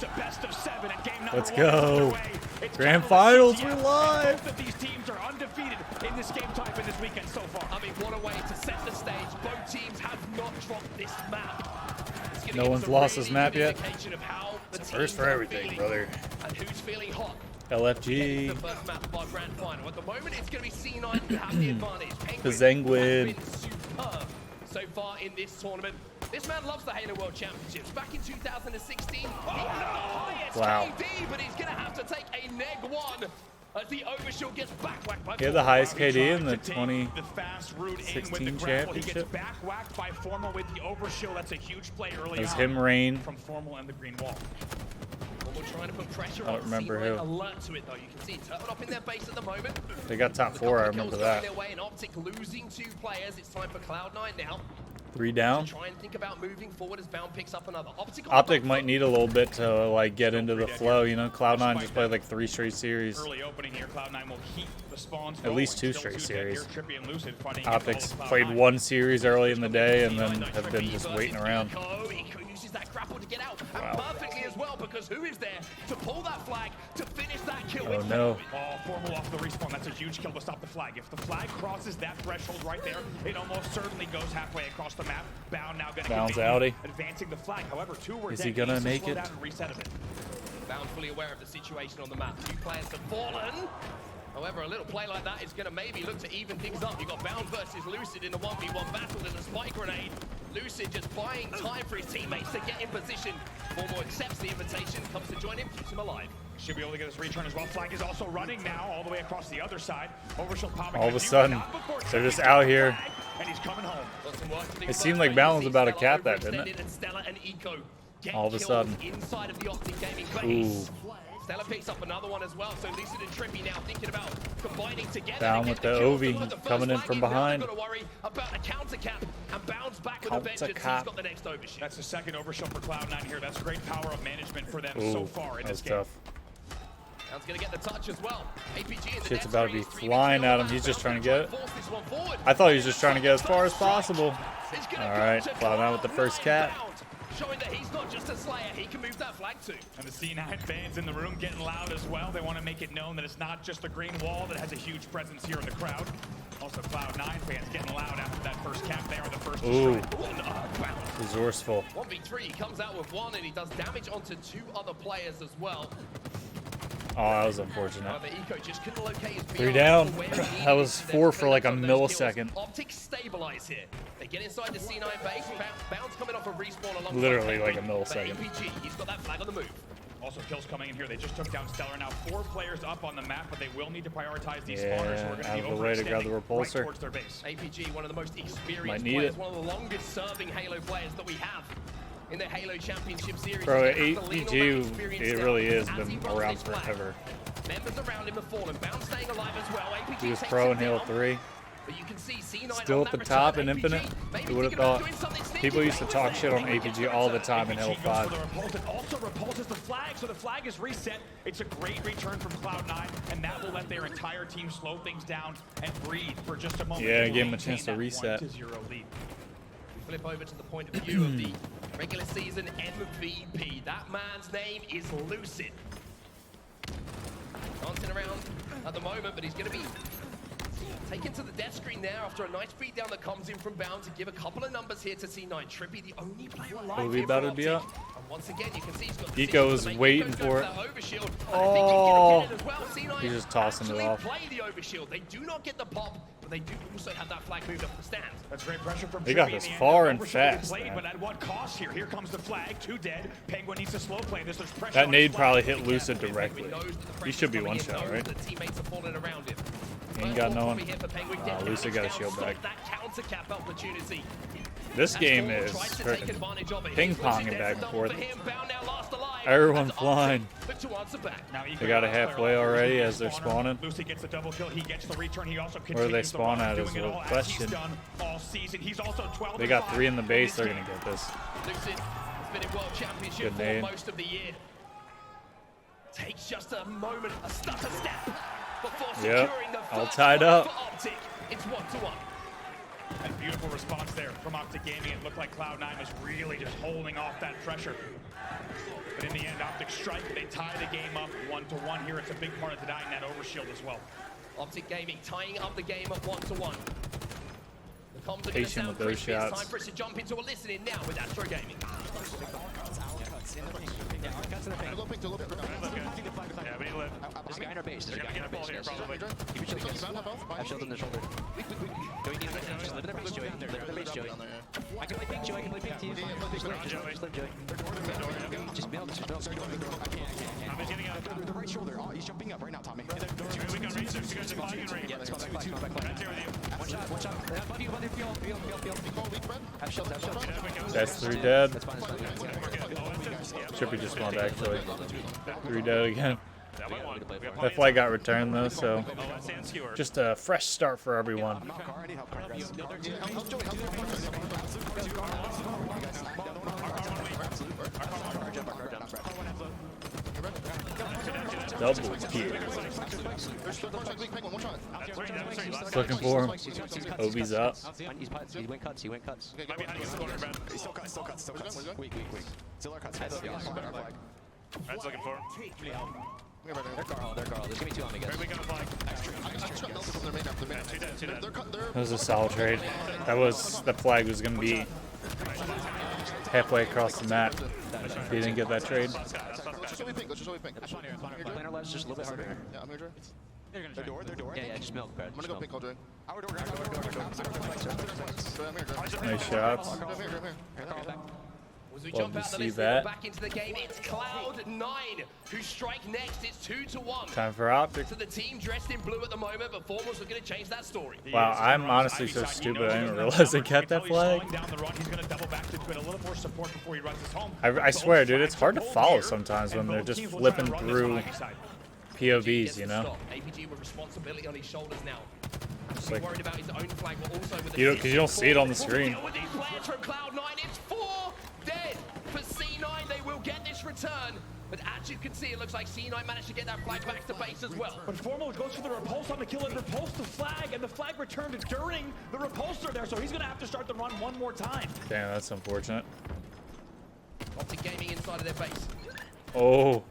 It's a best of 7 and game number Let's 1 go. Grand finals, we're live. Both of these teams are undefeated in this game type in this weekend so far. I mean, what a way to set the stage. Both teams have not dropped this map. No one's lost this map yet. It's first for everything, brother. And who's feeling hot? LFG. The first map of our grand final. At the moment, it's going to be C9 who have the advantage. Penguin have been superb so far in this tournament. This man loves the Halo World Championships. Back in 2016, he had the highest KD, but he's going to have to take a -1 as the overshield gets back-whacked by He had the highest KD in the the fast route in with 2016 the grapple. He championship. gets back-whacked by Formal with the overshield. That's a huge play early It was on him, Rain. from Formal and the green wall. We're trying to put pressure I don't on remember C9, who. alert to it though. You can see Turtle up in their base at the moment. They got top 4, I remember that. Their way, and OpTic losing 2 players. It's time for Cloud9 now. 3 down. Try and think about moving forward as Bound picks up another. OpTic might need a little bit to like get into the flow. You know, Cloud9 just played like 3 straight series. Early opening here, Cloud9 will keep the spawns At least going. 2 Still straight two dead series. here. Trippy and Lucid fighting OpTic's against played Cloud9. 1 series early in the day and then have been just waiting around. Eco uses that grapple to get out, and Wow. perfectly as well, because who is there to pull that flag to finish that kill? Oh no. Oh, Formal off the respawn. That's a huge kill to stop the flag. If the flag crosses that threshold right there, it almost certainly goes halfway across the map. Bound now going to Bound's continue outie. advancing the flag. However, 2 were Is dead. he gonna Needs to make slow it? down and reset a bit. Bound fully aware of the situation on the map. 2 players have fallen. However, a little play like that is going to maybe look to even things up. You've got Bound versus Lucid in a 1v1 battle. There's a spike grenade. Lucid just buying time for his teammates to get in position. Formal accepts the invitation, comes to join him, keeps him alive. Should be able to get this return as well. Flag is also running now all the way across the other side. Overshield popping. All of a sudden, they're just out here. And he's coming home. It seemed like Bound was about to cap that, didn't it? All of a sudden. Inside of the OpTic gaming Ooh. base. Stella picks up another one as well, so Lucid and Trippy now thinking about combining together. Down with the Ovi coming in from behind. Got to worry about a counter cap and Bounce back with a vengeance. He's got the next overshield. That's the second overshield for Cloud9 here. That's great power of management for them so far in this That's game. tough. Bounce gonna get the touch as well. APG in the Shit's net about to be screen, flying at him. Bounce He's just gonna trying to get try it. and force this one forward. I thought he was just trying to get as far as possible. It's gonna All go right, to Cloud9 with the first cat. Bound, showing that he's not just a slayer, he can move that flag too. And the C9 fans in the room getting loud as well. They want to make it known that it's not just the green wall that has a huge presence here in the crowd. Also, Cloud9 fans getting loud after that first cap there, the first Ooh. strike. Resourceful. 1v3, he comes out with 1 and he does damage onto 2 other players as well. Oh, that was unfortunate. However, Eco just couldn't locate his 3 BR down. where he needed That was to 4 for like a defend those kills. millisecond. OpTic stabilize here. They get inside the C9 base. Bounce coming off a respawn along. Literally like a millisecond. APG, he's got that flag on the move. Also, kills coming in here. They just took down Stellar. Now 4 players up on the map, but they will need to prioritize these spawners who are going to out be of the way to grab the overextending repulsor. right towards their base. APG, one of the most Might experienced need players, it. one of the longest serving Halo players that we have in the Halo Championship Series. Bro, He's gonna have to lean on that APG, experience it now really is as he been runs around this flag. forever. Members around him have fallen. Bound staying alive as well. APG He was takes pro him in Halo down. 3. But you can see C9 Still on at the that top return. in Infinite. maybe Who would have thinking about thought? doing something sneaky. People used to talk shit on APG all the time in Halo APG goes 5. for the repulse. It also repulses the flag, so the flag is reset. It's a great return from Cloud9, and that will let their entire team slow things down and breathe for just a moment. Yeah, to give him a maintain chance to that reset. 1-0 lead. We flip over to the point of view of the regular season MVP. That man's name is Lucid. Dancing around at the moment, but he's going to be taken to the death screen there after a nice beatdown that comes in from Bound to give a couple of numbers here to C9. Trippy, the only player alive Will we here about for to be OpTic. up? And once again, you can see he's got Eco positions is to make. waiting Eco's for going it. that overshield. And Oh. I think he's going to get it as well. C9 He's just tossing it actually off. play the overshield. They do not get the pop, but they do also have that flag moved up the stand. That's great pressure from They got Trippy in this the end. far and Overshield fast, played, man. but at what cost here? Here comes the flag. 2 dead. Penguin needs to slow play this. There's pressure That on nade his probably flag. hit Lucid directly. Penguin knows that the He pressure's should be coming one in, shot, knows right? that teammates are falling around him. He ain't got no one. Here for Penguin. Oh, Get Lucid damage got a shield down, back. stop that counter cap opportunity. This As game Formal is tries to take freaking advantage of it. ping-ponging Lucid back and gets a forth. double for him. Bound now last alive. Everyone As OpTic flying. look to answer back. Now Eco They got a gets halfway clear. already Lucy as they're gets spawning. Lucy gets the double kill. He gets the return. He also Where do continues they the spawn run, at is doing it the all as question. he's done all season. He's also 12 They got 3 in the base. They're going to get this. Lucid has been in World Championship Good for name. most of the year. Takes just a moment, a stutter step before Yep, securing the all first tied one up. for OpTic. It's 1-1. And beautiful response there from OpTic Gaming. It looked like Cloud9 was really just holding off that pressure. But in the end, OpTic strike, they tie the game up 1-1 here. It's a big part of denying that overshield as well. OpTic Gaming tying up the game at 1-1. The comms are going to Patient sound with those crispy. It's shots. time for us to jump into a listening now with Astro Gaming. Yeah, we live. There's a guy in our base. They're going to get a ball here, probably. Keep it chilling, guys. I have shield in the shoulder. Joey needs to just live in their base, Joey. Live in their base, Joey. I can play pink, Joey. I can play pink to you. Just live, Joey. Just build, just build. I'm getting up. The right shoulder. Oh, he's jumping up right now, Tommy. We got range. You guys are flying in range. Yeah, let's go back, right here with you. One shot. Above you, feel. Have shield, have shield. That's 3 dead. That's fine, that's fine. Trippy just spawned actually. 3 dead again. That went one. That flag got returned though, so Oh, that's hand skewer. just a fresh start for everyone. I'm not car. I need help, guys. Double kill. Looking for him. Obi's up. He's putts. He went cuts. He went cuts. Might be hiding in the corner, Brad. Still cuts. Weak. Still our cuts. Brad's looking for him. They're Carl. There's gonna be 2 on me, guys. We got a flag. Two dead. That was a solid trade. That flag was gonna be halfway across the map. If you didn't get that trade. Plan our left just a little bit harder. Yeah, I'm here, Drew. Their door. Yeah, just milk, Brad. I'm gonna Just go milk. pink, I'll Drew. Our door. I'm here, Drew. Nice shots. I'm here. Carl back. As we Love jump to out the see list, that. back into the game, it's Cloud9 who strike next. It's 2-1. Time for OpTic. So the team dressed in blue at the moment, but Formals are going to change that story. Wow, I'm honestly so stupid. I didn't realize they kept that flag. Down the run, he's going to double back to it a little more support before he runs his home. I swear, dude, it's hard to follow sometimes when they're just flipping through POVs, you know? APG with responsibility on his shoulders now. It's He's like, worried about his own flag, but also with the you know, 'cause you don't see it on the screen. With these players from Cloud9, it's 4 dead for C9. They will get this return. But as you can see, it looks like C9 managed to get that flag back to base as well. But Formal goes for the repulse on the kill and repulse the flag, and the flag returned during the repulsor there, so he's going to have to start the run one more time. damn, that's unfortunate. OpTic Gaming inside of their base. Oh,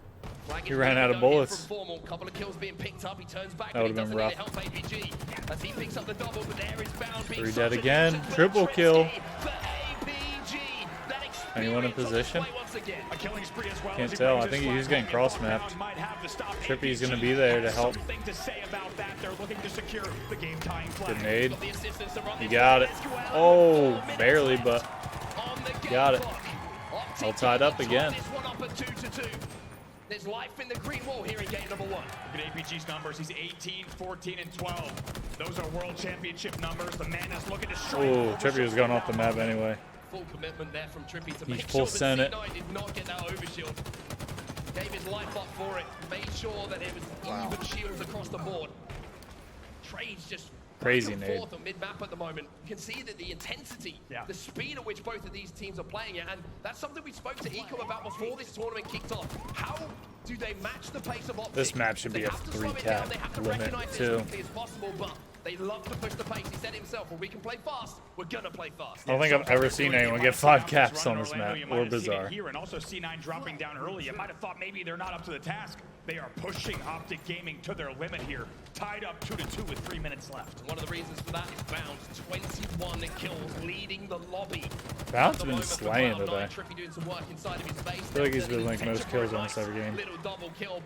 Flag he is ran ready out to of go here bullets. from Formal. Couple of kills being picked up. He turns back, That and he would've doesn't been need to help APG. As he picks up the double, but there is Bound being 3 such dead an again. instant Triple Tripsky kill. for APG. That Anyone in experience on position? display once again. A killing spree as well. Can't as he tell. brings I think his he's flag getting back. cross-mapped. Might have to stop Trippy's APG. gonna be there to Has help. Something to say about that. They're looking to secure the game-tying flag. Good nade. Got the assistance to run You this got one. it. Let's go out. Oh, 4 minutes barely, left but on the game got it. clock. OpTic All tied up Gaming again. tie this one up at 2-2. There's life in the green wall here in game number 1. Look at APG's numbers. He's 18, 14, and 12. Those are world championship numbers. The man is looking to strike. oh, Trippy was going off the map anyway. Full commitment there from Trippy to He's make full sure that Senate. C9 did not get that overshield. Gave his life up for it. Made sure that it was even shields across the board. Trades just Crazy back and nade. forth on mid-map at the moment. You can see that the intensity, the speed at which both of these teams are playing it, and that's something we spoke to Eco about before this tournament kicked off. How do they match the pace of OpTic? This map should be They a have to slow 3 it down. cap They have to limit, recognize it too. as quickly as possible, but they love to push the pace. He said himself, well, we can play fast, we're gonna play fast. I don't think I've ever seen anyone get 5 caps on this map, or bizarre. Here, and also C9 dropping down early. You might have thought maybe they're not up to the task. They are pushing OpTic Gaming to their limit here. Tied up 2-2 with 3 minutes left. One of the reasons for that is Bounce, 21 kills, leading the lobby. Bounce At the been moment for slaying Cloud9, today. Trippy doing some work inside of his base. I feel like he's been like most kills almost every game.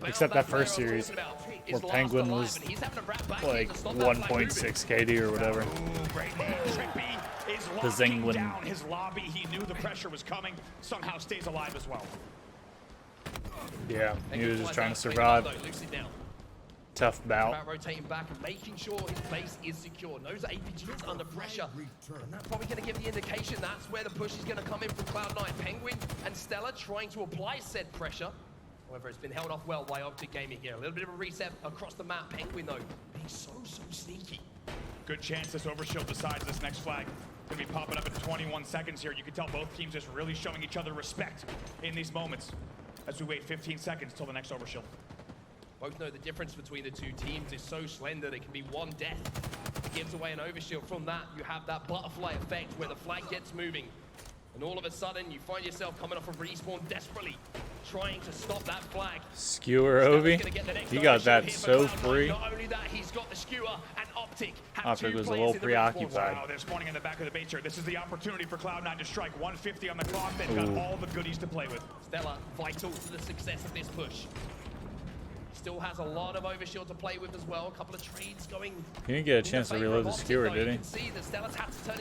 Except that first series, where Penguin was like 1.6 KD or whatever. Ooh, great nade. Trippy is The locking Zinglin. down his lobby. He knew the pressure was coming. Somehow stays alive as well. Yeah, he was just trying to survive. Tough bout. About rotating back and making sure his base is secure. Knows that APG is under pressure. And that's probably going to give the indication that's where the push is going to come in from Cloud9. Penguin and Stella trying to apply said pressure. However, it's been held off well by OpTic Gaming here. A little bit of a reset across the map. Penguin, though, being so sneaky. Good chance this overshield decides this next flag. Gonna be popping up in 21 seconds here. You can tell both teams just really showing each other respect in these moments as we wait 15 seconds till the next overshield. Both know the difference between the two teams is so slender. There can be one death gives away an overshield. From that, you have that butterfly effect where the flag gets moving. And all of a sudden, you find yourself coming off a respawn desperately, trying to stop that flag. Skewer Ovi. He got that so free. Not only that, he's got the skewer, and OpTic have OpTic two was a players little in the respawn. preoccupied. Wow, they're spawning in the back of the base here. This is the opportunity for Cloud9 to strike. 150 on the clock. They've got all the goodies to play with. Stella, vital to the success of this push. Still has a lot of overshield to play with as well. A couple of trades going. He didn't get a chance to reload the skewer, did he?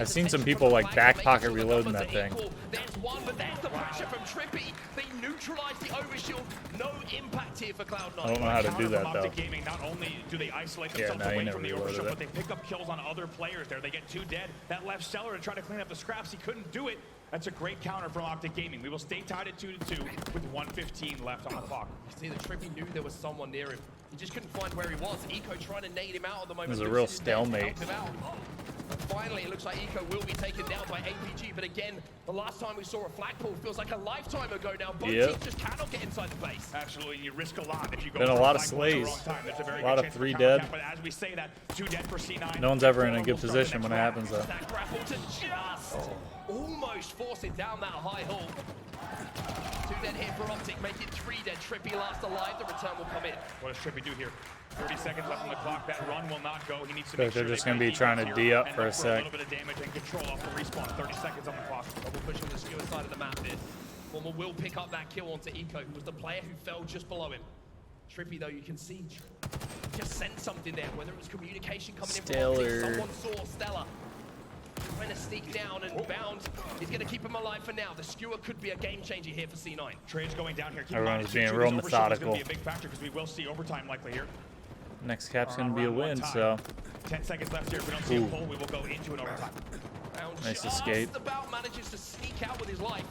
I've seen some I've people like back pocket reloading that thing. There's one, but there's the pressure from Trippy. They neutralize the overshield. No impact here for Cloud9. I don't know how to do that though. Gaming, not only do they isolate Yeah, themselves now you away never from the reloaded overshield, it. but they pick up kills on other players there. They get 2 dead. That left Stellar to try to clean up the scraps. He couldn't do it. That's a great counter from OpTic Gaming. We will stay tied at 2-2 with 1:15 left on the clock. You see that Trippy knew there was someone near him. He just couldn't find where he was. Eco trying to nade him out at the moment. It was a real stalemate. And finally, it looks like Eco will be taken down by APG. But again, the last time we saw a flagpole feels like a lifetime ago now. Both teams just cannot get inside the base. Absolutely, you risk a lot if you go. Been a for lot of flagpole at the slays. wrong time. There's a very A lot good of chance 3 for dead. counterattack, But as we say that, 2 dead for C9. No one's ever in a Will good start the position when it next happens though. That grapple to just almost force it down that high hole. 2 dead here for OpTic, make it 3 dead. Trippy last alive, the return will come in. What does Trippy do here? 30 seconds left on the clock. That run will not go. He needs to So make they're sure just they gonna be make trying to defense D here up and for a look sec. a little bit of damage and control off the respawn. 30 seconds on the clock. Double push on the skewer side of the map here. Former will pick up that kill onto Eco, who was the player who fell just below him. Trippy, though, you can see, just sent something there, whether it was communication coming in from OpTic. Someone saw Stella trying to sneak down and bound. He's going to keep him alive for now. The skewer could be a game changer here for C9. Trades going down here. Keep Everyone's in mind, being real this overshield is methodical. gonna be a big factor because we will see overtime likely here. Next cap's We're on gonna be a round one win, time. so 10 seconds left here. If we don't see a pull, we will go into an overtime. Nice Just escape. about manages to sneak out with his life.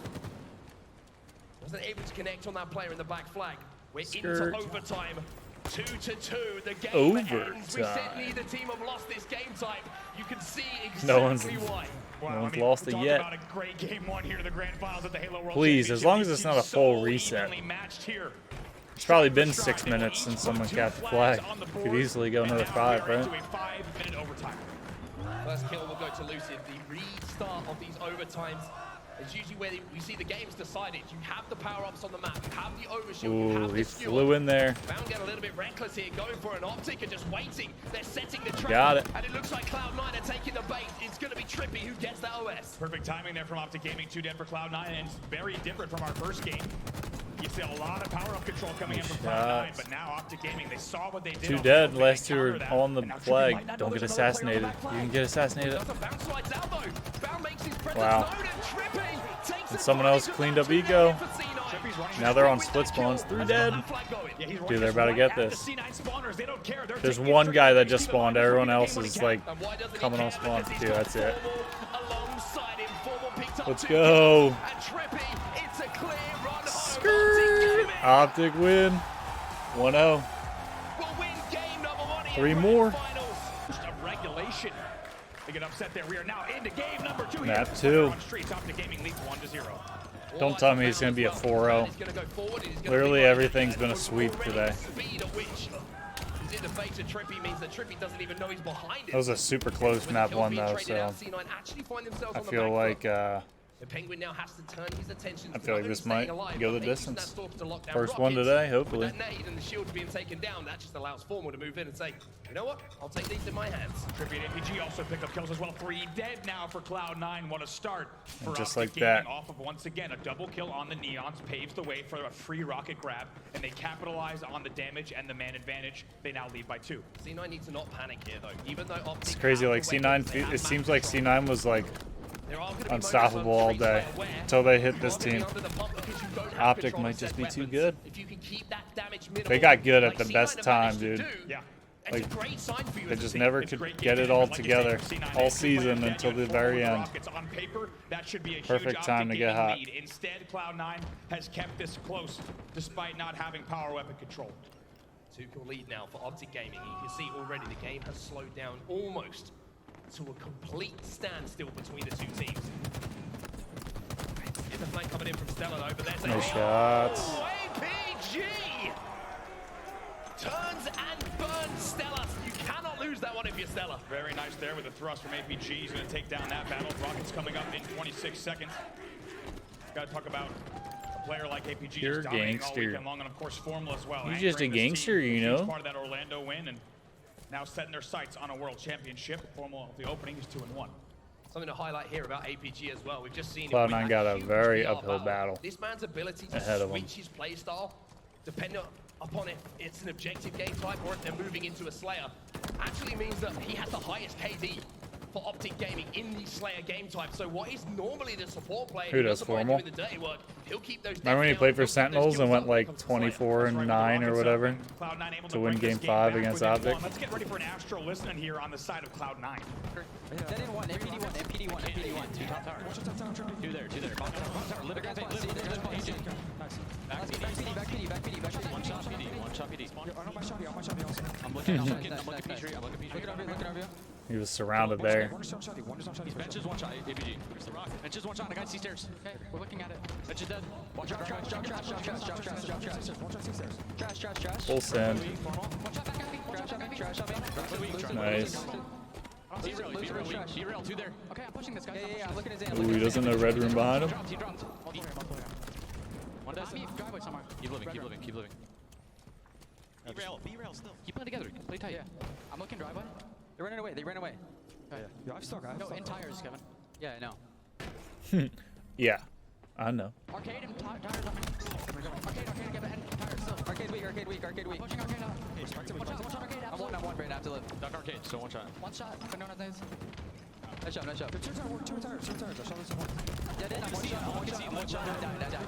Wasn't able to connect on that player in the back flag. We're Skirt. into overtime. 2-2. The game ends. We said Overtime. neither team have lost this game type. You can see exactly No one's- why. Wow, No one's lost it talk yet. About a great game 1 here to the grand finals at the Halo World Please, as long as Championship. it's not a These full teams so reset. evenly matched here. It's probably been 6 minutes since someone capped the flag. Could easily go another 5, right? Into a 5-minute overtime. First kill will go to Lucid. The restart of these overtimes is usually where we see the games decided. You have the power-ups on the map. You have the overshield. You Ooh, have he the skewer. flew in there. Bound get a little bit reckless here, going for an OpTic and just waiting. They're setting the trap. Got it. And it looks like Cloud9 are taking the bait. It's going to be Trippy who gets that OS. Perfect timing there from OpTic Gaming. 2 dead for Cloud9, and it's very different from our first game. You see a lot of power-up control coming in from Cloud9, Shots. but now OpTic Gaming, they saw what they did. 2 on dead, field, last they 2 are counter that, on the and now Trippy flag. might not Don't know get there's another player on assassinated. the You back flag. can get assassinated. Does a bounce slides out though. Bound makes his presence Wow. known, and Trippy takes And the someone else advantage of cleaned that up 2 Eco. dead for C9. Trippy's running Now this they're kill on with split that spawns, kill. 3 Let's dead. go. That flag going. Yeah, he's running Dude, they're this about to right get at the this. C9 spawners. They don't care. They're There's taking one Trippy guy that away. just Keep in mind, spawned. before Everyone the game else when he is can. like And why doesn't he coming on care? spawn. Because he's Dude, got that's it. Formal alongside him. Formal picked up Let's 2 go. kills. And Trippy, it's a clear run home. Skirt. OpTic OpTic win. 1-0. will win game number 1 here 3 in more. the finals. Just a regulation. They get upset there. We are now into game number 2 Map here. 2. On streets, OpTic Gaming leads 1-0. Don't tell me he's gonna be a 4-0. He's gonna go forward, and he's gonna Literally be- everything's been a sweep Already today. the speed at which he's in the face of Trippy means that Trippy doesn't even know he's behind him. That was a super close With the map kills 1 being though, traded so out, C9 actually find themselves I on the feel back like foot. The Penguin now has to turn his attention I to feel not like this only might staying alive, go but the using distance. that stalk to lock down First one rockets. today, With hopefully. that nade and the shield being taken down, that just allows Formal to move in and say, you know what, I'll take these in my hands. Trippy and APG also pick up kills as well. 3 dead now for Cloud9. What a start for And just OpTic like Gaming that. off of once again a double kill on the Neons paves the way for a free rocket grab, and they capitalize on the damage and the man advantage. They now lead by 2. C9 needs to not panic here though, even though OpTic It's crazy. have Like the C9, weapons, they have it seems like massive C9 was like There are gonna be moments unstoppable when all streets day are aware until they hit you this are gonna be team. under the pump because you don't have OpTic control might of just said be too weapons. good. If you can keep that damage minimal, They got good at like the C9 best have time, managed to dude. do, Yeah. It's Like, a great sign for you They as a just team. never It's could great get game it all management. Like you together say, C9 all has 2 players season dead, until you the have 4 very more end. rockets. On paper, that should be a Perfect huge time OpTic to get Gaming hot. lead. Instead, Cloud9 has kept this close despite not having power weapon control. 2-kill lead now for OpTic Gaming. You can see already the game has slowed down almost to a complete standstill between the 2 teams. Here's the flank coming in from Stella though, but there's a Nice shots. Oh, APG! Turns and burns Stella. You cannot lose that one if your Stella. Very nice there with the thrust from APG. He's going to take down that battle. Rockets coming up in 26 seconds. Got to talk about a player like APG. You're just a dominating gangster. all weekend long, and of course Formula as well. You're just a Anchoring this gangster, team. you Huge know? part of that Orlando win, and now setting their sights on a world championship. Formula of the opening is 2-1. Something to highlight here about APG as well. We've just seen him Cloud9 win got a huge very VR uphill battle This man's ability to ahead of him. switch his play style, depending upon if it's an objective game type or if they're moving into a Slayer, actually means that he has the highest KD for OpTic Gaming in the Slayer game type. So what is normally the support player Who does, doesn't mind Formal? doing the dirty work, he'll keep those. Remember when he down, played for he'll keep those Sentinels and kills went up. like 24-9 or whatever Cloud9 able to win bring game this 5 back against within OpTic? one. Let's get ready for an Astro listening here on the side of Cloud9. Dead in one, MPD1, MPD1, MPD1. Two top tower. Two there. Bottom tower. Live against one. Back PD. One shot PD. I'm looking Petrie. I'm looking Petrie. Look at you. He was surrounded there. He's benches one shot. APG. Where's the rock? Benches one shot. I got C stairs. Okay, we're looking at it. Benches dead. Watch out. Trash. Full send. Nice. Be real. Two there. Okay, I'm pushing this guy. Yeah. I'm looking at Zan. Ooh, he doesn't know red room behind him. He dropped. One does. Driveway somewhere. Keep living. Be real still. Keep playing together. Play tight. Yeah. I'm looking driveway. They ran away. Okay. Yeah, I've stuck. No, in tires, Kevin. Yeah, I know. Yeah, I know. Arcade and tires on me. Arcade, get ahead. Tires still. Arcade weak. Pushing arcade out. Watch out, arcade. I'm one right now to live. Duck arcade, so one shot. One shot. Banana nice. Nice shot. Two tires. I shot this one. Dead end, one shot.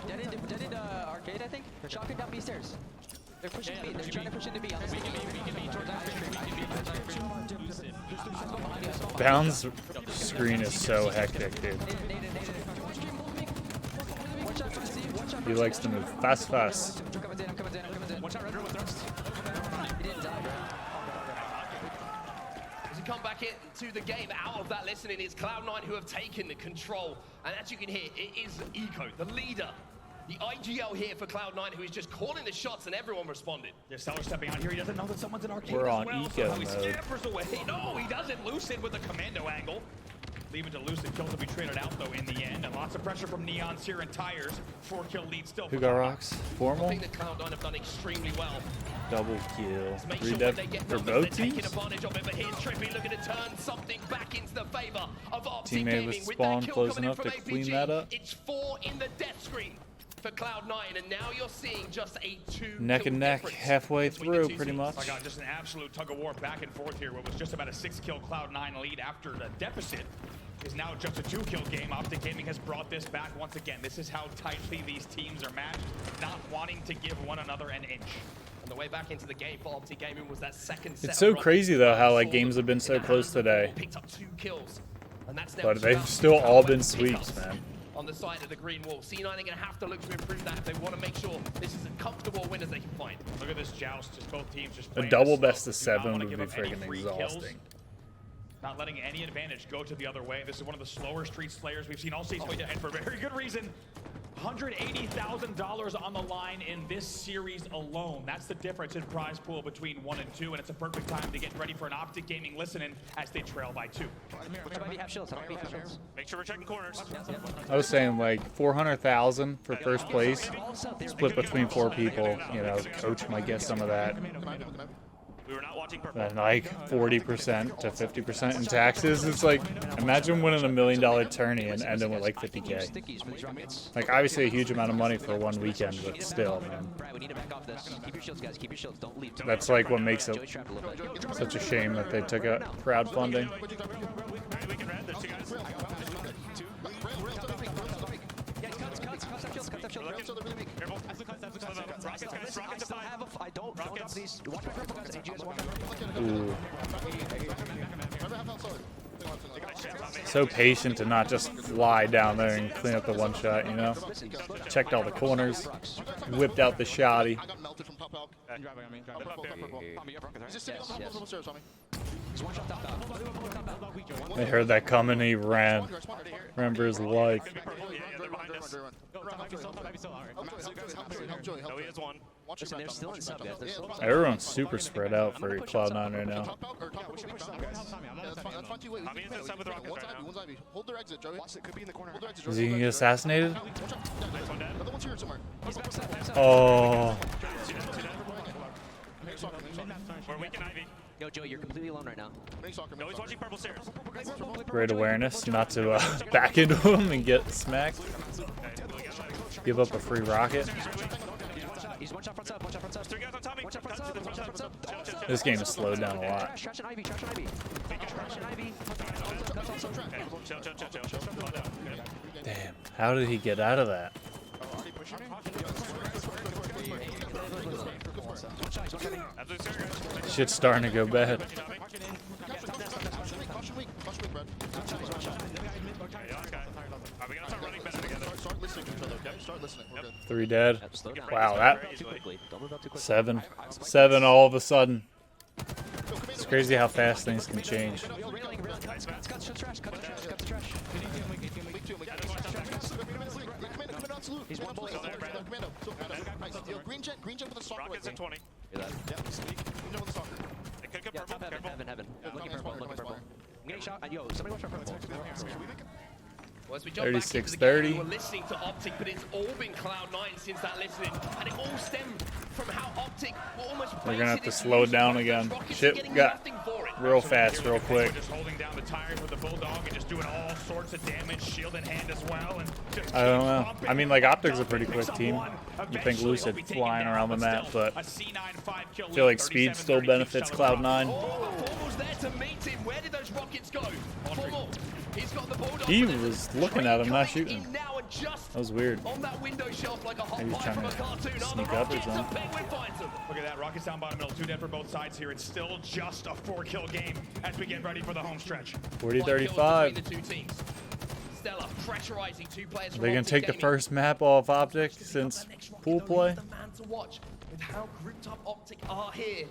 Dead end, arcade, I think. Shotgun down B stairs. They're pushing B. They're trying to push into B. We can be towards Bound's screen is so hectic, dude. He likes to move fast. As we come back into the game, out of that listening, it's Cloud9 who have taken the control. And as you can hear, it is Eco, the leader. The IGL here for Cloud9, who is just calling the shots, and everyone responded. Yeah, Stellar stepping out here. He doesn't know that someone's in arcade We're as on well. eco So he mode. scampers away. No, he doesn't. Lucid with the commando angle. Leave it to Lucid. Kills will be traded out, though, in the end. And lots of pressure from Neon's here and Tires. 4-kill lead still. Who got rocks? I Formal? think that Cloud9 have done extremely well. Double kill. Make 3 sure dead when they get for numbers, both they're taking teams? advantage of it, but here's Trippy looking to turn something back into the favor of OpTic Teammate Gaming. with With spawn that kill close coming in enough from to clean APG, that up. It's 4 in the death screen for Cloud9, and now you're seeing just a 2 Neck and neck, difference halfway between the through, two pretty teams. much. I got just an absolute tug of war back and forth here. What was just about a 6-kill Cloud9 lead after the deficit is now just a 2-kill game. OpTic Gaming has brought this back once again. This is how tightly these teams are matched, not wanting to give one another an inch. And the way back into the game for OpTic Gaming was that second set. It's so from crazy though how like Sword games have been so in that close hand today, picked up 2 kills. And that's now but just they've about still to all pick been up sweeps, man. on the side of the green wall. C9 are going to have to look to improve that if they want to make sure this is as comfortable a win as they can find. Look at this joust. Just both teams just A playing double this best slow. of Do not 7 wanna would give be up any freaking free kills. exhausting. Not letting any advantage go to the other way. This is one of the slower Street Slayers we've seen all season, and for very good reason. $180,000 on the line in this series alone. That's the difference in prize pool between 1 and 2, and it's a perfect time to get ready for an OpTic Gaming listening as they trail by 2. Make sure we're checking corners. I was saying like 400,000 for first place, split between 4 people. You know, coach might get some of that, We were not watching purple. and like 40% to 50% in taxes. It's like, imagine winning $1 million tourney and ending with like 50K. Like obviously a huge amount of money for one weekend, but still, man. That's like what makes it such a shame that they took out crowdfunding. We can red. There's 2 guys. Careful. Rockets, Rockets, I don't. Rockets. Please watch my purple guys. You guys watch my purple. Ooh. So patient to not just fly down there and clean up the one shot, you know? Checked all the corners, whipped out the shotty. I got melted from Pop Elk. They heard that coming, he ran. Remember his life. Yeah, they're behind us. Help Joey, help No, he has 1. Listen, they're still in sub, guys. They're still in sub. Everyone's super spread out for Cloud9 right now. Hold their exit, Joey. Watch it, could be in the corner. Is he gonna get assassinated? Another one's here somewhere. He's back. Oh, We're weak in Ivy. Yo, Joey, you're completely alone right now. No, he's watching purple stairs. great awareness not to back into him and get smacked. Give up a free rocket. He's one shot front sub, one shot front sub. Three guys on top of me. One shot front sub, one shot front sub. This game has slowed down a lot. Trash and Ivy, trash and Ivy. Trash and Ivy. Chill. Damn, how did he get out of that? Shit's starting to go bad. Caution weak, Brad. We gotta start running better together. Start listening to each other, okay? Start listening. We're good. 3 dead. Slow down. Wow, that Too quickly. Don't move out too quickly. 7 all of a sudden. It's crazy how fast things can change. Railing. Cut the trash. He's one bullet. Green jet with a stalker. Rockets at 20. Hear that? Green jet with a stalker. It could go Yeah, purple. top heaven. Looking purple. I'm getting shot. Yo, somebody watch our purple. Well, as we jump back into the 36-30. game, we're listening to OpTic, but it's all been Cloud9 since that listening, and it all stemmed from how OpTic were almost. They're gonna have to slow it down again. Shit got real fast, real quick. Just holding down the tires with the Bulldog and just doing all sorts of damage, shield in hand as well. And just I don't keep know. pumping. I mean, like, OpTic's a pretty quick Picks up team. one. You think Eventually Lucid he'll be taken flying down, around the map, still, but a C9 5-kill I feel like lead, speed still 37-30 benefits keeps Cloud9. Cloud9. Oh, Formal's there to meet him. Where did those rockets go? Formal, he's got the Bulldog. He but there's a was looking at him, not train shooting. coming in now and just That was weird. on that window shelf like a hot Maybe he's pie trying from a to cartoon. Oh, the sneak up or rockets, something. the Penguin finds him. Look at that, Rockets down bottom middle, 2 dead for both sides here. It's still just a 4-kill game as we get ready for the home stretch. 40-35. The two teams. Stella pressurizing 2 players. Are they gonna take the first map off OpTic since pool play? The man to watch with how grouped up OpTic are here.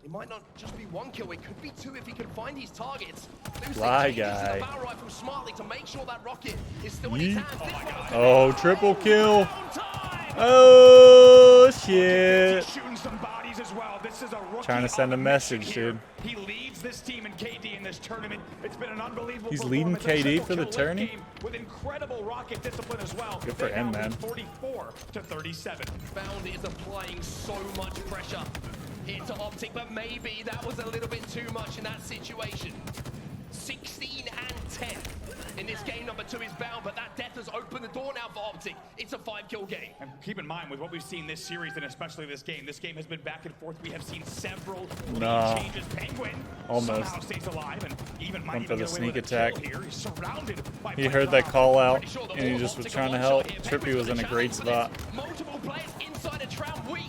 It might not just be 1 kill, it could be 2 if he can find his targets. Fly guy. The barrel rifle smartly to make sure that rocket is still in his Yeet. hands. This one- Oh, triple kill. On time. Oh, shit. Shooting some bodies as well. This is a rookie Trying to send a on message, mission dude. here. He leads this team in KD in this tournament. It's been an unbelievable He's leading performance. A KD for the triple-kill late tourney? game with incredible rocket discipline as well. Good for They him, now man. lead 44-37. Bound is applying so much pressure here to OpTic, but maybe that was a little bit too much in that situation. 16 and 10 in this game. Number 2 is Bound, but that death has opened the door now for OpTic. It's a 5-kill game. And keep in mind, with what we've seen this series, and especially this game has been back and forth. We have seen several lead changes. Penguin Almost. somehow stays alive, and even might Went for even the get away sneak with a kill attack. here. He's surrounded by He players heard that on call out, Pretty sure the and he whole just was OpTic trying to are help. one shot here. Trippy Penguin's was in a got the great challenge for spot. this. Multiple players inside a tram weak.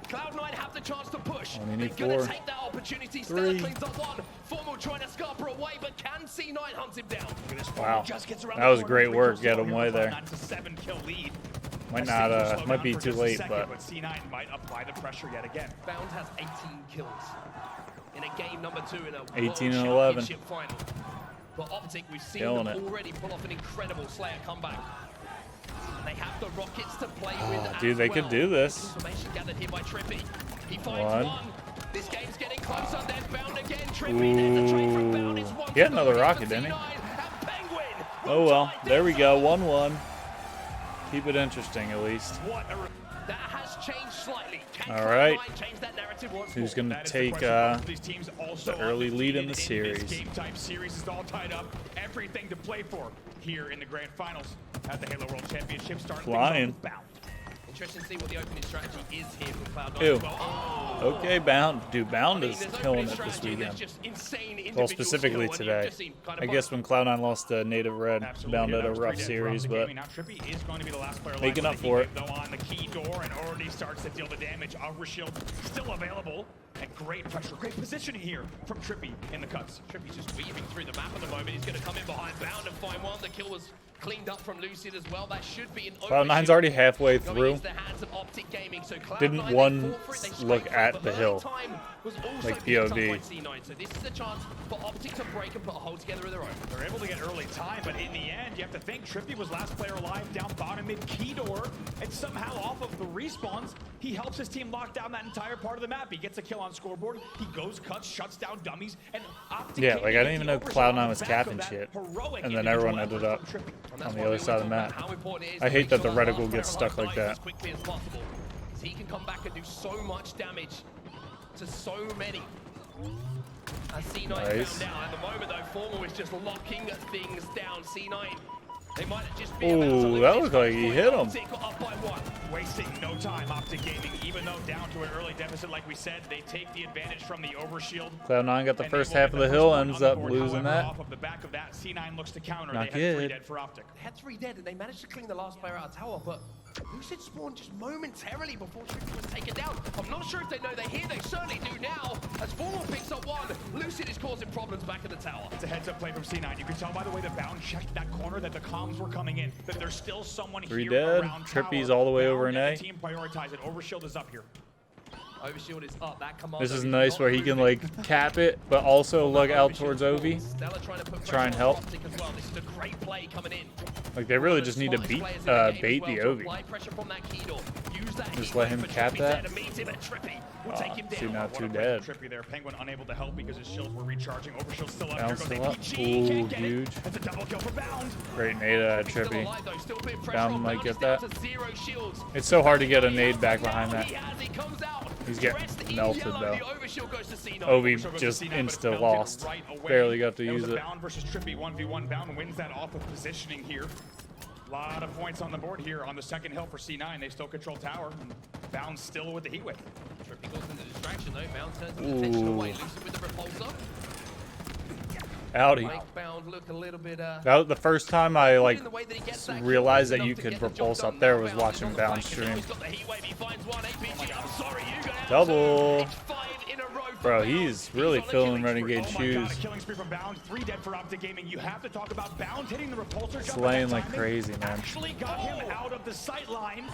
Cloud9 have the chance to push. Only need They're gonna 4. take that opportunity. Stella 3. cleans up 1. Formal trying to scupper away, but can C9 hunt him down. Wow. Just gets around That the was corner, great 3 work. kills Get to him go way here. there. That's a 7-kill lead. Might As not, things will slow might down be for too just a late, second, but C9 might apply the pressure yet again. Bound has 18 kills in a game number 2 in a 18 and World 11. Championship final. But OpTic, we've seen Killing them it. already pull off an incredible Slayer comeback. And they have the rockets to play with. dude, as they well. could do this. Information gathered here by Trippy. He finds 1. 1. This game's getting closer. Then Bound again. Trippy, there's a trade from Bound. It's 1 He had to go another against rocket, the didn't he? C9, and Penguin Oh will well. tie There we this go. up. 1-1. Keep it interesting, at least. What a That has changed slightly. Can All right. Cloud9 change that narrative once Who's more? gonna That is the take question. Both of these teams also the early lead in the undefeated series? This game-type series is all tied up. Everything to play for here in the grand finals at the Halo World Championship. Starting things off Flying. with Bound. Interesting to see what the opening strategy is here from Cloud9 Ew. as well. Oh! Okay, Bound. Dude, Bound I mean, is there's killing opening it this strategy, weekend. there's just insane Well, individual specifically skill, and today. you've just seen kind of I guess when Cloud9 lost to Native Red, Absolutely. Bound Yeah, had that a was rough 3 dead series, from the but game. Now Trippy is going to be the last player making alive up in the for game, it. though on the key door and already starts to deal the damage. Aura Shield still available. And great pressure, great positioning here from Trippy in the cuts. Trippy's just weaving through the map at the moment. He's going to come in behind Bound and find 1. The kill was cleaned up from Lucid as well. That should be an Cloud9's already halfway going through. into the hands of OpTic Gaming. So Cloud9, Didn't they one fought for it, they look scraped at for it, the but hill, early time was also like picked up POV. by C9. So this is a chance for OpTic to break and put a hold together of their own. They're able to get early time, but in the end, you have to think Trippy was last player alive down bottom mid Keydor, and somehow off of the respawns, he helps his team lock down that entire part of the map. He gets a kill on scoreboard, he goes, cuts, shuts down dummies, and OpTic Yeah, Gaming like I didn't even know gets the overshot Cloud9 on was the back capping of that shit, heroic and then everyone individual ended up effort from Trippy. And that's on the why other we side of the always talk map. about how important it is I to hate make that the sure that reticle last gets player stuck like dies that. as quickly as possible. 'Cause he can come back and do so much damage to so many. As C9 Nice. found out, at the moment though, Formal is just locking things down. C9, they might just be about to Ooh, lose that this looked like he hit him. OpTic got up by 1. Wasting no time, OpTic Gaming, even though down to an early deficit, like we said, they take the advantage from the overshield. Cloud9 got the And first they will half get of the first hill, one on ends the up board. losing However, that. Off of the back of that, C9 looks to counter. Not They had 3 good. dead for OpTic. They had 3 dead and they managed to clean the last player out of tower, but Lucid spawned just momentarily before Trippy was taken down. I'm not sure if they know they're here, they certainly do now. As Formal picks up 1, Lucid is causing problems back in the tower. It's a heads-up play from C9. You can tell by the way the Bound checked that corner that the comms were coming in, that there's still someone 3 here dead. around Trippy's tower. all the way Bound over and an the A. team prioritize it. Overshield is up here. Overshield is up. That command This is nice where he can like cap it, but also look out towards Ovi. Stella trying to put Try and pressure help. on OpTic as well. This is a great play coming in. Like they really just need to beat, bait the Ovi. Just let him cap that. Aw, C9 too dead. Trippy there. Penguin unable to help because his shields were recharging. Overshield still up. Bound Here still goes up. APG. Ooh, Can't get it. huge. That's a double kill for Bound. Great nade Trippy. Bound might get that. It's so so hard to get a nade back behind that. He's getting melted though. Ovi just insta lost. Barely got to That was use a it. Bound versus Trippy 1v1. Bound wins that off of positioning here. A lot of points on the board here on the second hill for C9. They still control tower. And Bound still with the heat wave. Trippy goes into distraction though. Bound turns his attention away. Ooh. Lucid with the repulsor. Howdy. Make Bound look a little bit That was the first time I like in the way that he gets that kill, realized it's that you enough to could get the job repulse done. up there Now was Bound is watching on the Bound flank, and now stream. he's got the heat wave. He finds 1 APG. I'm sorry, you go down. Double. It's 5 in a row for Bro, Bound. he's really on a filling killing spree. Renegade Oh my God, a shoes. killing spree from Bound. 3 dead for OpTic Gaming. You have to talk about Bound hitting the repulsor jump. Slaying at that like timing. crazy, man. Actually got him out of the sight line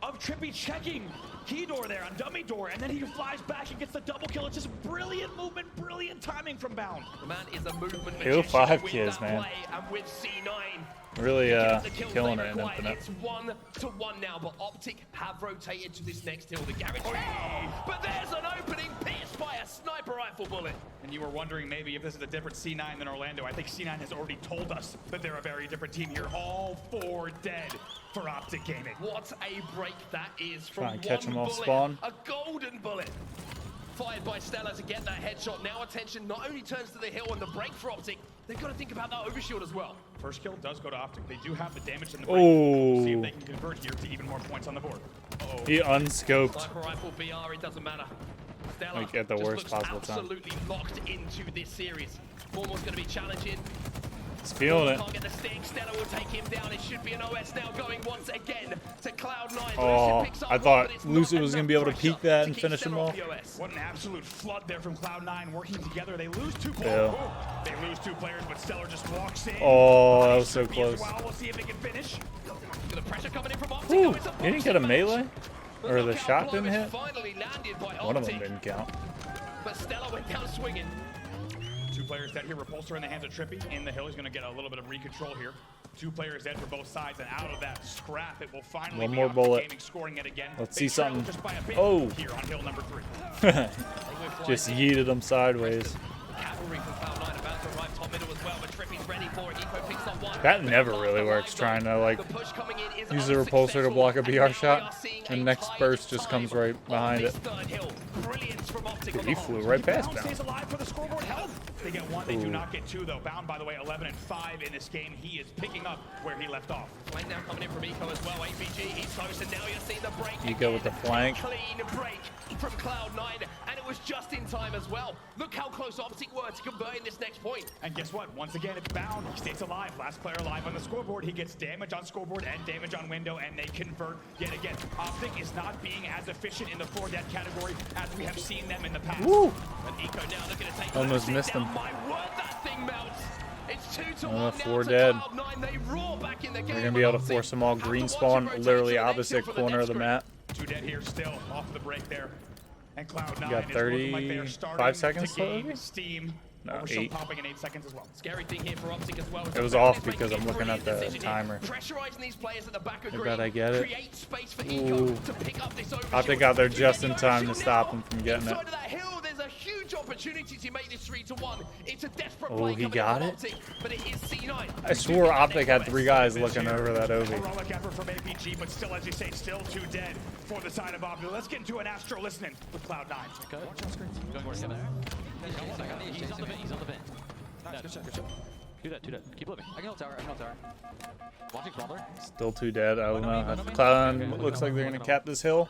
of Trippy checking Keydor there on dummy door, and then he flies back and gets the double kill. It's just brilliant movement, brilliant timing from Bound. The man is a movement Ew, magician 5 with kills, that man. play, and with C9 Really gets the kills killing they it in require. Infinite. It's 1-1 now, but OpTic have rotated to this next hill, the garage. But there's an opening pierced by a sniper rifle bullet. And you were wondering maybe if this is a different C9 than Orlando. I think C9 has already told us that they're a very different team here. All 4 dead for OpTic Gaming. What a break that is from Try and catch one him off bullet, spawn. a golden bullet. Fired by Stella to get that headshot. Now attention not only turns to the hill and the break for OpTic, they've got to think about that overshield as well. First kill does go to OpTic. They do have the damage in the break. Ooh. See if they can convert here to even more points on the board. Uh-oh. He unscoped. Sniper rifle BR, it doesn't matter. Stella Like, at the just worst looks possible time. absolutely locked into this series. Formal's going to be challenging. He's feeling it. Can't get the stick. Stella will take him down. It should be an OS now going once again to Cloud9. Oh, Lucid picks up I one, thought but it's Lucid not was gonna enough be able to pressure peek that and keep finish him Stella off. the OS. What an absolute flood there from Cloud9 working together. They lose 2 Yeah. players. They lose 2 players, but Stellar just walks in. Oh, that was so Trippy as close. well. We'll see if it can finish. The pressure coming in from OpTic. Ooh, Oh, it's a he didn't get a boxing melee? match. Or the knockout shot blow didn't is hit? Finally landed by One of them OpTic, didn't count. but Stella went down swinging. 2 players dead here. Repulsor in the hands of Trippy. In the hill, he's going to get a little bit of recontrol here. 2 players dead for both sides, and out of that scrap, it will finally One be more OpTic bullet. Gaming scoring it again. Let's They see trail something. just by a bit Oh. here on hill number 3. Just yeeted him sideways. Cavalry from Cloud9 about to arrive top middle as well, but Trippy's ready for it. Eco picks up 1. That never really works, trying to like The push coming in is use the repulsor to block a unsuccessful, BR and shot, we are seeing and a next tied burst just comes time right on behind this it. third hill. Brilliance from OpTic Dude, on he the flew whole. right past Bound Bound. stays alive for the scoreboard health. They get 1, they do Ooh. not get 2 though. Bound, by the way, 11 and 5 in this game. He is picking up where he left off. Flank down coming in from Eco as well. APG, he's close, and now you're seeing the break. Eco with the again. flank. Clean break from Cloud9, and it was just in time as well. Look how close close OpTic were to converting this next point. And guess what? Once again, it's Bound. He stays alive. Last player alive on the scoreboard. He gets damage on scoreboard and damage on window, and they convert yet again. OpTic is not being as efficient in the 4 dead category as we have seen them in the past. Woo! And Eco now looking to take Almost missed him. My word, that thing melts. It's 2-1 Oh, now 4 to dead. Cloud9. They roar back in the game. They're gonna be able to with force OpTic. them all Have to green watch spawn, it rotate literally to the opposite next for the corner of the next map. 2 dead here, still off the break there. And Cloud9 got is looking like they are 35 starting seconds to till gain over? steam. No, We're still 8. popping in 8 seconds as well. Scary thing here for OpTic as well. It was off because I'm looking at the timer. Pressurizing these players at the back of I green. bet I get it. Create space for Eco Ooh. to pick up this overshield. OpTic got there just in Get the time to overshield stop now. him from getting it. Inside of that hill, there's a huge opportunity to make this 3-1. It's a desperate Oh, play he coming got from it? OpTic, but it is C9. I swore OpTic had 3 guys looking over that Ovi. Heroic effort from APG, but still, as you say, still 2 dead for the side of OpTic. Let's get into an Astro listening with Cloud9. Okay. Watch on screens. Going more together. He's on the vent. He's on the vent. Nice, good shot, good shot. Do that. Keep living. I can hold tower. Watching smaller. Still 2 dead. I don't know. Cloud9 looks like they're gonna cap this hill,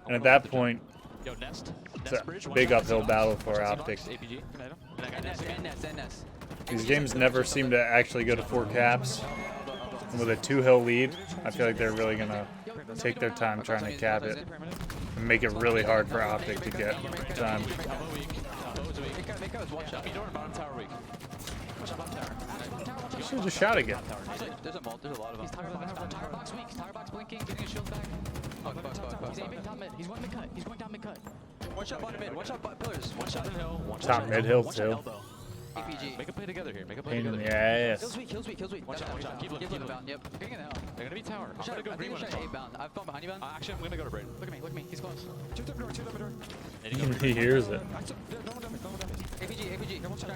and at that point, Yo, Nest. it's a big uphill battle for OpTic. APG. And Nest. These games never seem to actually go to 4 caps. And with a 2-hill lead, I feel like they're really gonna take their time trying to cap it and make it really hard for OpTic to get time. Watch out. Door and bottom tower weak. Watch out, bottom tower. You should just shout again. There's a lot of them. Tire box weak. Tire box blinking. Getting his shield back. He's aiming top mid. He's going mid cut. He's going down mid cut. One shot bottom mid. One shot pillars. One shot in hill. Top mid hill too. APG. Make a play together here. Make a play Pain in together. the ass. Kills weak. One shot. Keep looking. Bound. Yep. Getting in the hell. They're gonna be tower. I'm Shot. gonna go I green think one. shot 8 bound. I've gone behind you bound. Actually, I'm gonna go to Braden. Look at me. He's close. Two top door, two top door. He hears it. No more damage. APG. One shot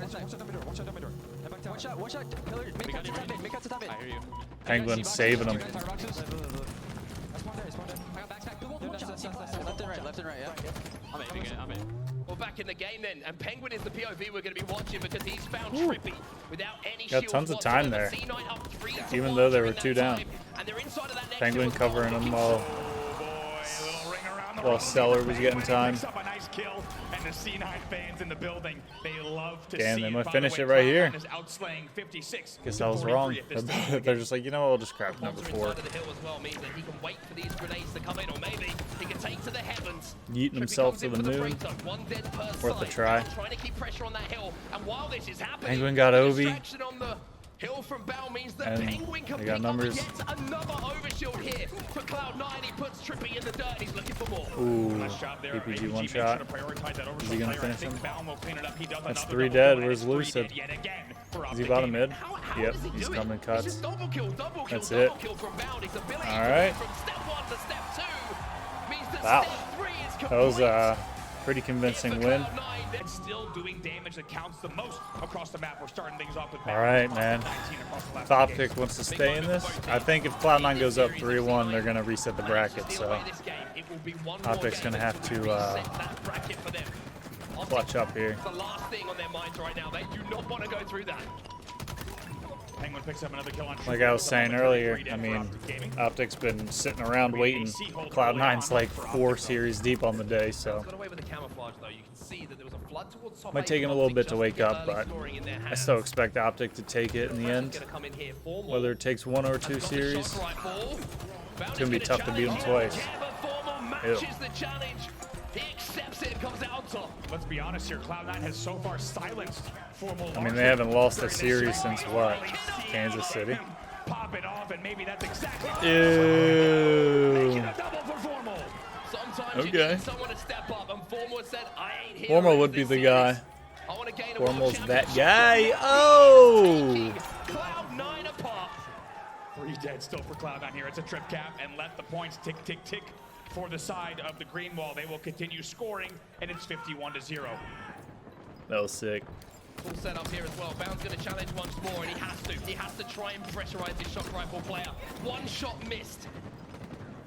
down my door. Head back tower. One shot. Pillar. Make cut to top mid. Make cut to top mid. I hear you. Penguin's saving him. Tire boxes. That's one dead. I got backside. One shot. Left and right. Yeah. I'm aiming it. I'm in. Well, back in the game then, and Penguin is the POV we're going to be watching because he's found Trippy without any Got shields tons of time whatsoever. there. C9 up 3-1 Even though they were during 2 that down. time, and they're inside of that next Penguin hill. covering them while While Stellar was getting time. Picks up a nice kill, and the C9 fans in the building, they love to Damn, see they it. might By the finish way, it right Cloud9 here. is outslaying 56 Guess to I was 43 wrong. at this stage. They're just like, you know what, we'll just scrap number Bolter 4. inside of the hill as well means that he can wait for these grenades to come in, or maybe he can take to the heavens. Yeeting Trippy himself comes to in the for moon. break zone, one dead per Worth a side. try. Trying to keep pressure on that hill, and while this is happening, Penguin got the Ovi. distraction on the hill from Bow means that And Penguin can they pick got numbers. up yet another overshield here for Cloud9. He puts Trippy in the dirt. He's looking for more. Ooh, Nice job there. APG one made shot. sure to prioritize that Is he gonna overshot player. I finish think him? Baum will clean it up. He does That's another 3 double dead. kill, and Where's it's 3 Lucid? dead yet again for Is he OpTic bottom Gaming. mid? How Yep, does he he's do it? coming It's cuts. just double kill, That's double it. kill from Bound. His ability All to right. go from step 1 to step 2 means that Wow. step 3 is complete. That was a pretty convincing win. And still doing damage that counts the most across the map. We're starting things off with All right, man. If OpTic wants to stay in this, I think if Cloud9 goes up 3-1, they're going to reset the bracket. So OpTic's going to have to clutch up here. The last thing on their minds right now. They do not want to go through that. Penguin picks up another kill on Like I was saying earlier, I mean, OpTic's been sitting around waiting. Cloud9's like 4 series deep on the day, so Got away with the camouflage though. You can see that there was a flood towards top might eight take him a from little OpTic bit just to wake get up, early but scoring in their I hands. still expect OpTic to take it in the end. Gonna come in here for more. Whether it takes 1 or 2 Got the series, shot right ball. it's going to be tough to beat them twice. Yeah, but Formal matches the challenge. He accepts it and comes out on top. Let's be honest here. Cloud9 has so far silenced Formal. I mean, they haven't lost a series since what? Kansas City? Pop it off, and maybe that's exactly. Ew. Making a double for Formal. Sometimes you Okay. need someone to step up, and Formal said, I ain't here. Formal in would be this the series. guy. I want to gain a Formal's world that championship." guy. Oh! Cloud9 apart. 3 dead still for Cloud9 here. It's a trip cap, and let the points tick, tick, tick for the side of the green wall. They will continue scoring, and it's 51-0. That was sick. Full setup here as well. Bound's going to challenge once more, and he has to. He has to try and pressurize his shock rifle player. One shot missed.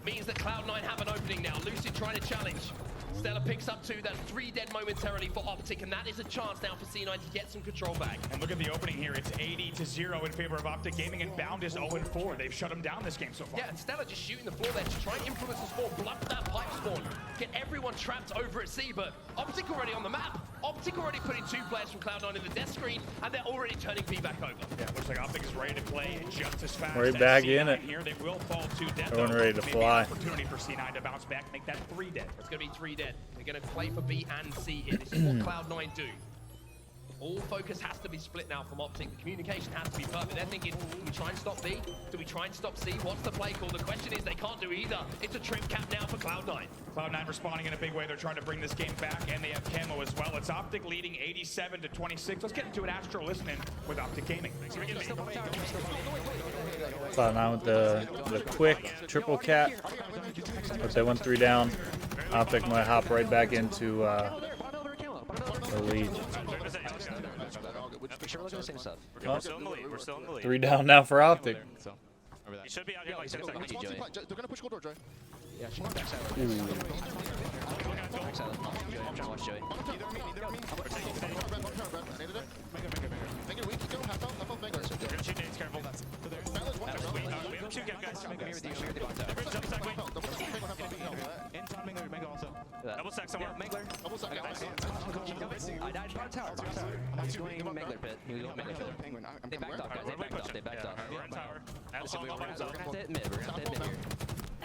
Means that Cloud9 have an opening now. Lucid trying to challenge. Stella picks up 2. That's 3 dead momentarily for OpTic, and that is a chance now for C9 to get some control back. And look at the opening here. It's 80-0 in favor of OpTic Gaming, and Bound is 0-4. They've shut him down this game so far. Yeah, and Stella just shooting the floor there to try and influence the spawn, bluff that pipe spawn, get everyone trapped over at C, but OpTic already on the map. OpTic already putting 2 players from Cloud9 in the death screen, and they're already turning B back over. Yeah, looks like OpTic is ready to play just as fast. Right as back C9 in it. Here, they will fall to death. Everyone though. ready to Maybe fly. An opportunity for C9 to bounce back, make that 3 dead. It's going to be 3 dead. They're going to play for B and C here. This is what Cloud9 do. All focus has to be split now from OpTic. The communication has to be perfect. They're thinking, do we try and stop B? Do we try and stop C? What's the play call? The question is they can't do either. It's a trip cap now for Cloud9. Cloud9 responding in a big way. They're trying to bring this game back, and they have camo as well. It's OpTic leading 87-26. Let's get into an Astro listening with OpTic Gaming. Cloud9 with the quick triple cap. But they went 3 down. OpTic might hop right back into the lead. Make sure we're looking at the same stuff. Oh, Still in the lead. We're still in the lead. 3 down now for OpTic. So, over You should be out here in like 10 seconds. They're gonna push gold door, Joey. Yeah, she's back side. Back side. Watch Joey. Make it weak, go, half out, left out, Vanguard. We're gonna shoot nades, careful. We have 2 guys. Double stack somewhere. Double stack, I died by tower. He's going Megler pit. He was going Megler pit. They backed off, guys. They backed off. We're in tower. We're gonna have to hit mid. We're gonna have to hit mid here.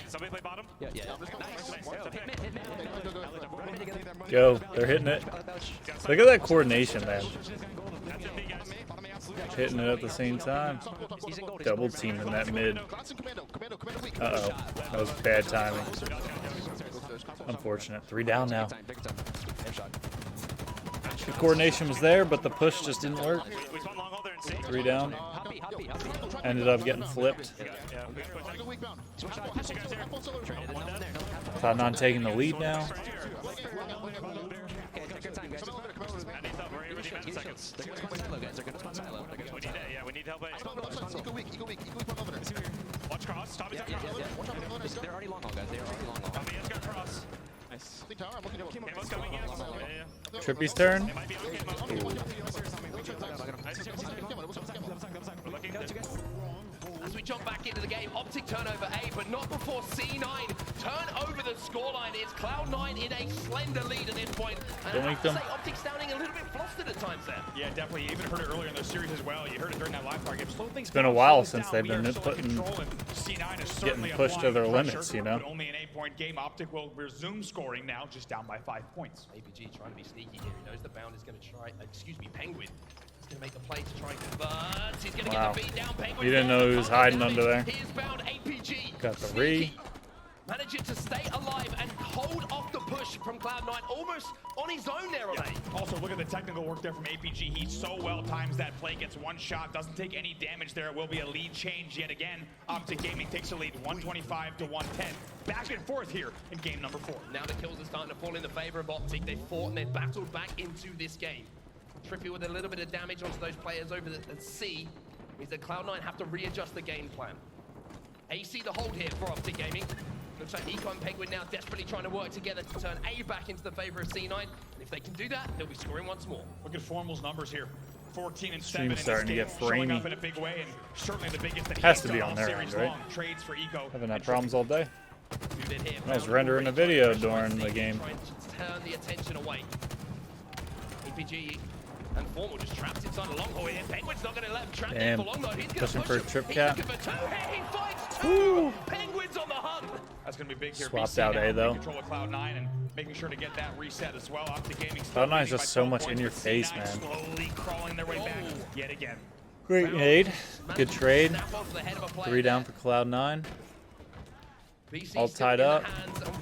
Somebody play bottom. Yeah. Nice. Hit mid. Go. They're hitting it. Look at that coordination, man. That's it, guys. Hitting it at the same time. Double team in that mid. Uh-oh. That was bad timing. Unfortunate. 3 down now. The coordination was there, but the push just didn't work. We spawn long hole there and see. 3 down. Ended up getting flipped. Yeah, we push you guys here. Cloud9 taking the lead now. I need help. We're already in seconds. They're gonna silo, guys. They're gonna silo. We need it. Yeah, we need help. Eco weak, Watch cross. Top is got cross. They're already long haul, guys. They're already long haul. Tommy has got cross. Nice. Tower, I'm looking at Camo's coming in. Yeah. Trippy's turn. It might be okay, Mo. We're looking good. As we jump back into the game, OpTic turn over A, but not before C9 turn over the scoreline. It's Cloud9 in a slender lead at this point. And I have to say, OpTic sounding a little bit flustered at times there. Yeah, definitely. You even heard it earlier in the series as well. You heard it during that live target. Slow things It's been a down, while slow since down. they've been We are still in putting- control, and C9 is certainly pushed to applying their pressure, limits, you know? But only an 8-point game. OpTic will resume scoring now, just down by 5 points. APG trying to be sneaky here. He knows the Bound is going to try, Penguin. He's going to make the play to try and convert. He's going to Wow. get the beat down. Penguin. You didn't know he was hiding under there. Here's Bound APG. Got the Sneaky. read. Managing to stay alive and hold off the push from Cloud9 almost on his own there, Yeah. Ray. Also, look at the technical work there from APG. He so well times that play, gets 1 shot, doesn't take any damage there. It will be a lead change yet again. OpTic Gaming takes a lead, 125-110. Back and forth here in game number 4. Now the kills are starting to fall in the favor of OpTic. They've fought and they've battled back into this game. Trippy with a little bit of damage onto those players over at C means that Cloud9 have to readjust the game plan. AC the hold here for OpTic Gaming. Looks like Eco and Penguin now desperately trying to work together to turn A back into the favor of C9. And if they can do that, they'll be scoring once more. Look at Formal's numbers here. 14 and 7 Stream's in this starting to game, get showing framey. up in a big way, and certainly the biggest that Has he's to be done on all their series end, right? long. Trades for Eco. Haven't had problems all day. Moved in here. I was rendering a video during the game. Trying to turn the attention away. APG and Formal just trapped inside a long hole here. Penguin's not going to let him trap Damn. there for long though. He's going to Pushing push for a him. trip He's cap. looking for 2 here. He finds 2. Penguins on the hunt. That's going to be big here. Swapped BC out now A, though. in control of Cloud9 and making sure to get that reset as well. OpTic Gaming still Cloud9 is leading just by so 12 much points, in your but face, C9 man. slowly crawling their way back yet again. Great nade. Good trade. Snap off the head of a player 3 down there. for Cloud9. BC All still tied in the up. hands of-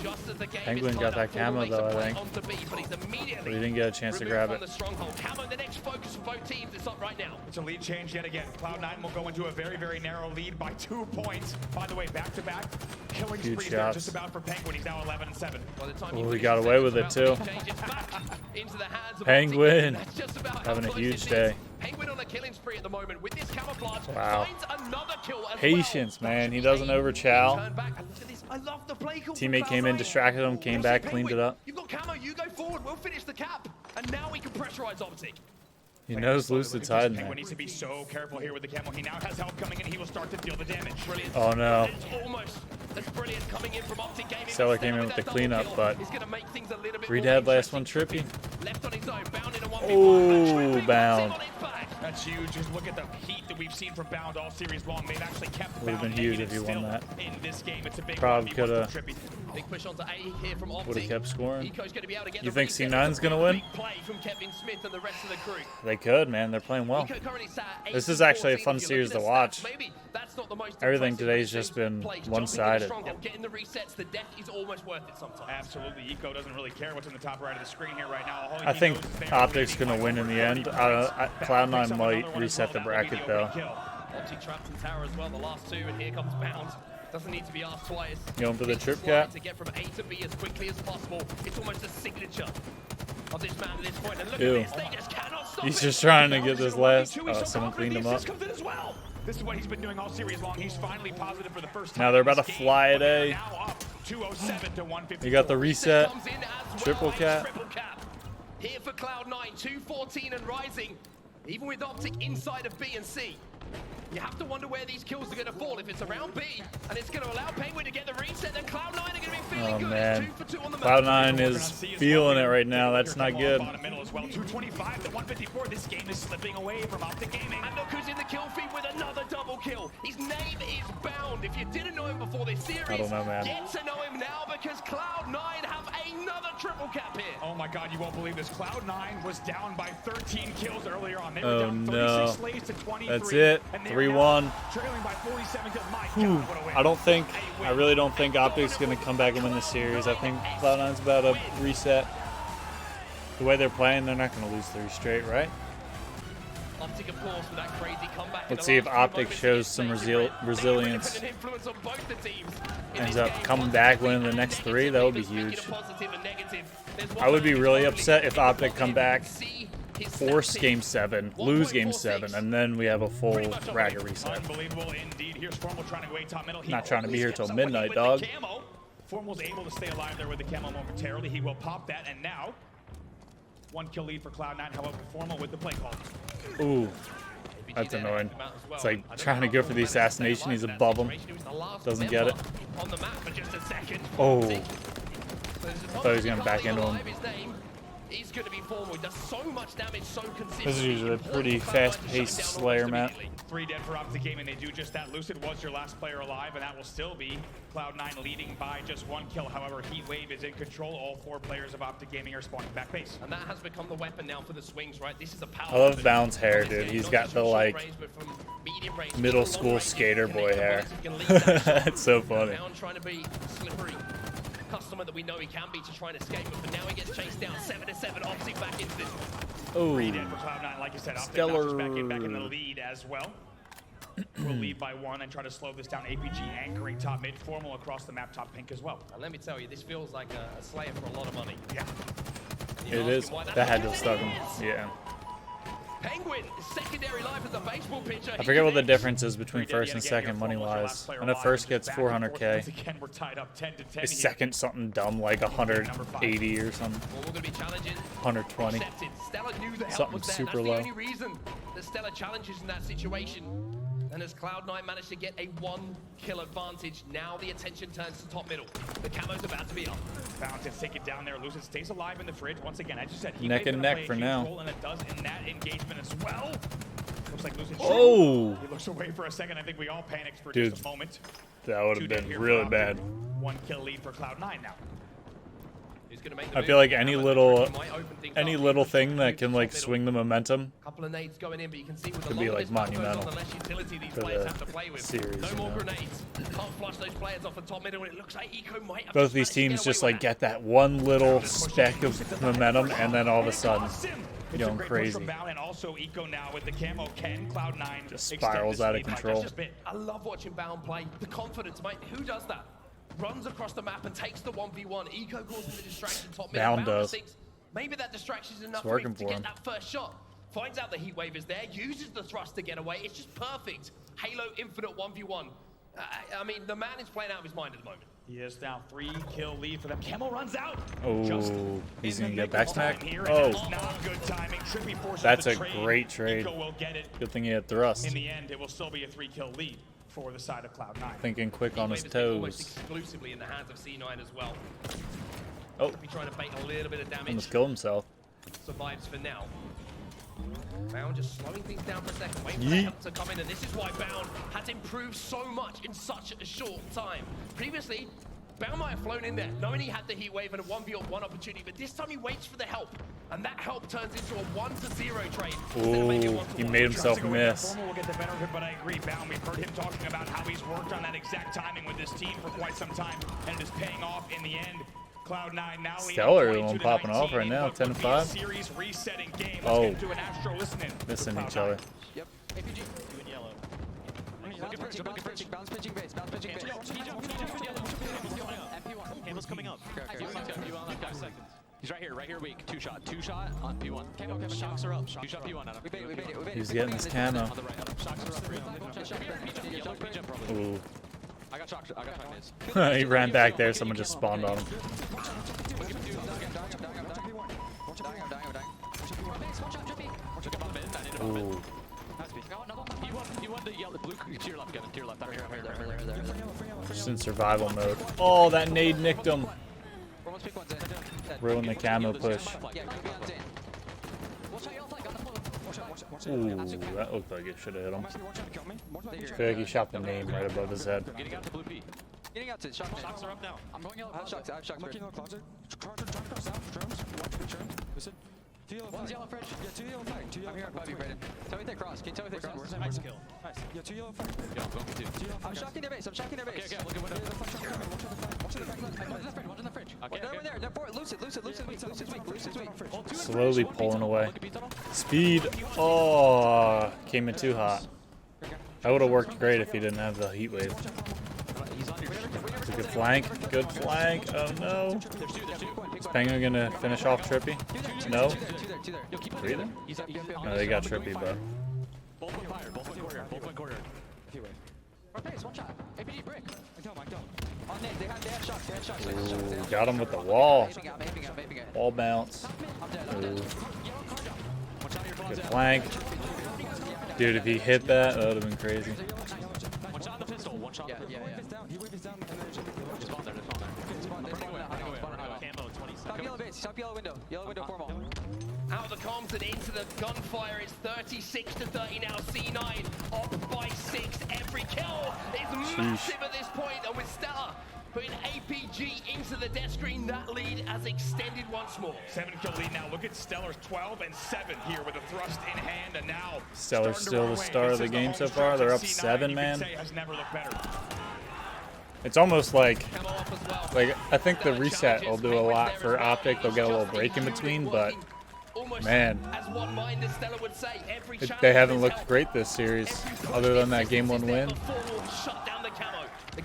just as the game Penguin is got tied that up, Formal camo, makes a though, I play think. onto B, but he's immediately But he didn't get a chance to removed grab from it. the stronghold. Camo, the next focus for both teams. It's up right now. It's a lead change yet again. Cloud9 will go into a very, very narrow lead by 2 points. By the way, back-to-back killing Huge sprees there shots. just about for Penguin. He's now 11 and 7. By the time Ooh, he finishes got away with it's it, about too. to change. It's back into the hands of Penguin OpTic. That's just about how having a close huge this is. day. Penguin on a killing spree at the moment with this camouflage. Wow. Finds another kill as Patience, well. man. He doesn't overchow. Turn back. And look at this. I love the play call from Teammate came in, Cloud9. distracted him, came back, cleaned it up. You've got camo, you go forward, we'll finish the cap. And now we can pressurize OpTic. He knows Lucid's hiding there. Penguin needs to be so careful here with the camo. He now has help coming in. He will start to deal the damage. Brilliant. Oh no. It's almost as brilliant coming in from OpTic Gaming. Stellar came in with the cleanup, but It's gonna make things a little bit Redad more last one interesting. trippy. Left on his own, bound in a 1v1. Oh, Trippy bound. gets him on his back. That's huge. Just look at the heat that we've seen from Bound all series long. They've actually kept Would've Bound been huge negative if he won still that. in this game. It's a big Probably 1v1 coulda- from Trippy. Big push onto A here from OpTic. Would've kept scoring. Eco's gonna be able to get You the think reset. C9's gonna win? Big play from Kevin Smith and the rest of the crew. They could, man. They're playing well. Eco currently sat at This is 8-14 actually a fun if you're series looking to at watch. stats. Maybe that's not the most Everything impressive today's thing. just been Plays, one-sided. jumping in strong, getting the resets, the death is almost worth it sometimes. Absolutely. Eco doesn't really care what's in the top right of the screen here right now. All I he think knows is they are OpTic's leading gonna by win in the over end. 30 points. Cloud9 Picks up might another one as reset well. the That would be bracket the though. opening kill. OpTic trapped in tower as well, the last two, and here comes Bound. Doesn't need to be asked twice. Going for the Needs to trip slide cap. to get from A to B as quickly as possible. It's almost a signature of this man at this point. And look Ew. at this, they just cannot stop He's it. just trying to get this last. He's Oh, so someone confident cleaned the him up. assist comes in as well. This is what he's been doing all series long. He's finally positive for the first time. Now they're in this about to game, fly but at they're A. now up 207 to 154. You got the reset. Comes in as well, Triple a cap. Triple cap. Here for Cloud9, 214 and rising. Even with OpTic inside of B and C. You have to wonder where these kills are going to fall. If it's around B and it's going to allow Penguin to get the reset, then Cloud9 are going to be feeling Oh good. man. It's 2 for 2 on the map. Cloud9 is feeling it right now. That's not good. Bottom middle as well. 225 to 154. This game is slipping away from OpTic Gaming. And look who's in the kill feed with another double kill. His name is Bound. If you didn't know him before this series, I don't know, man. get to know him now because Cloud9 have another triple cap here. Oh my god, you won't believe this. Cloud9 was down by 13 kills earlier on. They were Oh, down 36 no. slays to 23. That's it. And they're 3-1. now trailing by 47 kills. My Whew. god, what a win. I really don't think OpTic's gonna come back and win the series. I think Cloud9's about to reset. The way they're playing, they're not gonna lose 3 straight, right? OpTic, of course, with that crazy comeback. Let's see if OpTic shows some resilience. Ends up coming back, winning the next 3. That would be huge. I would be really upset if OpTic come back, force Game 7, lose Game 7, and then we have a full Ragga reset. Unbelievable indeed. Here's Formal trying to go way top middle. He Not trying to be always here kept till somebody midnight, with the dog. camo. Formal's able to stay alive there with the camo momentarily. He will pop that, and now 1 kill lead for Cloud9. However, Formal with the play call. Ooh, that's annoying. It's like trying to go for the assassination. He's above him. Doesn't get it. On the map for just a second. Oh. Thought he was gonna back into him. He's going to be Formal. He does so much damage so consistently. This is usually a pretty fast-paced Slayer map. 3 dead for OpTic Gaming. They do just that. Lucid was your last player alive, and that will still be Cloud9 leading by just 1 kill. However, Heat Wave is in control. All 4 players of OpTic Gaming are spawning back base. And that has become the weapon now for the swings, right? This is a power. I love Bound's hair, dude. He's got the like middle school skater boy hair. It's so funny. Bound trying to be slippery customer that we know he can be to try and escape him, but now he gets chased down. 7-7, OpTic back into this one. Oh, 3 dead for Cloud9. Like you said, OpTic Stellar. back in the lead as well. We'll lead by 1 and try to slow this down. APG anchoring top mid, Formal across the map top pink as well. And let me tell you, this feels like a Slayer for a lot of money. Yeah. And you're it is. asking why That had to have that's stuck the him. case. Yeah. Penguin, secondary life as a baseball pitcher. I forget what the difference is between first and second money-wise. I know first gets 400K. Again, we're tied up 10 to 10 Is here. second something dumb like 180 or something? Well, we're going to be challenging. 120. Accepted. Stella knew the help Something was there. super That's low. the only reason that Stella challenges in that situation. And as Cloud9 managed to get a 1 kill advantage, now the attention turns to top middle. The camo's about to be up. Bound to take it down there. Lucid stays alive in the fridge. Once again, as you said, he Neck and neck for now. And it does in that engagement as well. Looks like Lucid. Oh! He looks away for a second. I think we all panicked for Dude, just a moment. That would 2 have dead been here for really OpTic. bad. 1 kill lead for Cloud9 now. Who's gonna make the I move? feel like any Camo little might open things any up. little He's thing that moved can to like top swing the momentum Couple of nades going in, but you can see with Could the be, longer like, this map goes on, monumental the less utility these for players the have to play with. series, No you more know. grenades. Can't flush those players off the top middle, and it looks like Eco might have both just these managed to teams get just away like with get that one little speck of momentum and then all of a sudden It's going a great push crazy. from Bound, and also Eco now with the camo. Can Cloud9 Just extend spirals this out of lead by control. just a bit? I love watching Bound play. The confidence, mate. Who does that? Runs across the map and takes the 1v1. Eco causing the distraction top middle. Bound does. Thinks maybe that distraction is enough It's working to for get him. that first shot. finds out the heat wave is there, uses the thrust to get away. It's just perfect. Halo Infinite 1v1. I mean, the man is playing out of his mind at the moment. He is now 3-kill lead for them. Camel runs out. Oh, he's gonna get back smack. Here, Oh, that's not good timing. Trippy forces that's the a trade. great trade. Eco will get it. Good thing he had thrust. In the end, it will still be a 3-kill lead for the side of Cloud9. Thinking quick on his Heat wave has been almost toes. exclusively in the hands of C9 as well. Oh, Be trying to bait a little bit of damage. almost killed himself. Survives for now. Bound just slowing things down for a second, waiting for Yeet. the help to come in, and this is why Bound has improved so much in such a short time. Previously, Bound might have flown in there, knowing he had the heat wave and a 1v1 opportunity, but this time he waits for the help, and that help turns into a 1-0 trade. instead of maybe a Ooh, 1-1. he made himself Tries to go in there. miss. Formal will get the better of it, but I agree, Bound. We've heard him talking about how he's worked on that exact timing with this team for quite some time, and it is paying off in the end. Cloud9 now leading Stellar, the 22 one to popping 19 off right in now, what 10 would to be a 5. Series resetting game. Let's Oh. get into an Astro listening. Missing for each other. Yep. APG. Blue and yellow. Bounce pitching base. MP1. Camel's coming up. P1 seconds. He's right here, weak. Two shot on P1. Shocks are up. Two shot P1 Adam. We bait it. He's getting his camo. On the right, Adam. Shocks are up. Ooh. I got shocks. Mids. He ran back there. Someone just spawned on him. Ooh. He won the yellow, blue to your left, Kevin. To your left. There. Just in survival mode. Oh, that nade nicked him. Ruined the camo push. Ooh, that looked like it should have hit him. I feel like he shot the name right above his head. Getting out to blue P. Getting out to shocks. Shocks are up now. I'm going yellow. I have shocks. Looking yellow closet. Listen. One's yellow fridge. Yeah, 2 yellow flag. 2 yellow I'm here on flag. Bobby, Brayden. Tell me if they cross. Can you tell me if they cross? Nice kill. Nice. Yeah, 2 yellow flag. Yo, I'm going for 2. 2 yellow flag. I'm shocking their base. Okay, I'm looking Yeah, window. the flag shot coming. Watch the flag left. One's in the fridge. Okay, They're in there. They're four. Lucid weak. Slowly pulling away. Speed. Oh, came in too hot. That would have worked great if he didn't have the heat wave. It's a good flank. Good flank. Oh no. Is Penguin gonna finish off Trippy? No. Two there. Yo, keep Breather? He's up. No, they got Trippy, but Both point fire. Both point corner. Front base, one shot. APD brick. I don't. On Nate, they have shots. ooh, got him with the wall. Vaping out. Wall bounce. I'm dead. Ooh, One shot on your good closet. flank. Dude, if he hit that, that would have been crazy. One shot on the pistol. One shot. Yeah. He wave is down. And then it should be Just spawn there. Camo 20 seconds. Top yellow base. Top yellow window. Yellow window formal. Out of the comms and into the gunfire. It's 36 to 30 now. C9 up by 6. Every kill is massive at this point. And with Stella putting APG into the death screen, that lead has extended once more. 7-kill lead now. Look at Stellar's 12 and 7 here with a thrust in hand, and now Stellar's starting to still run the away. star of This the is game home so stretch far. of They're up C9, 7, you man. could say has never looked better. It's almost like, Camo up as well. I think the reset will do a lot for OpTic. They'll get a little break in between, but man, as one mind as Stella would say, every they haven't looked great this series, other than that game 1 win.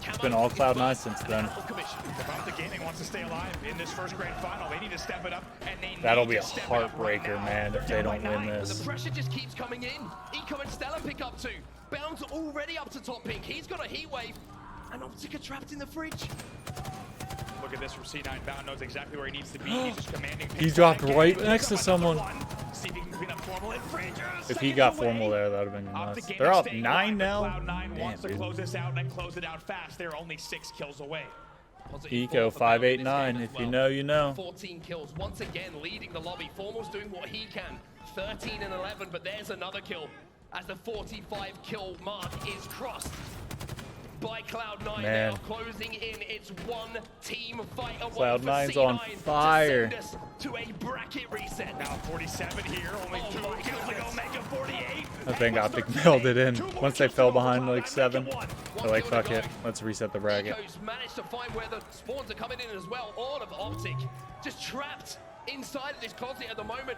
It's been all Cloud9 since then. If OpTic Gaming wants to stay alive in this first grand final, they need to step it up, and they That'll need be a to step it up right heartbreaker, now. man, if they don't win The this. pressure just keeps coming in. Eco and Stella pick up 2. Bound's already up to top pink. He's got a heat wave. And OpTic are trapped in the fridge. Look at this from C9. Bound knows exactly where he needs to be. He's just commanding. He dropped right next to someone. See if he can clean up Formal and Frazier. If he got Formal there, that would have been nuts. OpTic They're up Gaming 9 staying alive, now. but Cloud9 wants to Damn, close dude. this out and close it out fast. They're only 6 kills away. Eco 589. If you know, you know. 14 kills, once again leading the lobby. Formal's doing what he can. 13 and 11, but there's another kill as the 45 kill mark is crossed by Cloud9. They Man. are closing in. It's one team fight away Cloud9's for C9 on fire. to send us to a bracket reset. Now 47 here, only 2 kills to go, make it 48. I think OpTic mailed it in. Once they fell behind like 7, they're like, fuck it, let's reset the bracket. Eco's managed to find where the spawns are coming in as well. All of OpTic just trapped inside of this closet at the moment.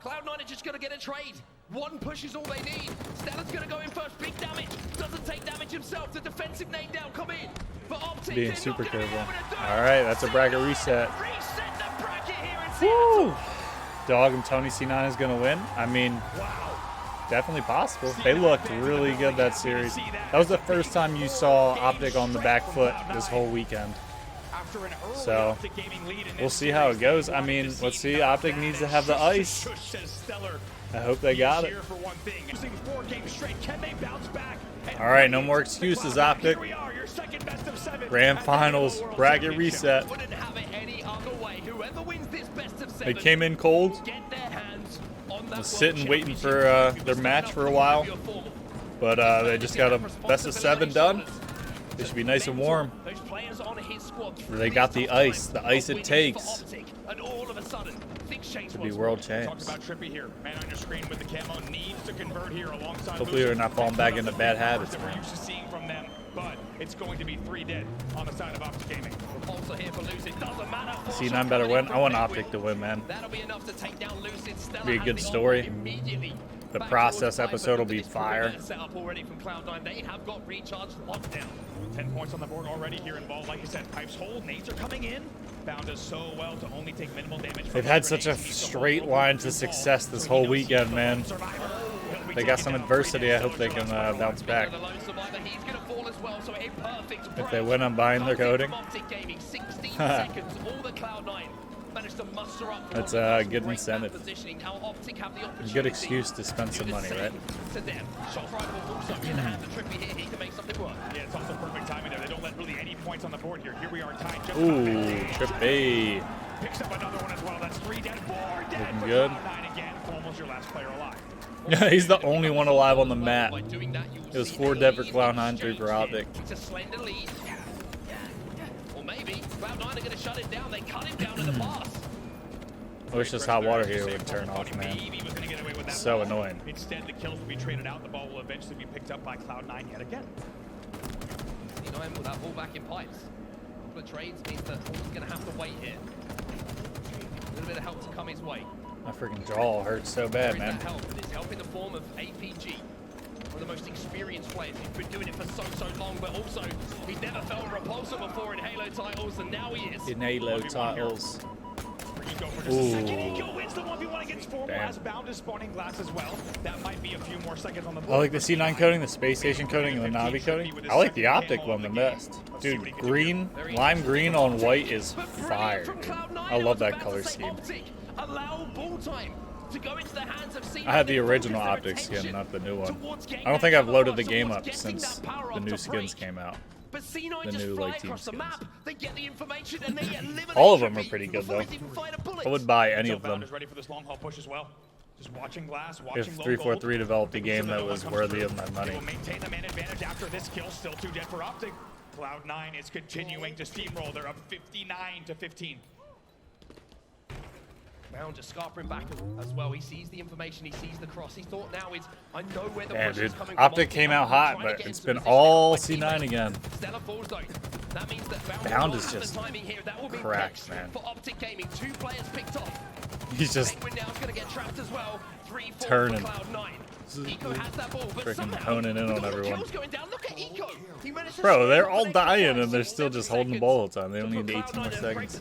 Cloud9 are just going to get a trade. One push is all they need. Stella's going to go in first. Big damage. Doesn't take damage himself. The defensive nade down come in. But OpTic, Being they're super not gonna be careful. able to do it. Alright, that's a bracket reset. Reset the bracket here in Woo! Seattle. Dog and Tony C9 is going to win? I mean, definitely possible. They looked really good that series. That was the first time you saw OpTic on the back foot this whole weekend. So, we'll see how it goes. I mean, let's see. OpTic needs to have the ice. I hope they got it. All right, no more excuses, OpTic. Grand Finals, bracket reset. They came in cold. Was sitting waiting for their match for a while, but they just got a best of 7 done. They should be nice and warm. They got the ice it takes to be world champs. Hopefully they're not falling back into bad habits, man. But it's going to be 3 dead on the side of OpTic Gaming. Repulsor here for Lucid. Doesn't matter. C9 better win. I want OpTic to win, man. That'll be enough to take down Lucid. Be a good story. The process episode will be fire. Setup already from Cloud9. They have got recharge locked down. 10 points on the board already here involved. Like I said, pipes hold. Nades are coming in. Bound us so well to only take minimal damage. They've had such a straight line to success this whole weekend, man. They got some adversity. I hope they can bounce back. If they win, I'm buying their coding. That's a good incentive. A good excuse to spend some money, right? Yeah, it's also perfect timing there. They don't let really any points on the board here. Here we are tied. Ooh, Trippy. Picks up another one as well. That's 3 dead, 4 dead. Looking good. 9 again. Almost your last player alive. Yeah, he's the only one alive on the map. It was 4 dead for Cloud9, 3 for OpTic. It's a slender lead. Or maybe Cloud9 are going to shut it down. They cut him down in the pass. I wish this hot water here would turn off, man. So annoying. Instead, the kills will be traded out. The ball will eventually be picked up by Cloud9 yet again. C9 with that ball back in pipes. A couple of trades means that he's going to have to wait here. A little bit of help to come his way. My freaking jaw hurts so bad, man. Help. It's help in the form of APG. One of the most experienced players. He's been doing it for so long, but also he's never felt a repulsor before in Halo titles, and now he is. In Halo titles. Eco wins the 1v1 against Formal, has Bound is spawning glass as well. That might be a few more seconds on the board. I like the C9 coding, the space station coding, and the Navi coding. I like the OpTic one the best. Dude, green, lime green on white is fire, dude. I love that color scheme. I had the original OpTic skin, not the new one. I don't think I've loaded the game up since the new skins came out. The new like team skins. All of them are pretty good though. I would buy any of them. If 343 developed a game that was worthy of my money. Maintain the man advantage after this kill. Still 2 dead for OpTic. Cloud9 is continuing to steamroll. They're up 59-15. Bound just scarpering back as well. He sees the information, he sees the cross. He thought now is, I know where the push is coming from. OpTic came out hot, but it's been all C9 again. That means that Bound is just cracked, man. For OpTic Gaming, 2 players picked off. He's just turning. Freaking honing in on everyone. Bro, they're all dying and they're still just holding the ball all the time. They only need 18 more seconds.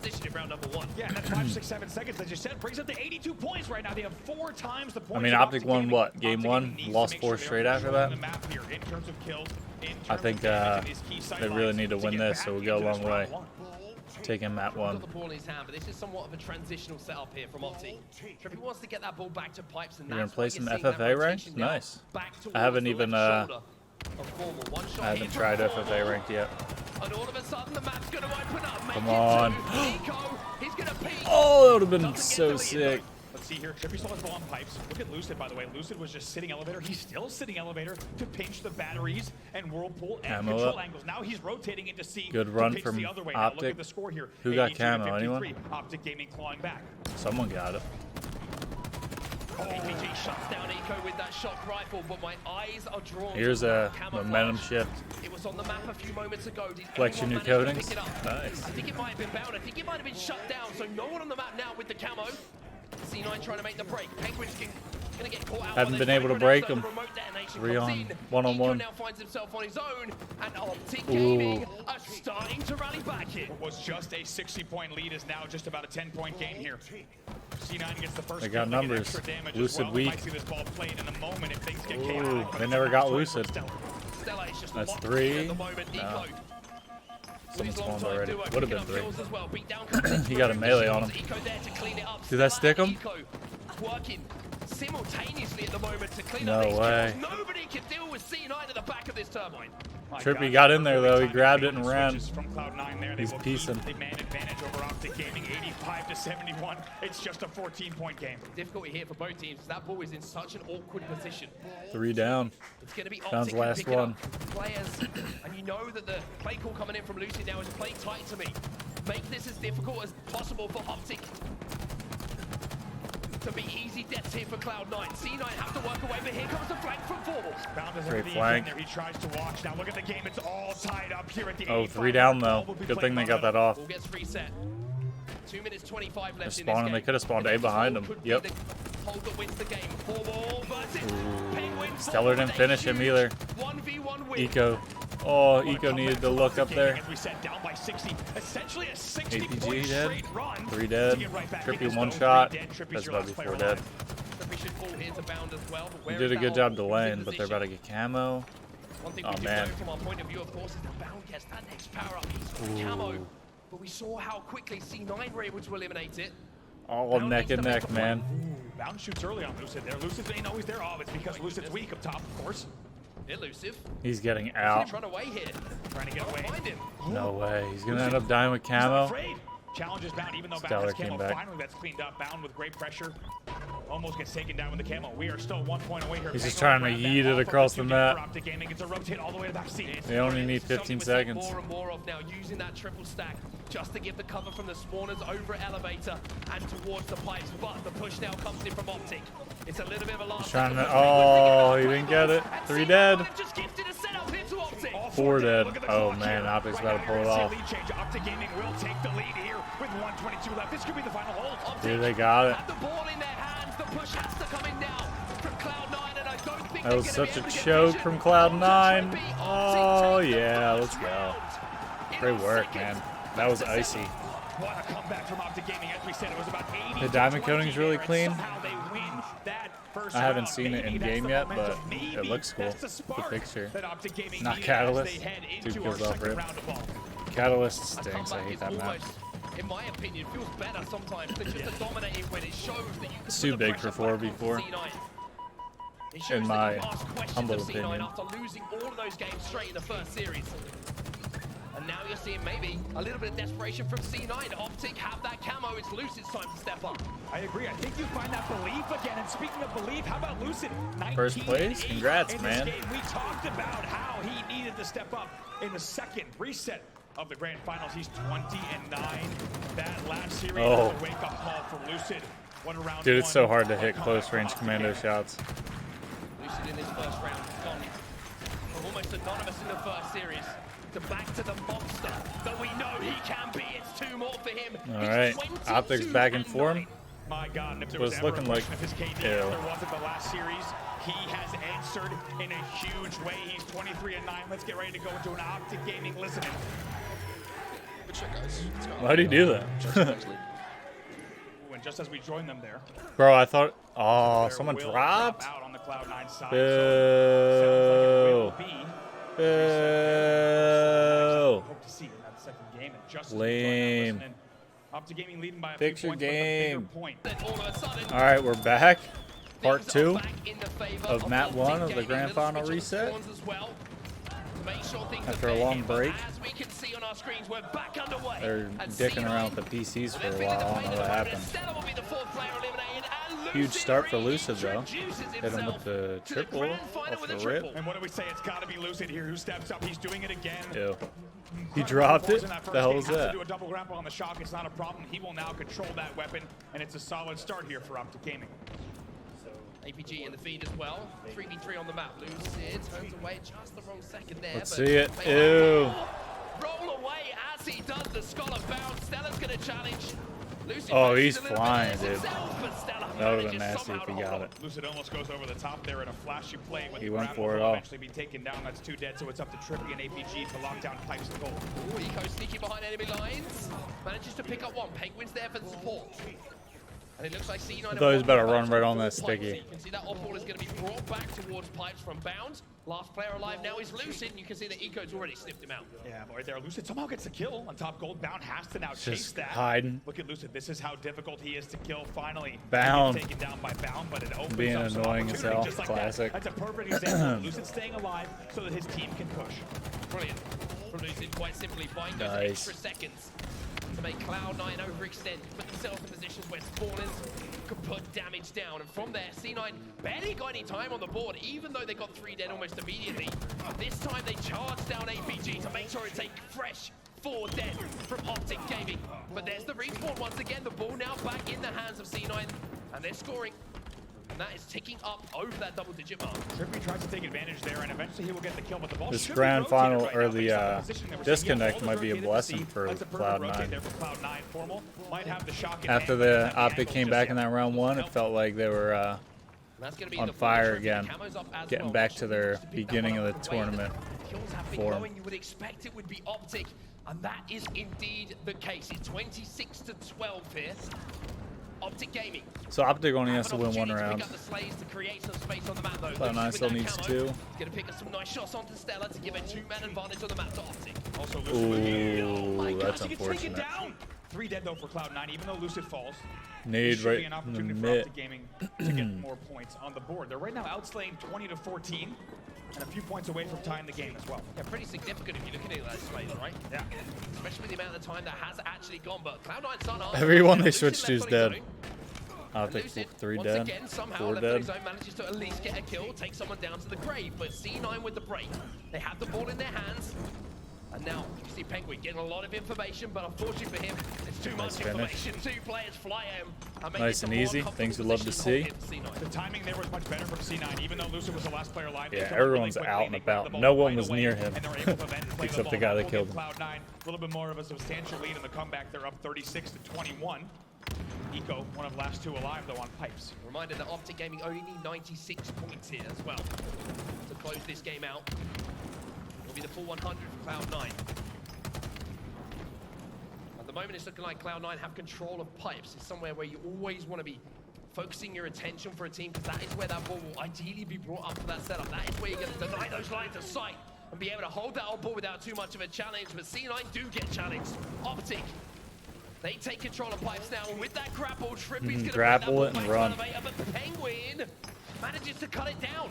Yeah, and that 5, 6, 7 seconds, as you said, brings up to 82 points right now. They have 4 times the points. I mean, OpTic won what? Game 1? Lost 4 straight after that? I think they really need to win this, so we'll go a long way. Taking map 1. The ball in his hand, but this is somewhat of a transitional setup here from OpTic. Trippy wants to get that ball back to pipes, and you're gonna play some FFA ranked? Nice. I haven't even I haven't tried FFA ranked yet. And all of a sudden the map's gonna open up. Come on. Oh, that would have been so sick. Let's see here. Trippy still has ball on pipes. Look at Lucid, by the way. Lucid was just sitting elevator. He's still sitting elevator to pinch the batteries and whirlpool and control angles. Now he's rotating into C. Good run from the other way. Now look at OpTic. the score here. Who got camo? Anyone? OpTic Gaming clawing back. Someone got it. APG shuts down Eco with that shock rifle, but my eyes are drawn. Here's a momentum shift. It was on the map a few moments ago. Flex your new coatings. Nice. I think it might have been bound. I think it might have been shut down. So no one on the map now with the camo. C9 trying to make the break. Penguin's gonna get caught out. Haven't been able to break him. 3 on 1-on-1. Now finds himself on his own, and OpTic Gaming are starting to rally back here. What was just a 60-point lead is now just about a 10-point game here. C9 gets the first They got kill, numbers. extra damage Lucid as well. We weak. might see this ball played in a moment if things get Ooh, chaotic. they never got Lucid. Stella is just That's locked 3. in at the moment. No. Eco. Someone Long spawned time already. duo, Would have been picking up 3. kills as well. Beat down comes in He got a through melee the on him. shields. Eco there to clean it up. Did that Stella stick him? and Eco working simultaneously at the moment to clean No up these way. kills. Nobody can deal with C9 at the back of this turbine. Trippy got in there though. He grabbed it and ran. From Cloud9 there. He's They will piecing. keep the man advantage over OpTic Gaming, 85-71. It's just a 14-point game. Difficulty here for both teams. That ball is in such an awkward position. 3 down. It's going to be Sounds OpTic last picking one. up players, and you know that the play call coming in from Lucy now is play tight to me. Make this as difficult as possible for OpTic to be easy deaths here for Cloud9. C9 have to work away, but here comes the flank from Formal. Bound does Great everything flank. he can there. He tries to watch. Now look at the game. It's all tied up here at the Oh, 85. 3 down Ball though. will be Good played thing they by got that off. Ball gets reset. 2 minutes 25 left in this spawning. game. They could have spawned A behind him. Could be Yep. the hold that wins the game. Formal versus Penguins. Stellar didn't finish him either. 1v1 win. Eco. Oh, Eco needed to look up there. As we said, down by 60. Essentially a 60 APG dead. 3 3 dead. Trippy 1 shot. That's about to be 4 dead. We should fall here to Bound as well. He did a good job delaying, but they're about to get camo. One thing Oh, we do man. know from our point of view, of course, is that Bound gets that next power up. He's got camo. But we saw how quickly C9 were able to eliminate it. All Bound neck needs and to make neck, a man. Ooh, Bound shoots early on Lucid there. Lucid ain't always there. Oh, it's because Lucid's weak up top, of course. Elusive. He's getting He's out. run away here. Trying to get away. Find him. No way. He's going to end up dying with He's not camo. afraid. Challenges Bound, even though Bound Stellar has came camo. back. Finally, that's cleaned up. Bound with great pressure. Almost gets taken down with the camo. We are still 1 point away here. He's just Penguin trying to grab that yeet it off of across the the 2 map. for OpTic Gaming. It's a rotate all the way to the back seat. They only need Something 15 we're seeing seconds. More and more of now, using that triple stack just to give the cover from the spawners over elevator and towards the pipes. But the push now comes in from OpTic. It's a little bit of a last. Trying second to. push. Oh, he didn't get it. 3 dead. Just gifted a setup here to OpTic. 4 dead. Oh man, OpTic's about to pull it off. OpTic Gaming will take the lead here with 122 left. This could be the final hold. Dude, they got it. Have the ball in their hands. The push has to come in now from Cloud9, and I don't think That was they're gonna such a be able to get choke vision. from Cloud9. Trippy, OpTic Oh take the yeah, first let's go. round. Great In work, seconds. man. That was icy. What a comeback from OpTic Gaming. As we said, it was about 80 The to diamond 20 coating's really there, and clean. somehow they win that first I haven't round. seen it Maybe in that's game the yet, momentum. but it Maybe looks cool. that's the The spark picture. that OpTic Gaming Not needed Catalyst. as they head 2 into kills our off second rip. round of ball. Catalyst A stinks. I comeback hate is that map. almost, in my opinion, feels better sometimes than just a dominating win. It shows that you can It's too put the big for pressure back on 4v4. C9. It shows In that my you ask questions humble of C9 opinion. after losing all of those games straight in the first series. And now you're seeing maybe a little bit of desperation from C9. OpTic have that camo. It's Lucid's time to step up. I agree. I think you find that belief again. And speaking of belief, how about Lucid? First place? 19-8 Congrats, in man. This game. We talked about how he needed to step up in the second reset of the grand finals. He's 20-9. That last series was a wake-up call for Lucid. What a round. Dude, it's so hard to What a hit comeback close range from commando OpTic. shots. Lucid in this first round gone from almost anonymous in the first series to back to the monster that we know he can be. It's 2 more for him. All He's right, 22 OpTic's back in and form. 9. My God, and if there Was was ever looking a like- question of his KD, ew. if there wasn't the last series, he has answered in a huge way. He's 23-9. Let's get ready to go into an OpTic Gaming listening. Good shit, guys. Let's go. Why do you do that? Ooh, and just as we join them there, Bro, I thought. Oh, there someone will dropped? drop out on the Cloud9 side. Boo. So sounds like it will be. Boo. Hope to see in that second game. And just as Lame. we join them listening, OpTic Gaming leading by a Fix few your points, but the bigger game. point. Then all of a sudden, All right, we're back. Part things are 2 back in the favor of map OpTic 1 of the Gaming. grand Little final switch on the reset. spawns as well to make sure things After are a fair long here, but break. as we can see on our screens, we're back underway. They're And dicking C9 around with the PCs for a they're while. I feeling don't the know pain what at the moment, happened. and Stella will be the 4th player eliminated, and Huge Lucid start for Lucid, though. reintroduces Hit him with himself the to triple grand final off with a the rip. triple. And what do we say? It's got to be Lucid here who steps up. He's doing it again. Ew. He dropped it? In that first The hell game, was has to that? do a double grapple on the shock. It's not a problem. He will now control that weapon, and it's a solid start here for OpTic Gaming. APG in the feed as well. 3v3 on the map. Lucid turns away just the wrong second there. Let's but see it. they Ew. roll away as he does the Scholar bound. Stella's going to challenge. Lucid Oh, faces he's a little bit flying, less dude. himself, but Stella That would have manages been nasty somehow if he to got hold it. Lucid almost goes over the top there in a flashy play. With He the went grapple for it will all. eventually be taken down. That's 2 dead, so it's up to Trippy and APG to lock down pipes and goal. Ooh, Eco sneaking behind enemy lines. Manages to pick up 1. Penguin's there for the support. And it looks like C9 I thought he was about to run right on that sticky. You can see that off ball is going to be brought back towards Pipes from Bounds. Last player alive now is Lucid, and you can see that Eco's already sniffed him out. Yeah, but right there, Lucid somehow gets the kill on top gold. Bound has to now chase Just that. hiding. Look at Lucid. This is how difficult he is to kill. Finally, Bound. taken down by Bound, but it opens Being up some annoying as opportunity hell. just like Classic. That. That's a perfect example. Lucid staying alive so that his team can push. Brilliant. From Lucid, quite simply, buying those Nice. extra seconds to make Cloud9 overextend, put themselves in positions where spawners could put damage down. And from there, C9 barely got any time on the board, even though they got 3 dead almost immediately. This time they charged down APG to make sure it take fresh 4 dead from OpTic Gaming. But there's the respawn once again. The ball now back in the hands of C9, and they're scoring. And that is ticking up over that double-digit mark. Trippy tries to take advantage there, and eventually he will get the kill, but the ball This should grand be final, rotated or right now the based on position that we're seeing. disconnect Yeah, might be a rotated blessing to for see. That's a perfect rotate Cloud9. there for Cloud9. Formal might have the shock After advantage, the but OpTic came back in that round 1, it felt like they were That's gonna be on the fire full again, camos up as getting well. back to their Used to pick that beginning one of up the the way that tournament kills have been form. going. You would expect it would be OpTic, and that is indeed the case. It's 26-12 here. OpTic Gaming. So OpTic only has to Have an win one opportunity round. to pick up the slays to create some space on the map, though. Cloud9 Lucid with still that needs camo, 2. Gonna pick up some nice shots onto Stella to give a 2-man advantage on the map to OpTic. Also, Lucid. Oh my Ooh, gosh, that's he gets taken unfortunate. down. 3 dead though for Cloud9, even though Lucid falls. Nade Should right be an in the opportunity for mid. OpTic Gaming to get more points on the board. They're right now outslaying 20-14, and a few points away from tying the game as well. Yeah, pretty significant if you're looking at that slays, right? Yeah. Especially with the amount of time that has actually gone, but Cloud9's done hard. Everyone they Lucid switched to is left on his dead. own. OpTic Lucid, 3 once dead, again, somehow 4 left on his dead. own, manages to at least get a kill, take someone down to the grave. But C9 with the break, they have the ball in their hands. And now you see Penguin getting a lot of information, but unfortunately for him, it's too much finish. information. 2 players fly at him. And make Nice it and the more easy. comfortable Things you'd love to position see. for him, C9. The timing there was much better from C9, even though Lucid was the last player alive. Yeah, They everyone's really out quickly, and they grabbed about. the ball No one right was away, near him, and they were able to then play except the ball guy back. that We'll killed give him. Cloud9 a little bit more of a substantial lead in the comeback. They're up 36-21. Eco, one of the last 2 alive though on pipes. Reminder that OpTic Gaming only need 96 points here as well to close this game out. It'll be the full 100 for Cloud9. At the moment, it's looking like Cloud9 have control of pipes. It's somewhere where you always want to be focusing your attention for a team, because that is where that ball will ideally be brought up for that setup. That is where you're going to deny those lines of sight and be able to hold that ball without too much of a challenge. But C9 do get challenged. OpTic, they take control of pipes now, and with that grapple, Trippy's going to grapple it and run. But Penguin manages to cut it down.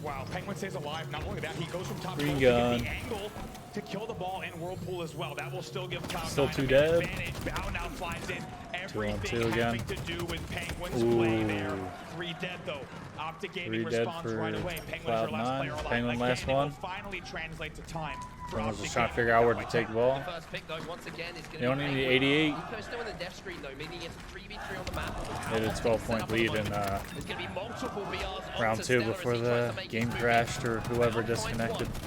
Wow, Penguin stays alive. Not only that, he goes from top Green to get gun. the angle to kill the ball in Whirlpool as well. That will still give Cloud9 Still 2 an dead. advantage. Bow now flies in. 2 on 2 Everything again. having to do with Penguin's Ooh. play there. 3 dead though. OpTic Gaming 3 dead responds for right away. Penguin is your last Cloud9. player alive. Penguin Again, last it will one. finally translate to time for Someone's OpTic just trying to Gaming. figure out where to take the ball. The first pick, though, once again, is going They to only be need Penguin. 88. Eco's still in the death screen, though, meaning it's a 3v3 on the map. They had a 12-point lead in There's going to be multiple BRs round onto 2 Stella before as he the tries to make game his move. crashed or whoever Bound finds disconnected. one.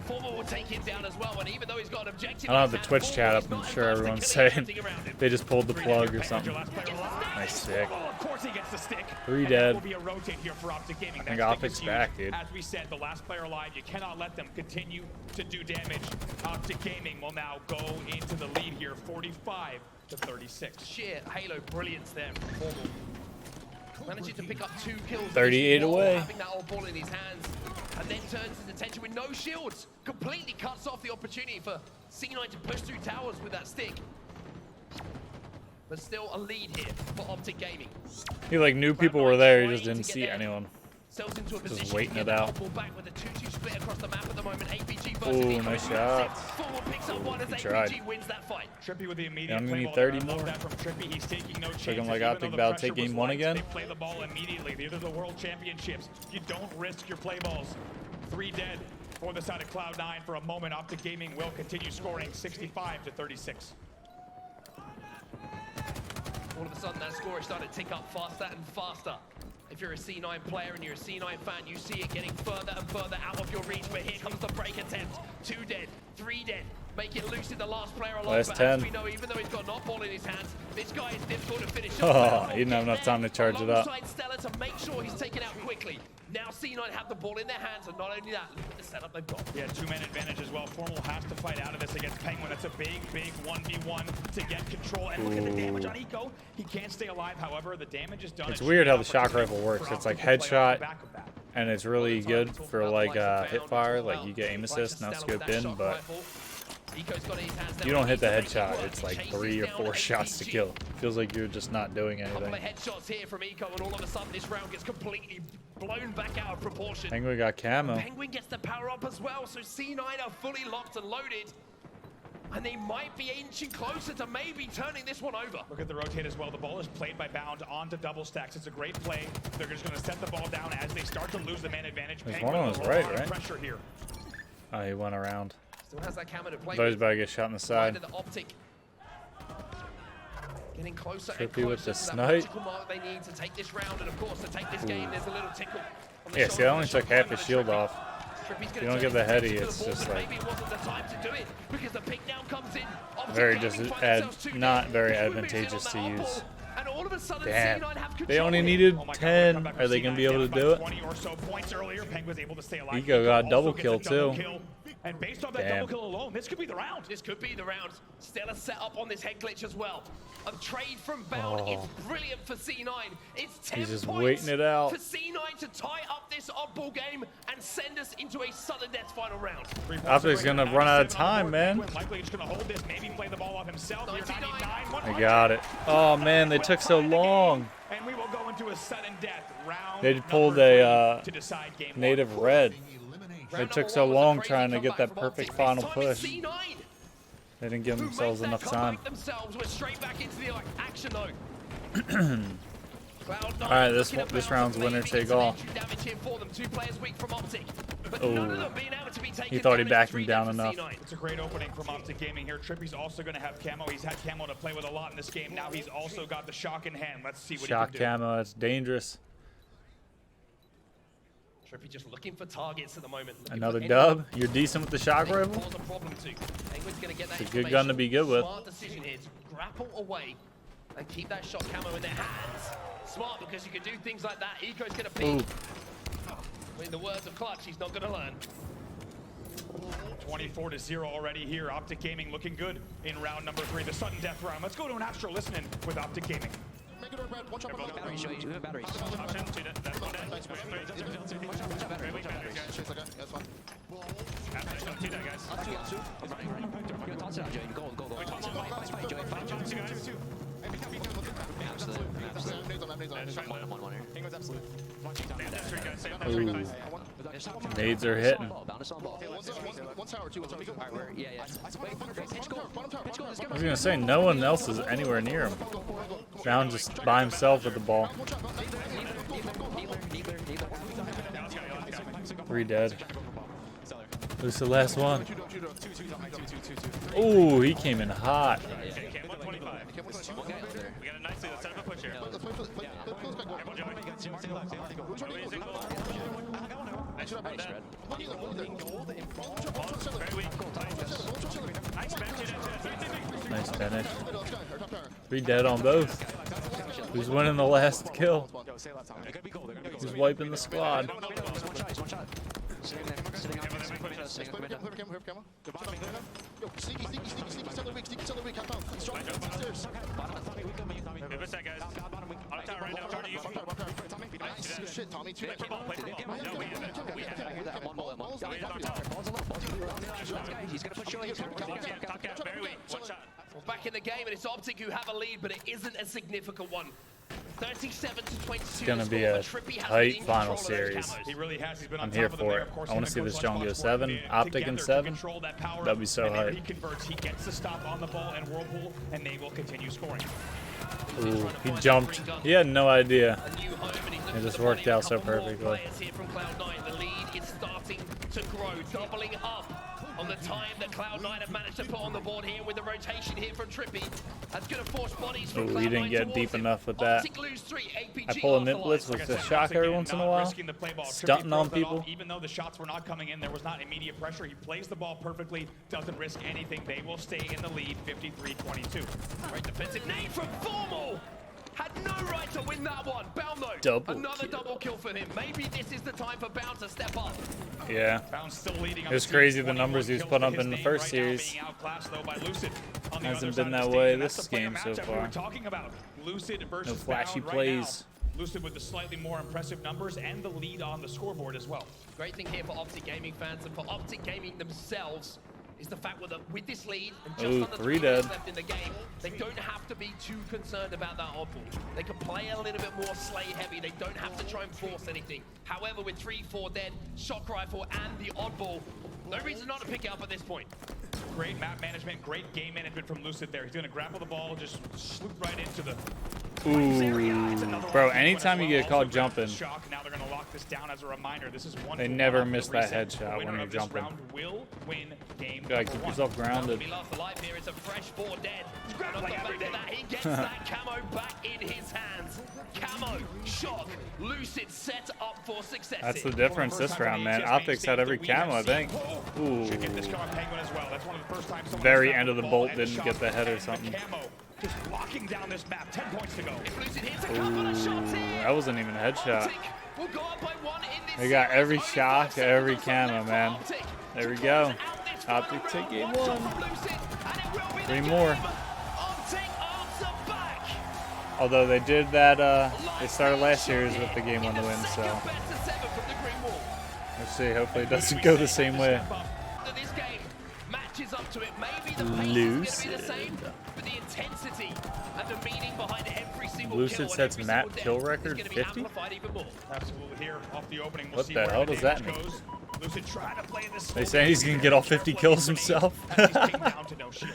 Former will take him down as well, and even though he's got an objective, I don't have in the his Twitch hand, chat Formal up. is I'm not sure advanced to everyone's killing saying anything around him. they just pulled the 3 plug dead. or Penguin's something. your last player alive. Nice stick. Oh, of course he gets the stick. 3 And that dead. will be a rotate here for OpTic Gaming. I think That stick OpTic's is huge. back, dude. As we said, the last player alive, you cannot let them continue to do damage. OpTic Gaming will now go into the lead here, 45-36. Sheer Halo brilliance there from Formal. Managing to pick up 2 kills. 38 while away. Having that old ball in his hands, and then turns his attention with no shields. Completely cuts off the opportunity for C9 to push through towers with that stick. But still a lead here for OpTic Gaming. He like knew people were there, he just didn't see anyone. Sells into a position waiting to get it that out. old ball back with a 2-2 split across the map at the moment. APG versus Ooh, Eco. nice shot. Forward picks up one as He APG tried. wins that fight. Trippy with the immediate only play need ball there. 30 I love more. that from Trippy. He's taking no chances. Looking like even OpTic though the about to pressure take game was 1 light, again. They play the ball immediately. These are the World Championships. You don't risk your play balls. 3 dead for the side of Cloud9 for a moment. OpTic Gaming will continue scoring 65-36. All of a sudden, that score is starting to tick up faster and faster. If you're a C9 player and you're a C9 fan, you see it getting further and further out of your reach. But here comes the break attempt. 2 dead, 3 dead. Make it Lucid, the last player alive. Last But 10. as we know, even though he's got an off ball in his hands, this guy is difficult to finish Oh, off. he didn't have enough time to charge it up. Alongside Stella to make sure he's taken out quickly. Now C9 have the ball in their hands, and not only that, look at the setup they've got. Yeah, two-man advantage as well. Formal has to fight out of this against Penguin. It's a big 1v1 to get control. And look at the damage on Eco. He can't stay alive, however, the damage is done. It's weird how the shock rifle works. It's like headshot, and it's really good for like hip fire, like you get aim assist, not scoped in, but you don't hit the headshot. It's like 3 or 4 shots to kill. Feels like you're just not doing anything. Couple of headshots here from Eco, and all of a sudden this round gets completely blown back out of proportion. Penguin got camo. Penguin gets the power up as well, so C9 are fully locked and loaded. And they might be inching closer to maybe turning this one over. Look at the rotate as well. The ball is played by Bound onto double stacks. It's a great play. They're just going to set the ball down as they start to lose the man advantage. There's Penguin one on his right, right? Pressure here. Oh, he went around. Still has that camera to play Thought he was with. about to get shot in the side. Right at the OpTic. Getting closer and Trippy closer with the to that snipe. vertical mark they need to take this round, and of course to take this game. There's a little tickle. On the Yeah, see, shoulder, I only the shot took half coming his out shield of Trippy. off. Trippy's gonna You don't turn get the his heady, attention to it's the ball, just but like- maybe it wasn't the time to do it because the pick down comes in. OpTic Very Gaming just find themselves two not dead. very Two moves in advantageous on to that use. ball, and all of a sudden Damn. C9 have They control only here. needed Oh my God, 10. come back Are from they going to be C9 able to down do by it? 20 or so points earlier. Penguin was able to stay alive. Eco got also double gets a kill, double too. kill. And based on that Damn. double kill alone, this could be the round. This could be the round. Still a setup on this head glitch as well. A trade from Bound. Oh. It's brilliant for C9. It's 10 He's just points waiting it out. for C9 to tie up this oddball game and send us into a sudden death final round. OpTic's going to run out of time, man. Likely just going to hold this, maybe play the ball off himself. Here, 99, I got it. Oh, man, they took so long. And we will go into a sudden death round. They pulled a native red. They took so long trying to get that perfect final push. They didn't give themselves enough time. We're straight back into the action though. All right, this round's winner take all. Oh, he thought he backed him down enough. It's a great opening from OpTic Gaming here. Trippy's also going to have camo. He's had camo to play with a lot in this game. Now he's also got the shock in hand. Let's see what Shock he can do. camo, that's dangerous. Trippy just looking for targets at the moment. Another dub. You're decent with the shock rifle. It's a good gun to be good with. Smart decision here to grapple away and keep that shot camo in their hands. Smart because you can do things like that. Eco's going to peek. In the words of Clutch, he's not going to learn. 24-0 already here. OpTic Gaming looking good in round number 3, the sudden death round. Let's go to an Astro listening with OpTic Gaming. Make it or red. Watch out. Battery, show you batteries. Option, two dead. That's one dead. Very weak batteries, guys. Chase, okay, that's fine. Two dead, guys. Yo, toss it out, Joey. Go. Fight, Joey. Fight, Joey. Two. Absolute. Nades on, nades on. One here. Penguin's absolute. That's three guys. Save Ooh. guys. Nades are hitting. Bound us on ball. One tower, two. Alright, yeah. Wait, pitch goal. Bottom tower. Pitch goal. I was gonna say no one else is anywhere near him. Bound just by himself with the ball. Neither. 3 dead. Who's the last one? Two. Ooh, he came in hot. Okay, Cam 125. We got a nice lead. Let's set up a push here. Let's play back. Careful, Joey. Nice red. Very weak. Nice back to that. Nice finish. 3 dead on both. Who's winning the last kill? Who's wiping the squad? One shot. Sitting on Camo. Yo, sneaky. Still the weak. Half down. He's strong. Stairs. Give us that, guys. On top right now. Turn to you. Shit, Tommy. Two. Play for ball. No, we have it. I hear that. One ball. Ball's on top. He's gonna push Joey. Top cap. Very weak. One shot. Well, back in the game, and it's OpTic who have a lead, but it isn't a significant one. 37 to 22. It's gonna be a tight final series. He really has. He's been on I'm top here of the for bear. it. Of course, I want to him see and this Coach John go Lunchbox 7. working OpTic together in to 7. control that power. That'd be so Whenever hype. he converts, he gets the stop on the ball and Whirlpool, and they will continue scoring. Ooh, he jumped. He had no idea. A new home, and he's looking It just for worked a out so couple more perfectly. players here from Cloud9. The lead is starting to grow, doubling up on the time that Cloud9 have managed to put on the board here with the rotation here from Trippy. That's going to force bodies from Ooh, Cloud9 he didn't get towards deep him. enough with that. OpTic lose 3, APG I pull a off mid the blitz line. with the shock every once in a while. Risking the play ball. Trippy Stunting on throws that off. people. Even though the shots were not coming in, there was not immediate pressure. He plays the ball perfectly, doesn't risk anything. They will stay in the lead, 53-22. Great defensive nade from Formal. Had no right to win that one. Bound though, Double another kill. double kill for him. Maybe this is the time for Bound to step up. Yeah. Bound still leading on It was the crazy season, the numbers 21 he was kills putting to up his in the name first right now, series. being outclassed, though, by Lucid on the Hasn't other side been of that the way stage, and this that's the player game so matchup we were far. talking about. Lucid versus No flashy Bound right plays. now. Lucid with the slightly more impressive numbers and the lead on the scoreboard as well. Great thing here for OpTic Gaming fans and for OpTic Gaming themselves is the fact that with this lead and just Ooh, under 3 3 minutes dead. left in the game, they don't have to be too concerned about that oddball. They can play a little bit more slay heavy. They don't have to try and force anything. However, with 3-4 dead, shock rifle and the oddball, no reason not to pick it up at this point. Great map management, great game management from Lucid there. He's going to grapple the ball, just swoop right into the Ooh, bro, anytime you get caught jumping, shock. Now they're going to lock this down as a reminder. This is one they for never one for miss the that reset. headshot The winner when you're of this jumping. round will win game You gotta number keep one. yourself grounded. Be last alive here. It's a fresh 4 dead. And off the back of that, he gets that camo back in his hands. Camo, shock, Lucid set up for success. That's here. the difference this round, man. OpTic's had every camo, I think. Ooh, Should get this going on Penguin as well. That's one of the first times someone very has end of the ball bolt and didn't shot get the head or and the something. camo just locking down this map. 10 points to go. If Lucid hits a couple of shots here, that wasn't even a headshot. OpTic will go up by 1 in this They got series. every Only shot, 5 seconds every or so camo, left for man. OpTic There we to go. close out this final OpTic take round. game One shot 1. from Lucid, and it will be the 3 more. game. OpTic answer back. Although they did that, they started last series with the game on the win, so let's see. Hopefully it doesn't go the same way. This game matches up to it. Maybe the pace is going to be the same, but the intensity and the meaning behind every single Lucid kill and sets every map single kill death record is gonna be 50? amplified even more. Absolutely here off the opening. We'll What see the where hell does that damage mean? goes. Lucid trying to play this They say he's gonna get all 50 kills himself. As he's pinned down to no shields.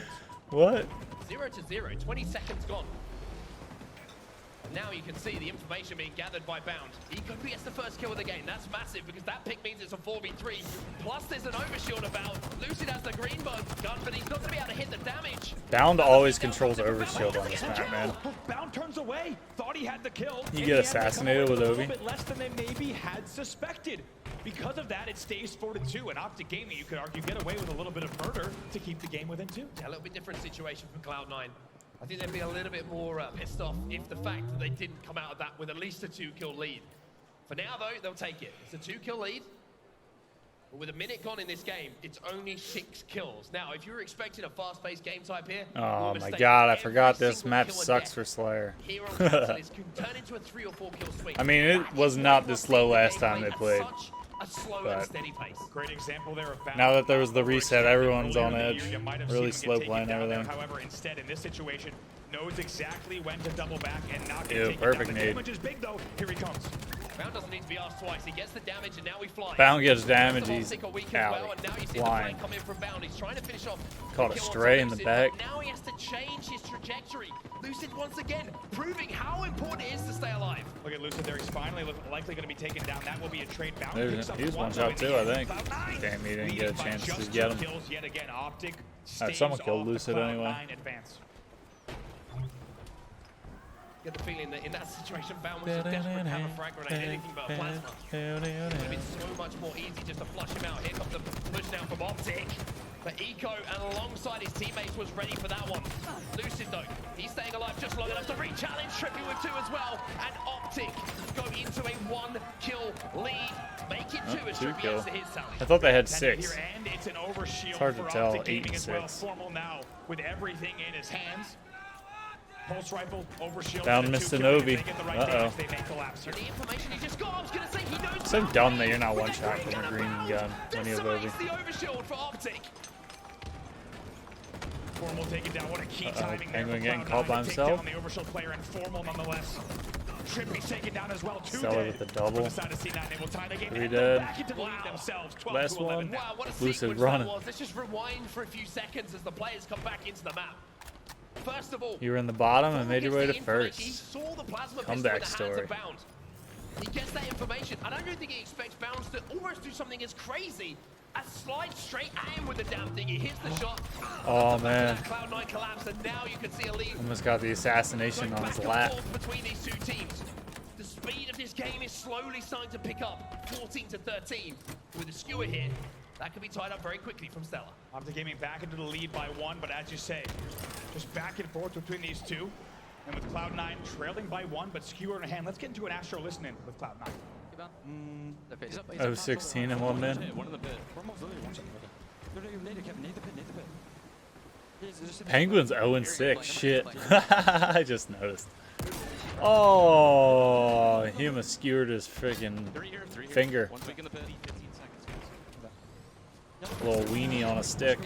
What? 0-0, 20 seconds gone. Now you can see the information being gathered by Bound. Eco gets the first kill of the game. That's massive because that pick means it's a 4v3. Plus there's an overshield about. Lucid has the green gun, but he's not going to be able to hit the damage. Bound always controls overshield on this map, man. Bound turns away. Thought he had the kill. You In get the end, they come assassinated away with a Ovi. little bit less than they maybe had suspected. Because of that, it stays 4-2. And OpTic Gaming, you could argue, get away with a little bit of murder to keep the game within 2. Yeah, a little bit different situation for Cloud9. I think they'd be a little bit more pissed off if the fact that they didn't come out of that with at least a 2-kill lead. For now, though, they'll take it. It's a 2-kill lead. But with a minute gone in this game, it's only 6 kills. Now, if you were expecting a fast-paced game type here, Oh you're my mistaken. god, I Every forgot this single map kill and sucks death for Slayer. here on Catalyst can turn into a 3 or 4 kill swing. I mean, it was not this slow last time they played. Such a slow but- and steady pace. Great example there of Bound. Now that there was the reset, Overextended everyone's earlier on in the edge. year, you might have Really seen him slow get taken playing down there. everything. However, instead, in this situation, knows exactly when to double back and not get Ew, taken perfect down. The nade. damage is big, though. Here he comes. Bound doesn't need to be asked twice. He gets the damage, and now he flies. Bound gets damage, Some he's OpTic are weak as out. well, and now you see the Flying. flank come in from Bound. He's trying to finish off. Caught the a kill stray onto in the Lucid, back. but now he has to change his trajectory. Lucid once again proving how important it is to stay alive. Look at Lucid there. He's finally likely going to be taken down. That will be a trade. Bound There's- picks up he was one though, shot in the too, I end. think. Cloud9 Damn, he didn't get a leading by chance to just get 2 him. kills yet again. OpTic someone staves killed off the Lucid anyway. Cloud9 advance. Get the feeling that in that situation, Bound was just desperate to have a frag grenade, anything but a plasma. It would have been so much more easy just to flush him out. Here comes the push down from OpTic. But Eco, and alongside his teammates, was ready for that one. Lucid, though, he's staying alive just long enough to re-challenge Trippy with 2 as well. And OpTic go into a 1-kill lead. Make it 2 as 2 Trippy kill. adds to his tally. I thought they had Here, 6. and it's an overshield It's hard to for tell, OpTic 8 Gaming and as well. 6. Formal now with everything in his hands. Pulse rifle, overshield. Bound and a missed 2 an kill. If Ovi. they get the right Uh-oh. damage, they may collapse here. The information he just got, I was going to say, he knows. So Bound dumb that is you're not with one a shot green from a gun green Bound gun when you have decimates Ovi. the overshield for OpTic. Formal taking down. What a key timing there. Penguin for getting Cloud9 caught by to take himself. down the overshield player and Formal nonetheless. Trippy's taken down as well. 2 Stellar dead. with the double. From the side of C9, they will tie the game. 3 and they're dead. back into the lead themselves. 12 Last to 11 one. now. Wow, what a Lucid sequence running. that was. Let's just rewind for a few seconds as the players come back into the map. First of all, You were in the bottom and Formal made your gets way the to information. He first. saw the plasma pistol Comeback in the hands story. of Bound. He gets that information. I don't even think he expects Bounds to almost do something as crazy as slide straight at him with the damn thing. He hits the shot. Oh man, That Cloud9 collapse, and now you can see a lead. almost got the assassination Going on his back lap. and forth between these 2 teams. The speed of this game is slowly starting to pick up. 14-13 with a skewer here. That could be tied up very quickly from Stella. OpTic Gaming back into the lead by 1, but as you say, just back and forth between these 2. And with Cloud9 trailing by 1, but Skewer in hand, let's get into an Astro listening with Cloud9. Oh, 16 and 1 man. One in the pit. We're almost literally one shot. No, need the pit, need the pit. Penguins 0 and 6. Shit. I just noticed. Oh, Huma skewered his freaking finger. Little weenie on a stick.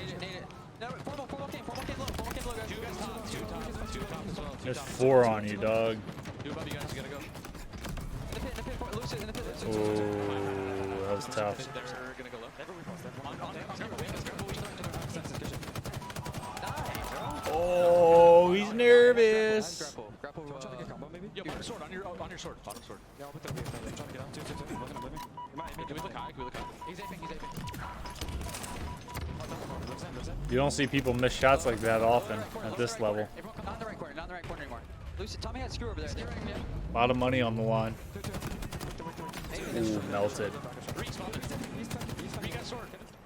There's 4 on you, dog. Ooh, that was tough. Oh, he's nervous. Yo, bottom sword, on your sword, bottom sword. Yeah, I'll put that. I'm trying to get out. Two. Can we look high? He's aping. You don't see people miss shots like that often at this level. Not in the right corner anymore. Tommy had Screw over there. A lot of money on the line. Ooh, melted.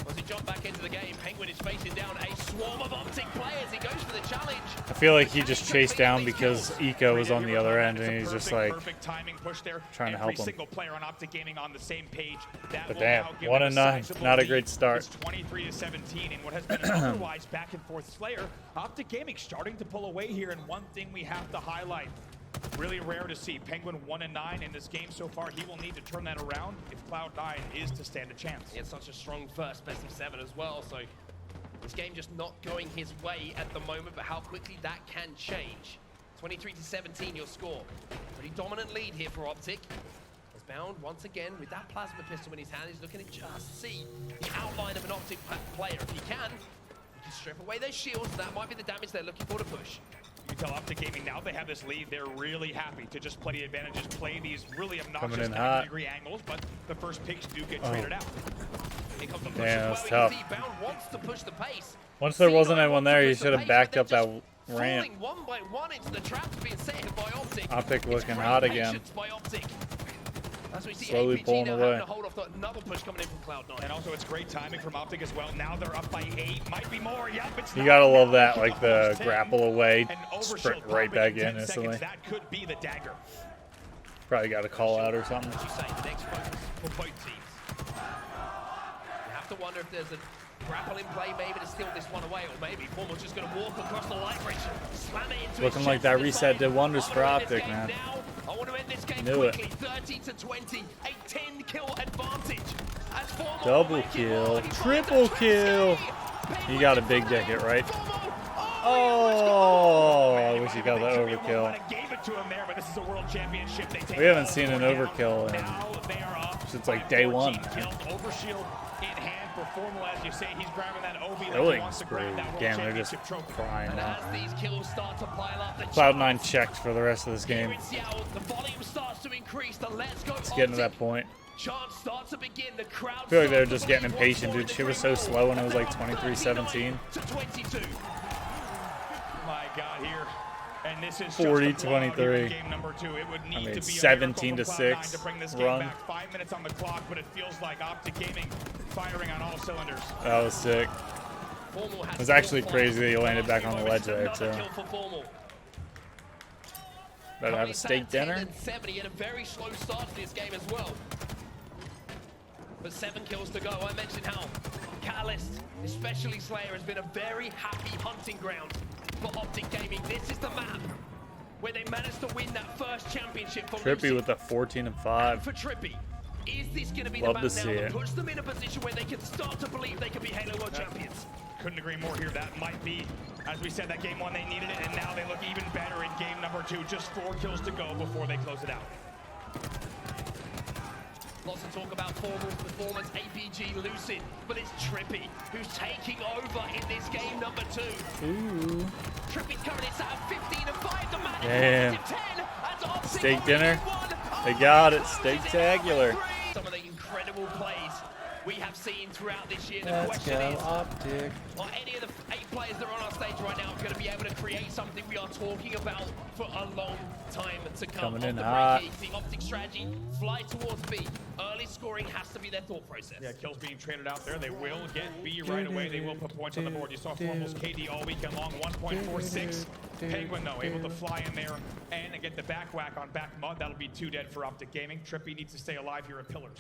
As he jumped back into the game, Penguin is facing down a swarm of OpTic players. He goes for the challenge. I feel like he just chased down because Eco was on the other end and he's just like trying to help him. Single player on OpTic Gaming on the same page. But damn, 1 and 9, not a great start. 23-17 in what has been an otherwise back and forth slayer. OpTic Gaming starting to pull away here, and one thing we have to highlight. Really rare to see. Penguin 1 and 9 in this game so far. He will need to turn that around if Cloud9 is to stand a chance. It's such a strong first best of 7 as well, so this game just not going his way at the moment, but how quickly that can change. 23-17 your score. Pretty dominant lead here for OpTic. As Bound once again with that plasma pistol in his hand, he's looking to just see the outline of an OpTic player. If he can strip away their shields. That might be the damage they're looking for to push. You can tell OpTic Gaming now they have this lead. They're really happy to just play the advantages, play these really obnoxious 90-degree angles, but the first picks do get traded out. Here comes the push Yeah, as that's well. tough. Bound wants to push the pace. Once there wasn't anyone there, you should have backed up that ramp. Falling one by one into the traps being set here by OpTic. OpTic looking hot again. By OpTic. As we see Slowly APG pulling now away. having to hold off another push coming in from Cloud9. And also, it's great timing from OpTic as well. Now they're up by 8, might be more. Yep, it's You not gotta love enough. that, like the Almost 10. grapple away, And overshield sprint popping right back 10 in instantly. seconds. That could be the dagger. Probably got a call out or something. As you say, the next focus for both teams. You have to wonder if there's a grapple in play, maybe to steal this one away, or maybe Formal's just going to walk across the light bridge, slam it into Looking his like chest that and reset decide, did wonders I for wanna win this OpTic, game man. now. I want to end this game Knew it. quickly. 30-20, a 10-kill advantage. As Formal Double make it kill, work. He's triple running the kill. Trinity. You got a big dick it, right? Oh, Oh, I wish you got that overkill. Gave it to him there, but this is a world championship. They take We haven't all seen an four down. overkill in Now they are up since by like day 14 one. kills. Overshield in hand for Formal, as you say. He's grabbing that OB like he Killing wants to spree. grab that world Damn, they're just championship trophy. crying And now. as these kills start to pile up, the Cloud9 checked for the rest of this here game. in Seattle, the volume starts to increase. The let's go. It's getting to that point. Chance starts to begin. The crowd. I feel like they're starts just to getting believe impatient, once dude. more in Shit the was so Green slow when it was like Wall. 23-17. 39-22. My God, here. And this is 40-23. game number 2. It would need I mean, to be 17 to 6 to bring this run. game back. 5 minutes on the clock, but it feels like OpTic Gaming firing on all cylinders. That was sick. Formal has It was actually four crazy that he fights. landed back on the ledge there, Another too. kill for Formal. Better have a steak dinner. 10-7. He had a very slow start to this game as well. But 7 kills to go. I mentioned how Catalyst, especially Slayer, has been a very happy hunting ground for OpTic Gaming. This is the map where they managed to win that first championship for Trippy Lucy. with a 14 and 5. For Trippy, is this going to be Love the to map see now that it. puts them in a position where they can start to believe they can be Halo World Champions? Couldn't agree more here. That might be, as we said, that game 1 they needed it, and now they look even better in game number 2. Just 4 kills to go before they close it out. Lots of talk about Formal's performance, APG, Lucid, but it's Trippy who's taking over in this game number 2. Ooh. Trippy's currently sat at 15 and 5. The man Damn. is 10. And OpTic Steak on dinner. one. They got it. Steak-tacular. Some of the incredible plays we have seen throughout this year. The Let's question go is, OpTic. are any of the 8 players that are on our stage right now going to be able to create something we are talking about for a long time to come? Coming in Off the hot. break, the OpTic strategy, fly towards B. Early scoring has to be their thought process. Yeah, kills being traded out there. They will get B right away. They will put points on the board. You saw Formal's KD all weekend long, 1.46. Penguin, though, able to fly in there and get the back whack on back mud. That'll be 2 dead for OpTic Gaming. Trippy needs to stay alive here at Pillars.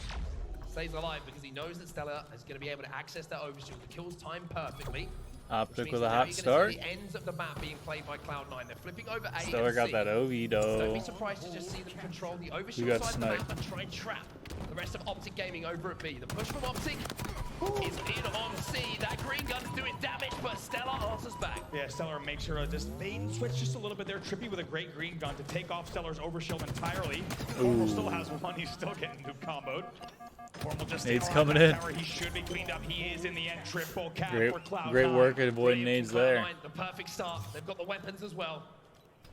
Stays alive because he knows that Stella is going to be able to access that overshield. The kills time perfectly. OpTic Which with means a that now hot you're start. gonna see the ends of the map being played by Cloud9. They're flipping over A Stellar and got C. that OV Don't though. be surprised to just see them control the You overshield got side of the map sniped. and try and trap the rest of OpTic Gaming over at B. The push from OpTic is in on C. That green gun's doing damage, but Stella answers back. Yeah, Stellar makes sure to just bait and switch just a little bit there. Trippy with a great green gun to take off Stellar's overshield entirely. Formal still has one. He's still getting new comboed. Formal just Nades staying coming around in. that tower. He should be cleaned up. He is in the end. Triple cap Great, for Cloud9. great work at avoiding nades there. Cloud9, the perfect start. They've got the weapons as well.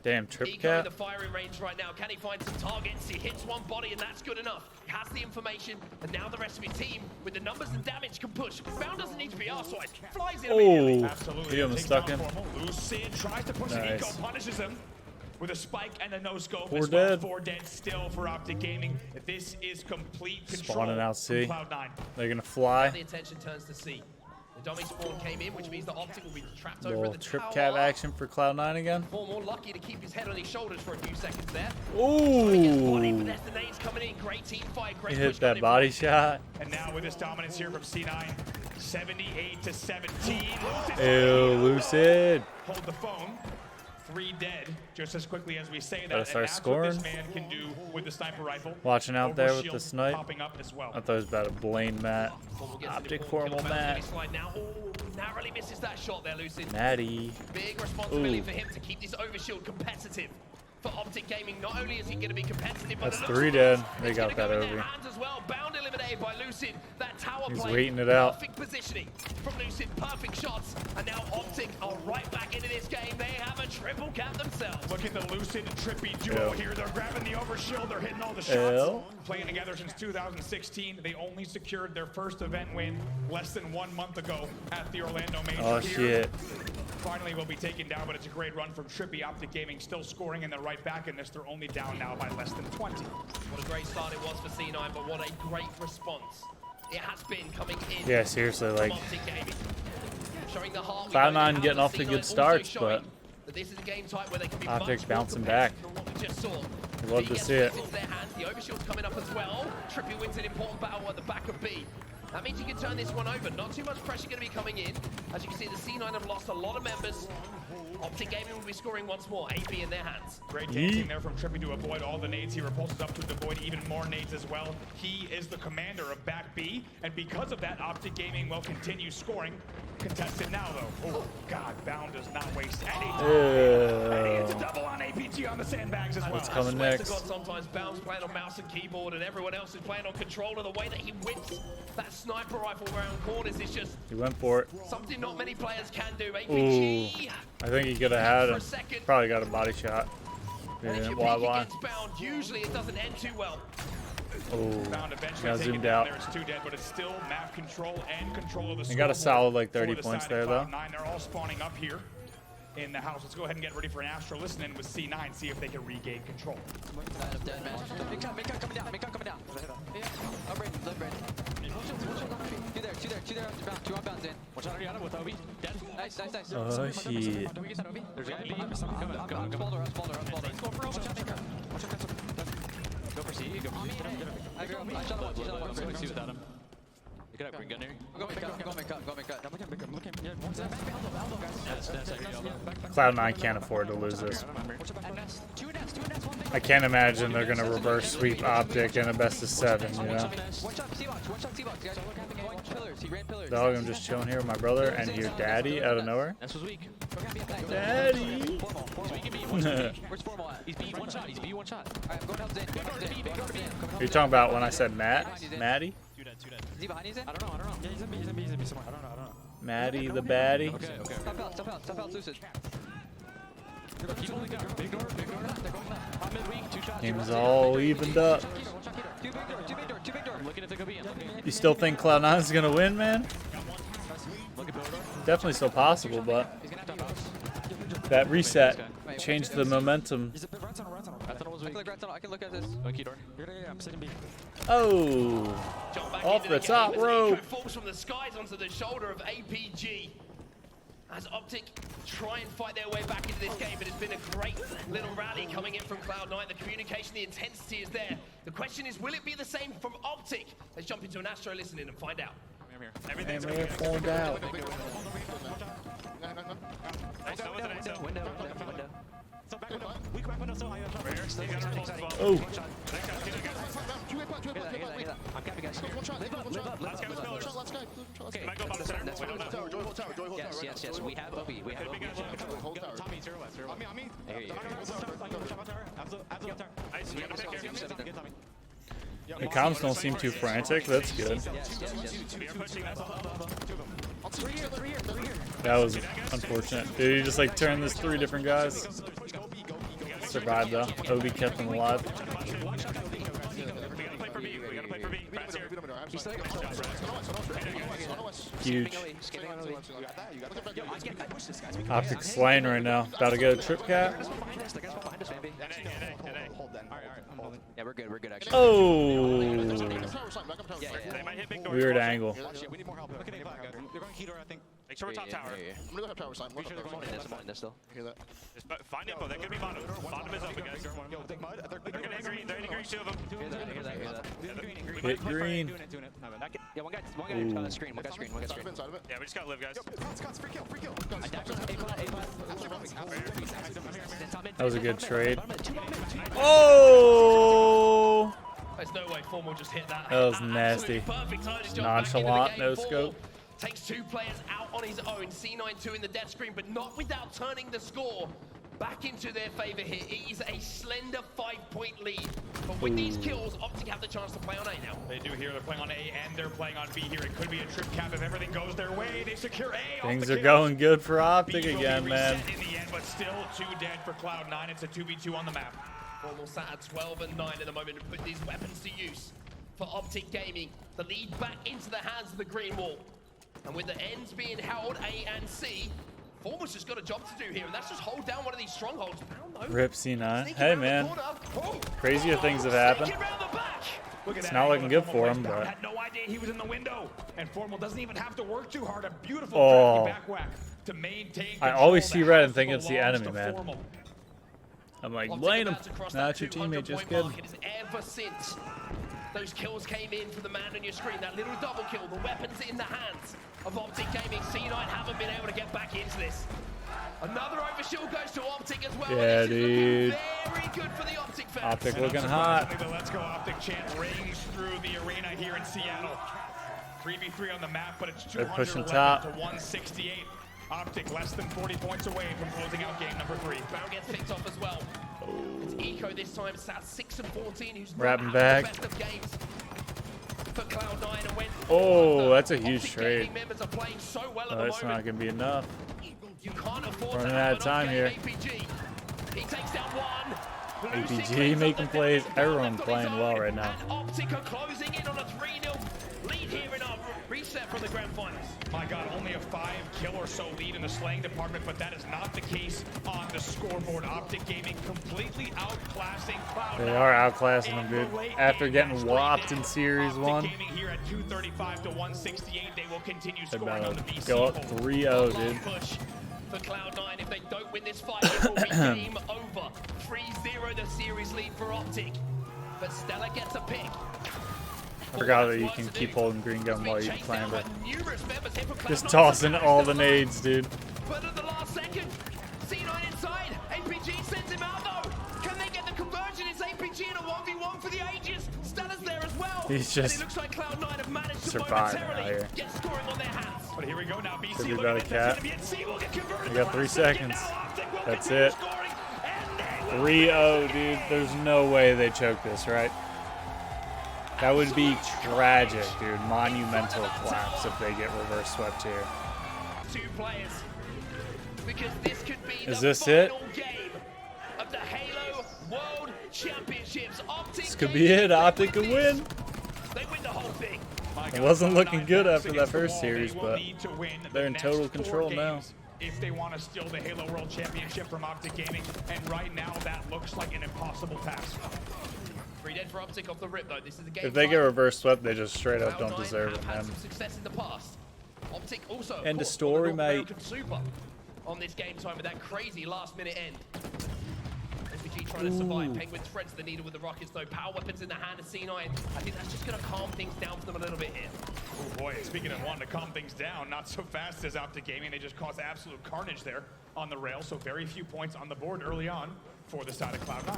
Damn, trip Eco in cap. the firing range right now. Can he find some targets? He hits one body and that's good enough. He has the information and now the rest of his team with the numbers and damage can push. Bound doesn't need to be arsewise. Flies in immediately. Oh, Absolutely. he almost Takes stuck down him. Formal. Lucid tries to push it. Nice. Eco punishes him with a spike and a no scope. 4 as well. dead. 4 dead still for OpTic Gaming. This is complete control Spawning out C. from Cloud9. They're gonna Now fly. the attention turns to C. The dummy spawn came in, which means the OpTic will be trapped over Little at the trip tower. cap action for Cloud9 again. More lucky to keep his head on his shoulders for a few seconds there. He gets bodied, but Ooh, there's the nades coming in. Great team fight. Great he push hit that coming in body from- shot. And now with this dominance here from C9, 78-17. Ew, Lucid. Hold the phone. 3 dead, just as quickly as we say that. Gotta And start that's scoring. what this man can do with the sniper rifle. Watching out there with Overshield the snipe. popping up as well. I thought it was about to blame Matt. Formal gets an OpTic important Formal kill. Bounce Matt. gonna slide now. Oh, narrowly misses that shot there, Lucid. Natty. Big responsibility Ooh. for him to keep this overshield competitive. For OpTic Gaming, not only is he going to be competitive, but That's the 3 Lucid dead. is They gonna got go that in their over. hands as well. Bound eliminated by Lucid. That tower He's play, waiting it out. perfect positioning from Lucid, perfect shots, and now OpTic are right back into this game. They have a triple cap themselves. Look at the Lucid Trippy duo Ew. here. They're grabbing the overshield. They're hitting all the shots. Ew. Playing together since 2016. They only secured their first event win less than 1 month ago at the Orlando Major. Oh here. shit. Finally will be taken down, but it's a great run from Trippy. OpTic Gaming still scoring, and they're right back in this. They're only down now by less than 20. What a great start it was for C9, but what a great response it has been coming in. Yeah, seriously, from like OpTic Gaming. Showing the heart. We Cloud9 know they have, getting but off to C9 good also starts, showing but that this is a game type where they can be OpTic's much more bouncing back. competitive than what we just saw. I'd love B to gets see it. flipped into their hands. The overshield's coming up as well. Trippy wins an important battle at the back of B. That means you can turn this one over. Not too much pressure going to be coming in. As you can see, the C9 have lost a lot of members. OpTic Gaming will be scoring once more. AP in their hands. Great dancing there from Trippy to avoid all the nades. He repulses up to avoid even more nades as well. He is the commander of back B, and because of that, OpTic Gaming will continue scoring. Contested now, though. Oh, God, Bound does not waste any time. And he hits a Ew. double on APG on the sandbags as well. What's coming I swear next? to God, sometimes Bound's playing on mouse and keyboard and everyone else is playing on controller. The way that he whips that sniper rifle around corners is just He went for it. something not many players can do. Ooh. APG. I think he could have had For a it. second. Probably got a body shot. And if Yeah, you why, peek why? against Bound, usually it doesn't end too well. Oh, Bound eventually got taken zoomed down out. there. It's 2 dead, but it's still map control and control of the He got a scoreboard solid, like, for 30 the points side of there, though. Cloud9. They're all spawning up here in the house. Let's go ahead and get ready for an Astro listen in with C9, see if they can regain control. Side of dead man. Big cut coming down. Big cut coming down. Up Braden, left Braden. Two there, bound, 2 outbounds in. Watch out, Ariana with OB. Dead. Nice. oh shit. Do we get that OB? There's a B. Coming up. Spalder. Go for C. Go for C. I shot him once. Let's go C without him. You got a green gun here. Go make cut. I'm looking. Yeah, one side. That's actually elbow. Cloud9 can't afford to lose this. Two nets, one big. I can't imagine they're gonna reverse sweep OpTic in a best of 7. You know. One shot C-box, guys. Going pillars, he ran pillars. Dog, I'm just chilling here with my brother, and hear Daddy out of nowhere. This was weak. Daddy. He's weak in B. One's in B. Where's Formal at? He's B. One shot. He's B. One shot. Alright, I'm going help Zane. Are you talking about when I said Matt? Maddie? Two dead. Is he behind you, Zane? I don't know. Yeah, he's in B somewhere. I don't know. Maddie the baddie? Okay. Step out, Lucid. Keep holding down. Big door. Hot mid weak. 2 shots. Game's all evened up. Two big door. Looking if they could be in. You still think Cloud9 is gonna win, man? Definitely still possible, but that reset changed the momentum. I can look at this. I'm sitting B. Oh, off the top rope. Falls from the skies onto the shoulder of APG. As OpTic try and fight their way back into this game, but it's been a great little rally coming in from Cloud9. The communication, the intensity is there. The question is, will it be the same from OpTic? Let's jump into an Astro listening and find out. Everything's Man, we're falling down. Window. So back window. Weak back window. So high. Oh, I'm capping, guys. Live up. Let's go. Yes. We have OB. Tommy, 0 left. I hear you. the comms don't seem too frantic. That's good. That was unfortunate. Dude, you just like turned this 3 different guys. Survived though. Obi kept them alive. Huge. OpTic slaying right now. About to get a trip cap. Yeah, we're good actually. Oh, Yeah. weird angle. We need more help. Look at A5. They're going Keto, I think. Make sure we're top tower. I'm gonna go have tower side. Make sure they're going I'm on this still. Hear that? Just find info. That could be bottom. Bottom is open, guys. Yo, take mud. They're gonna hit green. They're hitting green. 2 of them. Hear that. Hit green. Doing it. Yeah, one guy on the screen. One guy screen. Inside of it. Yeah, we just gotta live, guys. Scott's free kill. That was a good trade. Oh, There's no way Formal just hit that. that was nasty. Perfect time to jump Nonchalant, back into the no game. scope. Takes 2 players out on his own. C92 in the death screen, but not without turning the score back into their favor here. It is a slender 5-point lead. But with these kills, OpTic have the chance to play on A now. They do here. They're playing on A and they're playing on B here. It could be a trip cap if everything goes their way. They secure A. Things are going good for OpTic B will be again, man. reset in the end, but still 2 dead for Cloud9. It's a 2v2 on the map. Formal sat at 12 and 9 at the moment to put these weapons to use for OpTic Gaming. The lead back into the hands of the green wall. And with the ends being held, A and C, Formal's just got a job to do here, and that's just hold down one of these strongholds. Rip C9. Hey, man. Crazier things have happened. It's not looking good for him, but had no idea he was in the window, and Formal doesn't even have to work too hard. A beautiful Oh. back whack to maintain. I control. always see That red house and think it's the belongs enemy, to man. Formal. I'm like, OpTic blame him. about to cross Nah, that it's your 200 teammate. Just point kidding. mark. It is ever since those kills came in for the man on your screen. That little double kill, the weapons in the hands of OpTic Gaming. C9 haven't been able to get back into this. Another overshield goes to OpTic as well. Yeah, This is looking dude. very good for the OpTic fans. OpTic And looking hot. unsurprisingly, the Let's Go OpTic chant rings through the arena here in Seattle. 3v3 on the map, but it's They're 211 pushing top. to 168. OpTic less than 40 points away from closing out game number 3. Barrel gets picked off as well. It's Eco this time, sat 6 and 14, who's not Wrapping having back. the best of games for Cloud9. And when Oh, that's a OpTic huge Gaming trade. members are playing so well at Oh, the it's not moment, going to be enough. you can't afford Running to out have of time an here. off-game APG. He takes down one. Lucy APG cleans up making the plays. defense. Everyone Left on playing his well own. right now. And OpTic are closing in on a 3-0 lead here in our reset from the grand finals. My God, only a 5-kill or so lead in the slaying department, but that is not the case on the scoreboard. OpTic Gaming completely outclassing Cloud9. They are outclassing them, dude. In the late After game getting match whopped right in now, Series OpTic 1. Gaming here at 235 to 168. They will continue They're scoring on about the to BC go up hold. 3-0, dude. Long push for Cloud9. If they don't win this fight, it will be game over. 3-0 the series lead for OpTic. But Stella gets a pick. I forgot that you can keep holding green gun while you Chased climb down it. by numerous members here from Just Cloud9. tossing all the nades, dude. But at the last second, C9 inside. APG sends him out though. Can they get the conversion? It's APG in a 1v1 for the ages. Stella's there as well. He's And just it looks like Cloud9 have managed to surviving out momentarily here. get scoring on their hands. But here we go now. BC Could be looking better at this. cap. Gonna be at C. Will get converted. We got The 3 last second seconds. now. OpTic will That's continue it. scoring, and they will 3-0, dude. There's no way they choke this, right? That would be tragic, dude. Monumental collapse if they get reverse swept here. 2 players. Because this could be Is the this it? final game of the Halo World Championships. OpTic This could be it. OpTic could win. They win the whole thing. It wasn't looking good after that first series, but they're in total control now. If they want to steal the Halo World Championship from OpTic Gaming, and right now that looks like an impossible task. 3 dead for OpTic off the rip, though. This is the game. If they get reverse swept, they just straight up don't deserve it, had man. some success in the past. OpTic also, End of course, story, on the North mate. American Super on this game time with that crazy last-minute end. SVG trying to survive. Penguin threads the needle with the rockets, though. Power weapons in the hand of C9. I think that's just going to calm things down for them a little bit here. Oh boy, speaking of wanting to calm things down, not so fast as OpTic Gaming. They just caused absolute carnage there on the rail, so very few points on the board early on for the side of Cloud9.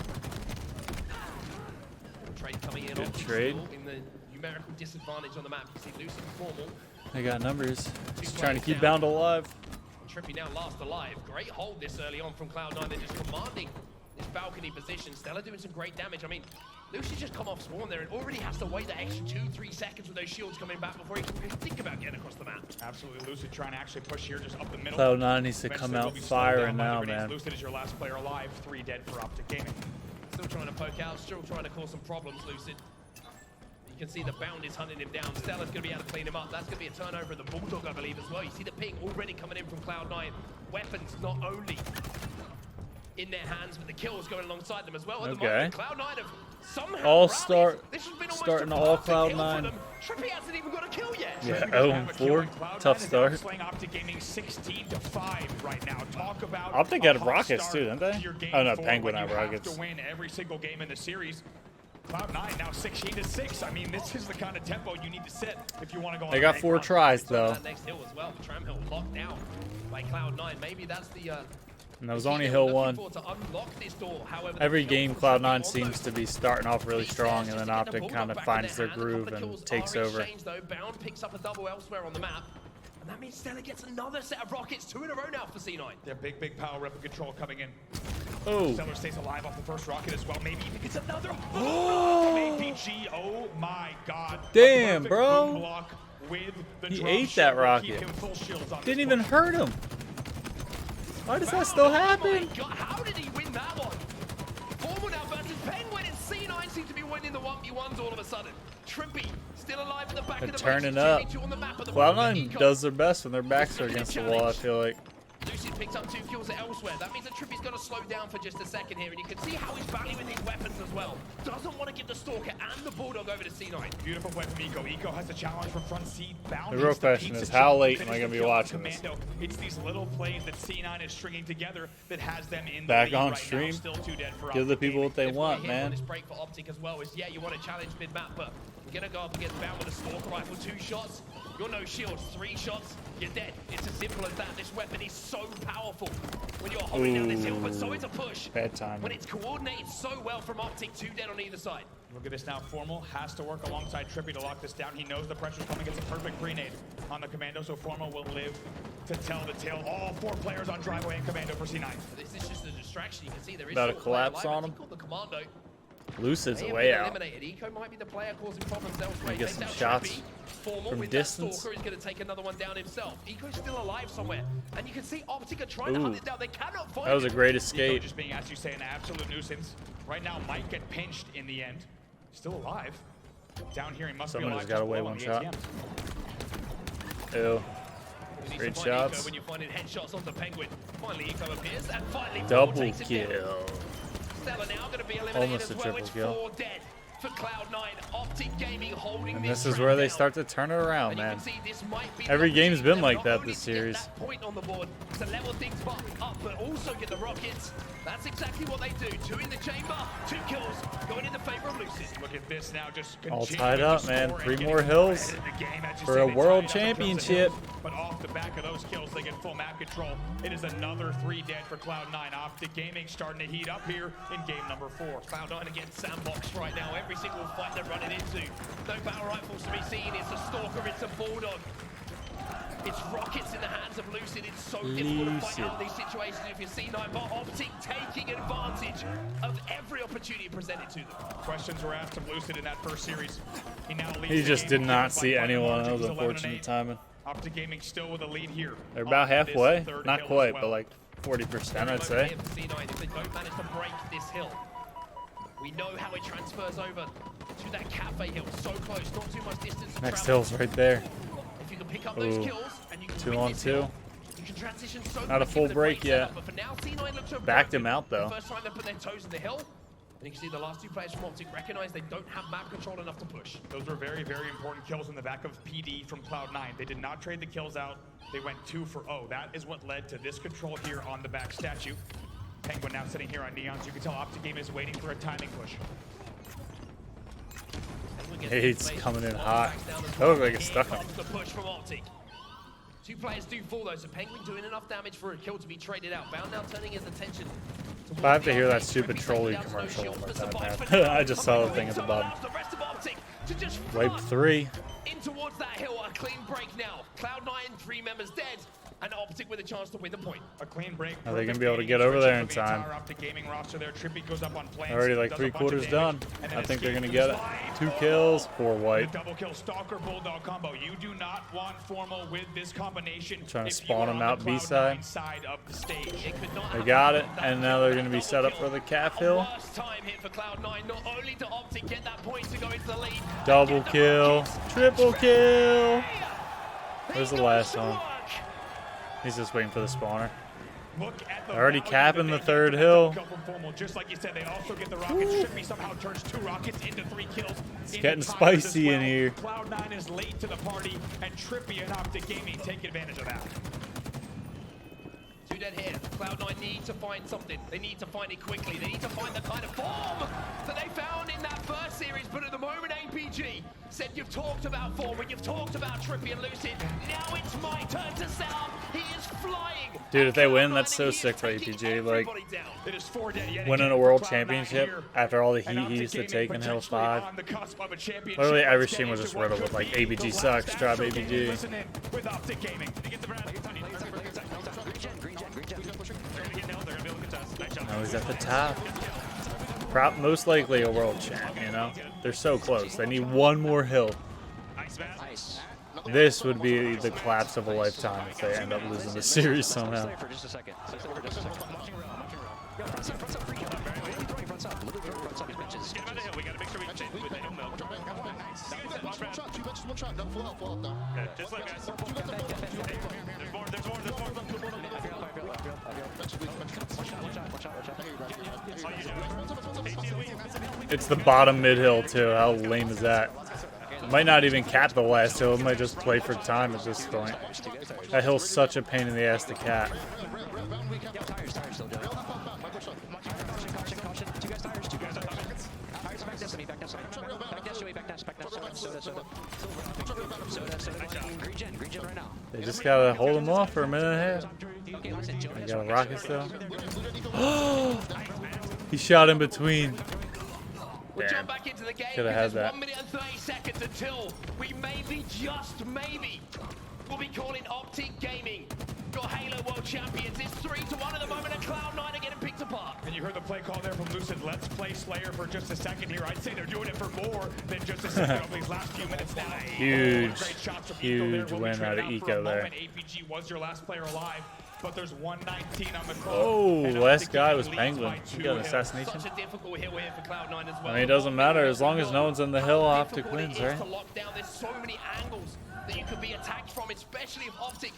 Trade coming in. Good OpTic trade. still in the numerical disadvantage on the map. You see Lucid Formal. They got numbers. Just trying to keep Bound alive. Trippy now last alive. Great hold this early on from Cloud9. They're just commanding this balcony position. Stella doing some great damage. I mean, Lucy just come off spawn there and already has to wait that extra 2-3 seconds with those shields coming back before he can even think about getting across the map. Absolutely, Lucid trying to actually push here just up the middle. Cloud9 needs to Eventually come will out be slowed firing down by the now, grenades. man. Lucid is your last player alive. 3 dead for OpTic Gaming. Still trying to poke out, still trying to cause some problems, Lucid. You can see the Bound is hunting him down. Stella's going to be able to clean him up. That's going to be a turnover of the Bulldog, I believe, as well. You see the ping already coming in from Cloud9. Weapons not only in their hands, but the kills going alongside them as well. At the moment, Cloud9 have somehow All rallied. This has been almost starting a all perfect kill for Cloud9. them. Trippy hasn't even got a kill yet. Yeah, 0-4. Tough start. Slaying OpTic Gaming 16-5 right now. Talk about OpTic a had hot rockets start too, didn't they? to your game Oh no, 4 Penguin when had you have rockets. to win every single game in the series. Cloud9 now 16-6. I mean, this is the kind of tempo you need to set if you want to go on. They got 4 tries though. That next hill as well. The tram hill locked down by Cloud9. Maybe that's the And that was only Hill 1. to unlock this door. However, Every the game, kill Cloud9 seems to be starting off really strong, and then OpTic kind of finds their groove and takes over. Though. Bound picks up a double elsewhere on the map. And that means Stella gets another set of rockets, 2 in a row now for C9. Their big power rep and control coming in. Oh. Stellar stays alive off the first rocket as well. Maybe even gets another boom block from APG. Oh my god. Damn, Perfect bro. boom block with the He drum ate shield that to rocket. keep him full shields on Didn't this even push. hurt him. Why does that still happen? Oh my god, how did he win that one? Formal now versus Penguin, and C9 seem to be winning the 1v1s all of a sudden. Trippy still alive at the back of the Turning box. up. GG2 on the map at the moment. Cloud9 does their best when their backs are against the wall, I feel like. Lucid picks up 2 kills elsewhere. That means that Trippy's going to slow down for just a second here, and you can see how he's valuing his weapons as well. Doesn't want to give the Stalker and the Bulldog over to C9. Beautiful play from Eco. Eco has a challenge from front seat. Bound The real needs to question piece is, it how shot, late finish am I gonna the be kill on watching this? Commando. It's these little plays that C9 is stringing together that has them in the Back lead on right stream. now. Still 2 dead for Give the OpTic people what they If want, we're here on man. This break for OpTic as well is, yeah, you want to challenge mid-map, but we're going to go up against Bound with a Stalker rifle. 2 shots, you're no shields. 3 shots, you're dead. It's as simple as that. This weapon is so powerful when you're holding down this hill, but so is a push. Bad timing. When it's coordinated so well from OpTic, 2 dead on either side. Look at this now. Formal has to work alongside Trippy to lock this down. He knows the pressure's coming. It's a perfect grenade on the Commando, so Formal will live to tell the tale. All 4 players on driveway and Commando for C9. This is just a distraction. You can see there is About to still a player collapse alive. on I him. think on the Commando. Lucid's May have way been out. eliminated. Eco might be the player causing problems elsewhere. He gets Takes some out shots Trippy. Formal from with distance. That Stalker is going to take another one down himself. Eco's still alive somewhere. And you can see OpTic are trying to hunt it down. They cannot find That was a it. great Eco escape. just being, as you say, an absolute nuisance. Right now, might get pinched in the end. Still alive. Down here, he must Someone be just alive. got away below one on the shot. ATMs. Ew. You need Great to find Eco shots. when you're finding headshots on the Penguin. Finally, Eco appears, and finally, Double takes it down. kill. Stella now going to be eliminated Almost as a well. triple It's kill. 4 dead for Cloud9. OpTic Gaming holding And this this is trap where they down. start to turn it around, And you man. can see this might be Every the game's been opportunity like not that only this to get series. that point on the board to level things up, but also get the rockets. That's exactly what they do. 2 in the chamber, 2 kills, going in the favor of Lucid. Look at this now, just All continuing tied to up, man. score and 3 getting more hills ahead in the game. As you for say, a they world tied up the kills and championship. hills, but off the back of those kills, they get full map control. It is another 3 dead for Cloud9. OpTic Gaming starting to heat up here in game number 4. Cloud9 against Sandbox right now. Every single fight they're running into. No battle rifles to be seen. It's a Stalker, it's a Bulldog. It's rockets in the hands of Lucid. It's so difficult to fight out of these situations if you're C9, but OpTic taking advantage of every opportunity presented to them. Questions were asked of Lucid in that first series. He now leads He the just game did by not see quite a anyone. margin. That was He's unfortunate 11-8. timing. OpTic Gaming still with a lead here. They're about on this halfway. third Not hill quite, as well. but like 40%, I'd Over say. here for C9, if they don't manage to break this hill, we know how it transfers over to that cap Buffet Hill, so close, not too much distance to Next travel. hill's right there. If you can pick up those Ooh. kills and you can 2 win on this 2. hill, you can transition so Not a quickly full with break great yet. setup, but for now, C9 look to have Backed broken him out, though. The first time they put their toes in the hill. And you can see the last two players from OpTic recognize they don't have map control enough to push. Those were very, very important kills in the back of PD from Cloud9. They did not trade the kills out. They went 2 for 0. That is what led to this control here on the back statue. Penguin now sitting here on Neons. You can tell OpTic Game is waiting for a timing push. Nade's coming in hot. That looked like it stuck him. The push from OpTic. 2 players do fall though, so Penguin doing enough damage for a kill to be traded out. Bound now turning his attention. If I have to hear that stupid trolley commercial on my iPad. I just saw the thing at the bottom. Wipe 3. In towards that hill, a clean break now. Cloud9, 3 members dead, and OpTic with a chance to win the point. A clean break. Are they gonna be able to get over there in time? Gaming roster there. Trippy goes up on flames. Already like does a bunch of 3/4 done. damage, I think they're gonna escapes get with it. a slide. 2 kills, 4 white. The double kill Stalker Bulldog combo. You do not want Formal with this combination. Trying to if you spawn are him on out the B Cloud9 side. side of the stage. It could not They have got it, happened. and now they're gonna be set up for the calf hill. Worst time hit for Cloud9. Not only to OpTic get that point to go into the lead. Double get the kill, rockets. triple kill. Where's the He last knows the one? work. He's just waiting for the spawner. Look at the Already value capping that the they third get for that hill. double kill from Formal. Just like you said, they also get the rockets. Trippy somehow turns 2 rockets into 3 kills. It's into getting timers spicy as in here. Cloud9 is late to the party, and Trippy and OpTic Gaming take advantage of that. 2 dead here. Cloud9 need to find something. They need to find it quickly. They need to find the kind of form that they found in that first series. But at the moment, APG said, you've talked about form and you've talked about Trippy and Lucid. Now it's my turn to set up. He is flying. Dude, if they win, Cloud9, that's so he is sick for taking APG. Like, everybody down. It is 4 dead yet winning again a for world Cloud9 championship here. after all the And heat he OpTic used to Gaming take in Hill potentially 5. on the cusp of a championship. Literally every Let's stream get was into just what riddled could with like be ABG the sucks, last drop Astro Gaming ABG. listening with OpTic Gaming. Oh, he's at the top. Most likely a world champ, you know? They're so close. They need 1 more hill. Nice. This would be the collapse of a lifetime if they end up losing the series somehow. For just a second. Stay for just a second. Yo, front up, free kill. Literally throwing front up. Literally throwing front up. His benches. We gotta make sure we change with the hill milk. One shot, 2 benches, 1 shot. Now full out now. Just like guys. It's the bottom mid hill too. How lame is that? Might not even cap the last hill. It might just play for time at this point. That hill's such a pain in the ass to cap. Tires still going. Caution. 2 guys tires. 2 guys tires. Tires back dash to me. Back dash to me. Back dash. Soda. Green gen right now. They just gotta hold him off for a minute and a half. Okay, listen, Joe. They got a rocket still. He shot in between. We'll Damn. jump back into the game. Coulda had because that. 1 minute and 30 seconds until we maybe, just maybe, will be calling OpTic Gaming your Halo World Champions. It's 3-1 at the moment, and Cloud9 are getting picked apart. And you heard the play call there from Lucid. Let's play Slayer for just a second here. I'd say they're doing it for more than just a second over these last few minutes now. Huge, Great shots from Eco there. huge Will be win out traded of for a Eco there. moment. APG was your last player alive, but there's 119 on the clock. Oh, And last OpTic guy Gaming was leads Penguin. by He 2 got an hills. assassination. Such a difficult hill here for Cloud9 as well. I mean, it doesn't matter as long as no one's in the hill. How OpTic difficult wins, it is right? to lock down. There's so many angles that you could be attacked from, especially if OpTic,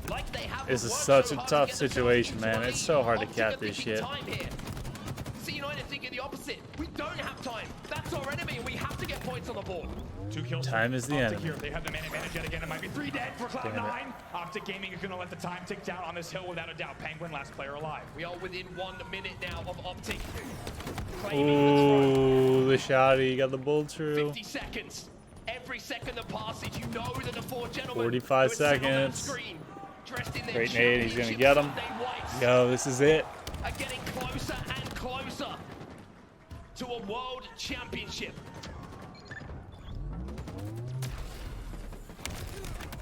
like they have, This is worked such so a hard tough to get themselves situation, into man. a It's lead. so hard to OpTic cap are this thinking shit. time here. C9 are thinking the opposite. We don't have time. That's our enemy, and we have to get points on the board. 2 kills. Time is the OpTic enemy. here. They have the man advantage yet again. It might be 3 dead for Damn Cloud9. OpTic Gaming is going to let the time tick down on this hill without a doubt. Penguin, last player alive. We are within 1 minute now of OpTic claiming the throne. Ooh, the shotty. Got the bull true. 50 seconds. Every second that passes, you know that the 4 gentlemen 45 who are sitting on that seconds. screen, dressed in their Great nade. He's gonna championship get him. Sunday whites, Yo, this is it. are getting closer and closer to a world championship.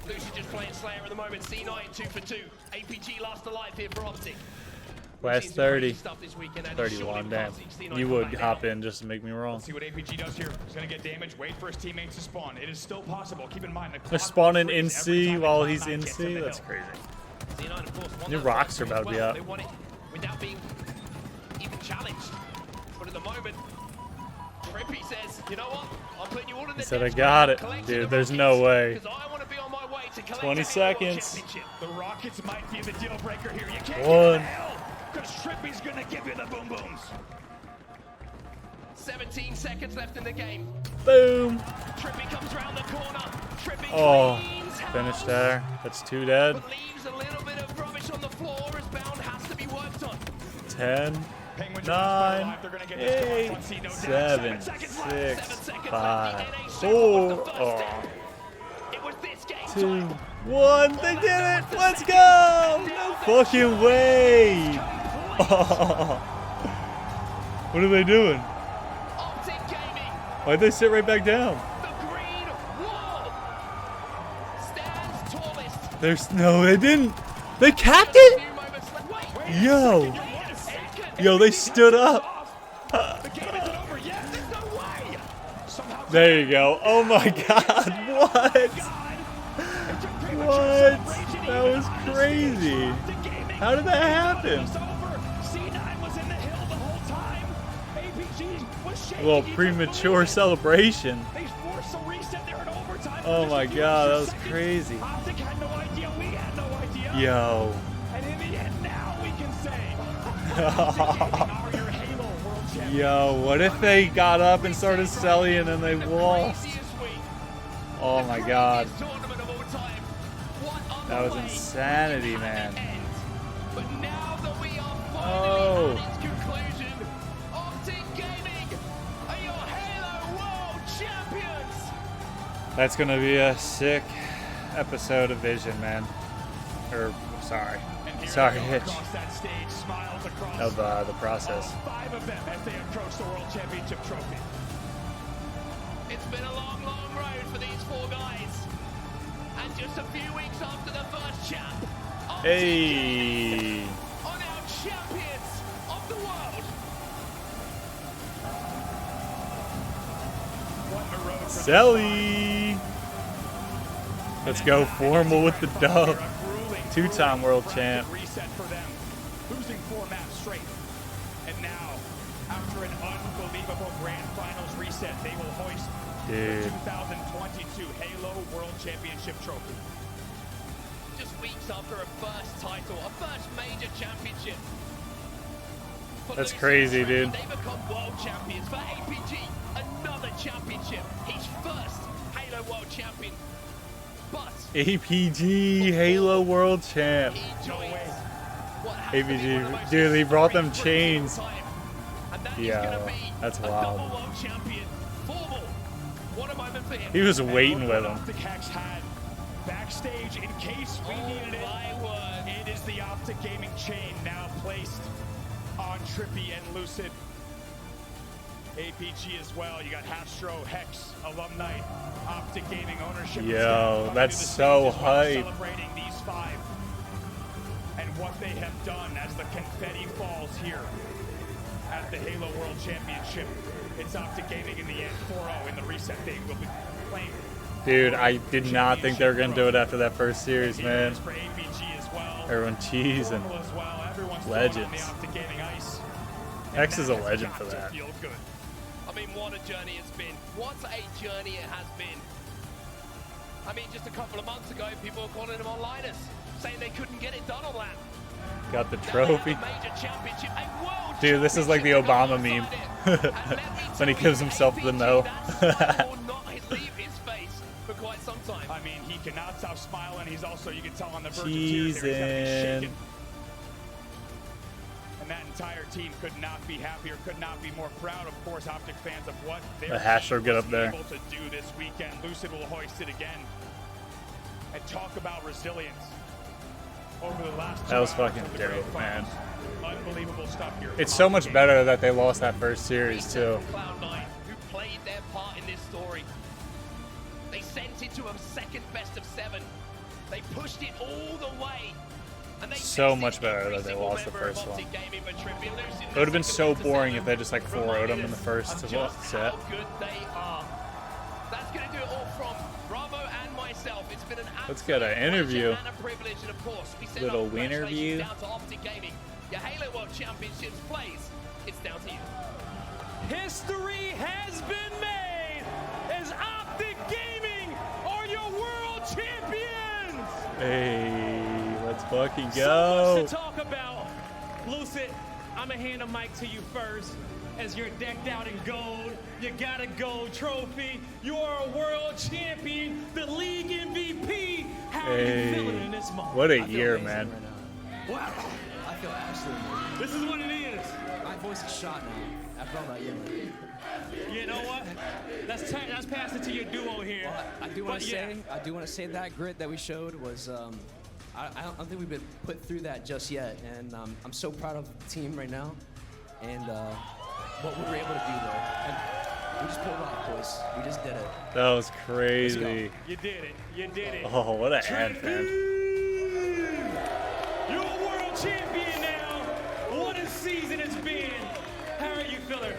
Lucy just playing Slayer at the moment. C9 2 for 2. APG last alive here for OpTic. Last 30. 31, damn. You would hop in just to make me wrong. Let's see what APG does here. He's going to get damage. Wait for his teammates to spawn. It is still possible. Keep in mind, the They're clock spawning will in freeze every C time while Cloud9 he's in gets C. the That's hill. crazy. C9, of course, won New that rocks last are about to game be as well. up. They won it without being even challenged. But at the moment, Trippy says, you know what? I'm putting you all in the He said, I depths, got it. collect Dude, your there's Rockets, no way. 'cause I want to be on my way to collect 20 the Halo World seconds. Championship. The Rockets might be the deal breaker here. You can't One. get hell, because Trippy's gonna give you the boom booms. 17 seconds left in the game. Boom. Trippy comes around the corner. Trippy Oh, cleans house, finish there. That's 2 dead. but leaves a little bit of rubbish on the floor as Bound has to be worked on. 10, Penguins are 9, they're gonna get this going. 8, One seed, no doubt. 7, 7 seconds left. 6, 7 seconds 5, left. The NA 4. was the first Oh, step. It was this game 2, time. 1. They did it. Let's go. No fucking way. Oh. What are they doing? OpTic Gaming, Why'd they sit right back down? the green wall, stands tallest. There's no, they didn't. They capped it. Few moments left. Wait, Yo. second. Yo, they stood up. The game isn't over yet. There's no way. Somehow. There you go. Oh my God. What? What? That was crazy. How did that happen? C9 was in the hill the whole time. APG was shaking. A little premature celebration. They forced a reset there in overtime. Oh my God, that was crazy. OpTic had no idea. We had no idea. Yo. And in the end, now we can say, are your Halo World Champions. Yo, what if they got up and started selling and then they lost? Craziest week. Oh my God. Craziest tournament of all time. What That was other way insanity, can it man. end? But now that we are Oh. finally at its conclusion, OpTic Gaming are your Halo World Champions. That's gonna be a sick episode of Vision, man. Or, sorry. And here Sorry, they go Hitch. across that stage, smiles across Of the process. all 5 of them as they approach the World Championship trophy. It's been a long, long road for these 4 guys. And just a few weeks after the first champ, OpTic Hey. are now champions of the world. What a road for Selly. Let's go formal with the dub. 2-time world champ. Reset for them, losing 4 maps straight. And now, after an unbelievable grand finals reset, they will hoist Dude. the 2022 Halo World Championship trophy. Just weeks after a first title, a first major championship. For That's Lucy crazy, and Trevor, dude. They become world champions. For APG, another championship. His first Halo World Champion. But APG Halo World Champ. he joins what has to be one of the APG, most dude, they brought them historic chains. of all time. And that is Yeah, gonna be that's a wild. double world champion. Formal. What a moment for him. He was And waiting look with what him. OpTic Hex had backstage in case we needed it. My word. It is the OpTic Gaming chain now placed on Trippy and Lucid. APG as well. You got Hastro, Hex, Alumni, OpTic Gaming ownership. Yo, Coming to that's the so stage as well, hype. Celebrating these 5 and what they have done as the confetti falls here at the Halo World Championship. It's OpTic Gaming in the end, 4-0 in the reset. They will be playing. Dude, I did not think they were going to do it after that first series, man. For APG as well. Everyone cheesing. Formal as well. Everyone's Legends. on the OpTic Gaming ice. And Hex is a that has legend got for to that. feel good. I mean, what a journey it's been. What a journey it has been. I mean, just a couple of months ago, people were calling them onliners, saying they couldn't get it done on LAN. Got the Now they have trophy. a major championship, a world Dude, this is like the championship Obama meme. alongside it. And let me When he tell gives you, himself the APG, no. that smile will not leave his face for quite some time. I mean, he cannot stop smiling. He's also, you can tell on the verge of tears there, he's gotta be Cheesing. shaking. And that entire team could not be happier, could not be more proud, of course, OpTic fans, of what their The Hastro team get was up there. able to do this weekend. Lucid will hoist it again. And talk about resilience over the last 2 That was hours fucking of the grand dope, man. finals. Unbelievable stuff here. It's so much better that they lost that first series, too. Cloud9, who played their part in this story. They sent it to a second best of 7. They pushed it all the way. And they So tested much better every that they single lost the member of first one. OpTic Gaming, but Trippy and Lucid It would have been so second boring best if of they just like 4-0'd them in the first of set. just how good they are. That's going to do it all from Bravo and myself. It's been an Let's get an absolute interview. pleasure and a privilege, and of course, we send Little our winterview. congratulations down to OpTic Gaming. Your Halo World Championships plays. It's down to you. History has been made as OpTic Gaming are your world champions. Hey, let's fucking So go. much to talk about. Lucid, I'm going to hand the mic to you first. As you're decked out in gold, you got a gold trophy. You are a world champion, the league MVP. How are you feeling in this moment? What a year, man. Right now. Wow. I feel absolutely amazing. This is what it is. My voice is shot now after all that yelling. You know what? Let's pass it to your duo here. Well, I do want But to yeah. say, that grid that we showed was, I don't think we've been put through that just yet, and I'm so proud of the team right now, and what we were able to do there. And we just pulled off, boys. We just did it. That was crazy. You did it. You did it. Oh, what a ad, man. You're a world champion now. What a season it's been. How are you feeling?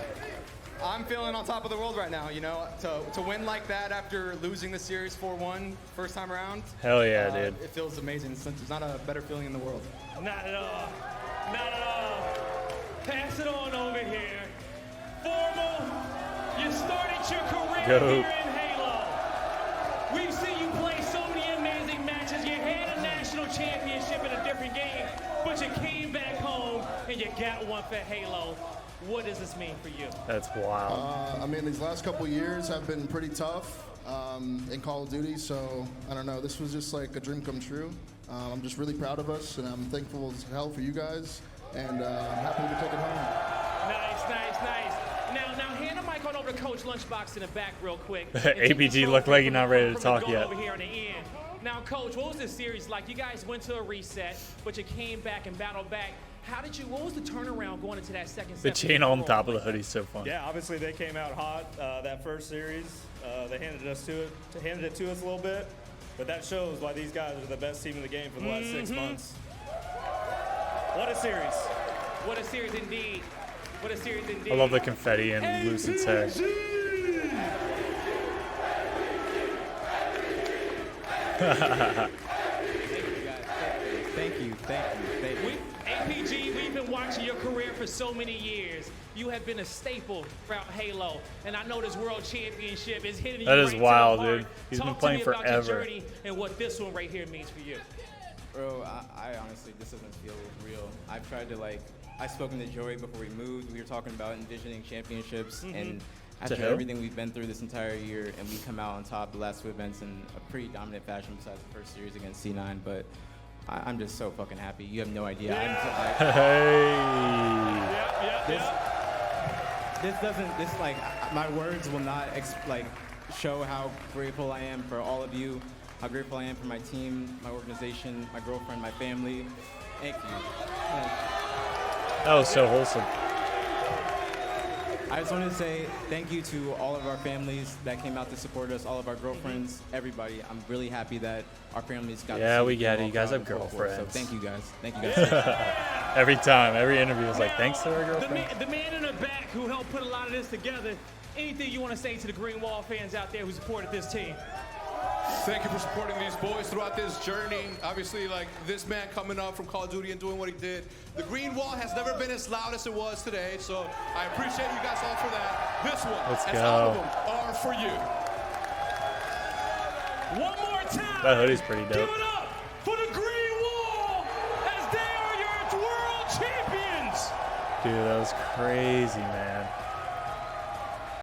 I'm feeling on top of the world right now, you know, to win like that after losing the series 4-1 first time around. Hell yeah, dude. It feels amazing. There's not a better feeling in the world. Not at all. Not at all. Pass it on over here. Formal, you started your career Go. here in Halo. We've seen you play so many amazing matches. You had a national championship in a different game, but you came back home and you got one for Halo. What does this mean for you? That's wild. I mean, these last couple years have been pretty tough in Call of Duty, so I don't know. This was just like a dream come true. I'm just really proud of us, and I'm thankful as hell for you guys, and I'm happy to take it home. Nice, nice, nice. Now hand the mic on over to Coach Lunchbox in the back real quick. APG looked like you're not ready to talk yet. Over here on the end. Now, Coach, what was this series like? You guys went to a reset, but you came back and battled back. What was the turnaround going into that second set? The chain on top of the hoodie's so fun. Yeah, obviously they came out hot that first series. They handed it to us a little bit, but that shows why these guys are the best team in the game for the last 6 months. What a series! What a series indeed! What a series indeed! I love the confetti in Lucid's hair. Thank you. APG, we've been watching your career for so many years. You have been a staple throughout Halo, and I know this World Championship is hitting you That is right to the wild, heart. dude. He's Talk been playing to me about your forever. journey and what this one right here means for you. Bro, I honestly, this doesn't feel real. I've tried to I've spoken to Joey before we moved. We were talking about envisioning championships, and after hell? everything we've been through this entire year, and we come out on top the last two events in a pretty dominant fashion besides the first series against C9, but I'm just so fucking happy. You have no idea. My words will not show how grateful I am for all of you, how grateful I am for my team, my organization, my girlfriend, my family. Thank you. That was so wholesome. I just wanted to say thank you to all of our families that came out to support us, all of our girlfriends, everybody. I'm really happy that our families got to see Yeah, we get it. all You guys proud have and so forth. girlfriends. So thank you guys. Thank you guys. Every time, every interview is like, thanks to our girlfriend. The man in the back who helped put a lot of this together. Anything you want to say to the Green Wall fans out there who supported this team? Thank you for supporting these boys throughout this journey. Obviously, this man coming up from Call of Duty and doing what he did. The Green Wall has never been as loud as it was today, so I appreciate you guys all for that. This one, Let's and go. all of them are for you. One more time. That hoodie's pretty dope. Give it up for the Green Wall as they are your world champions. Dude, that was crazy, man.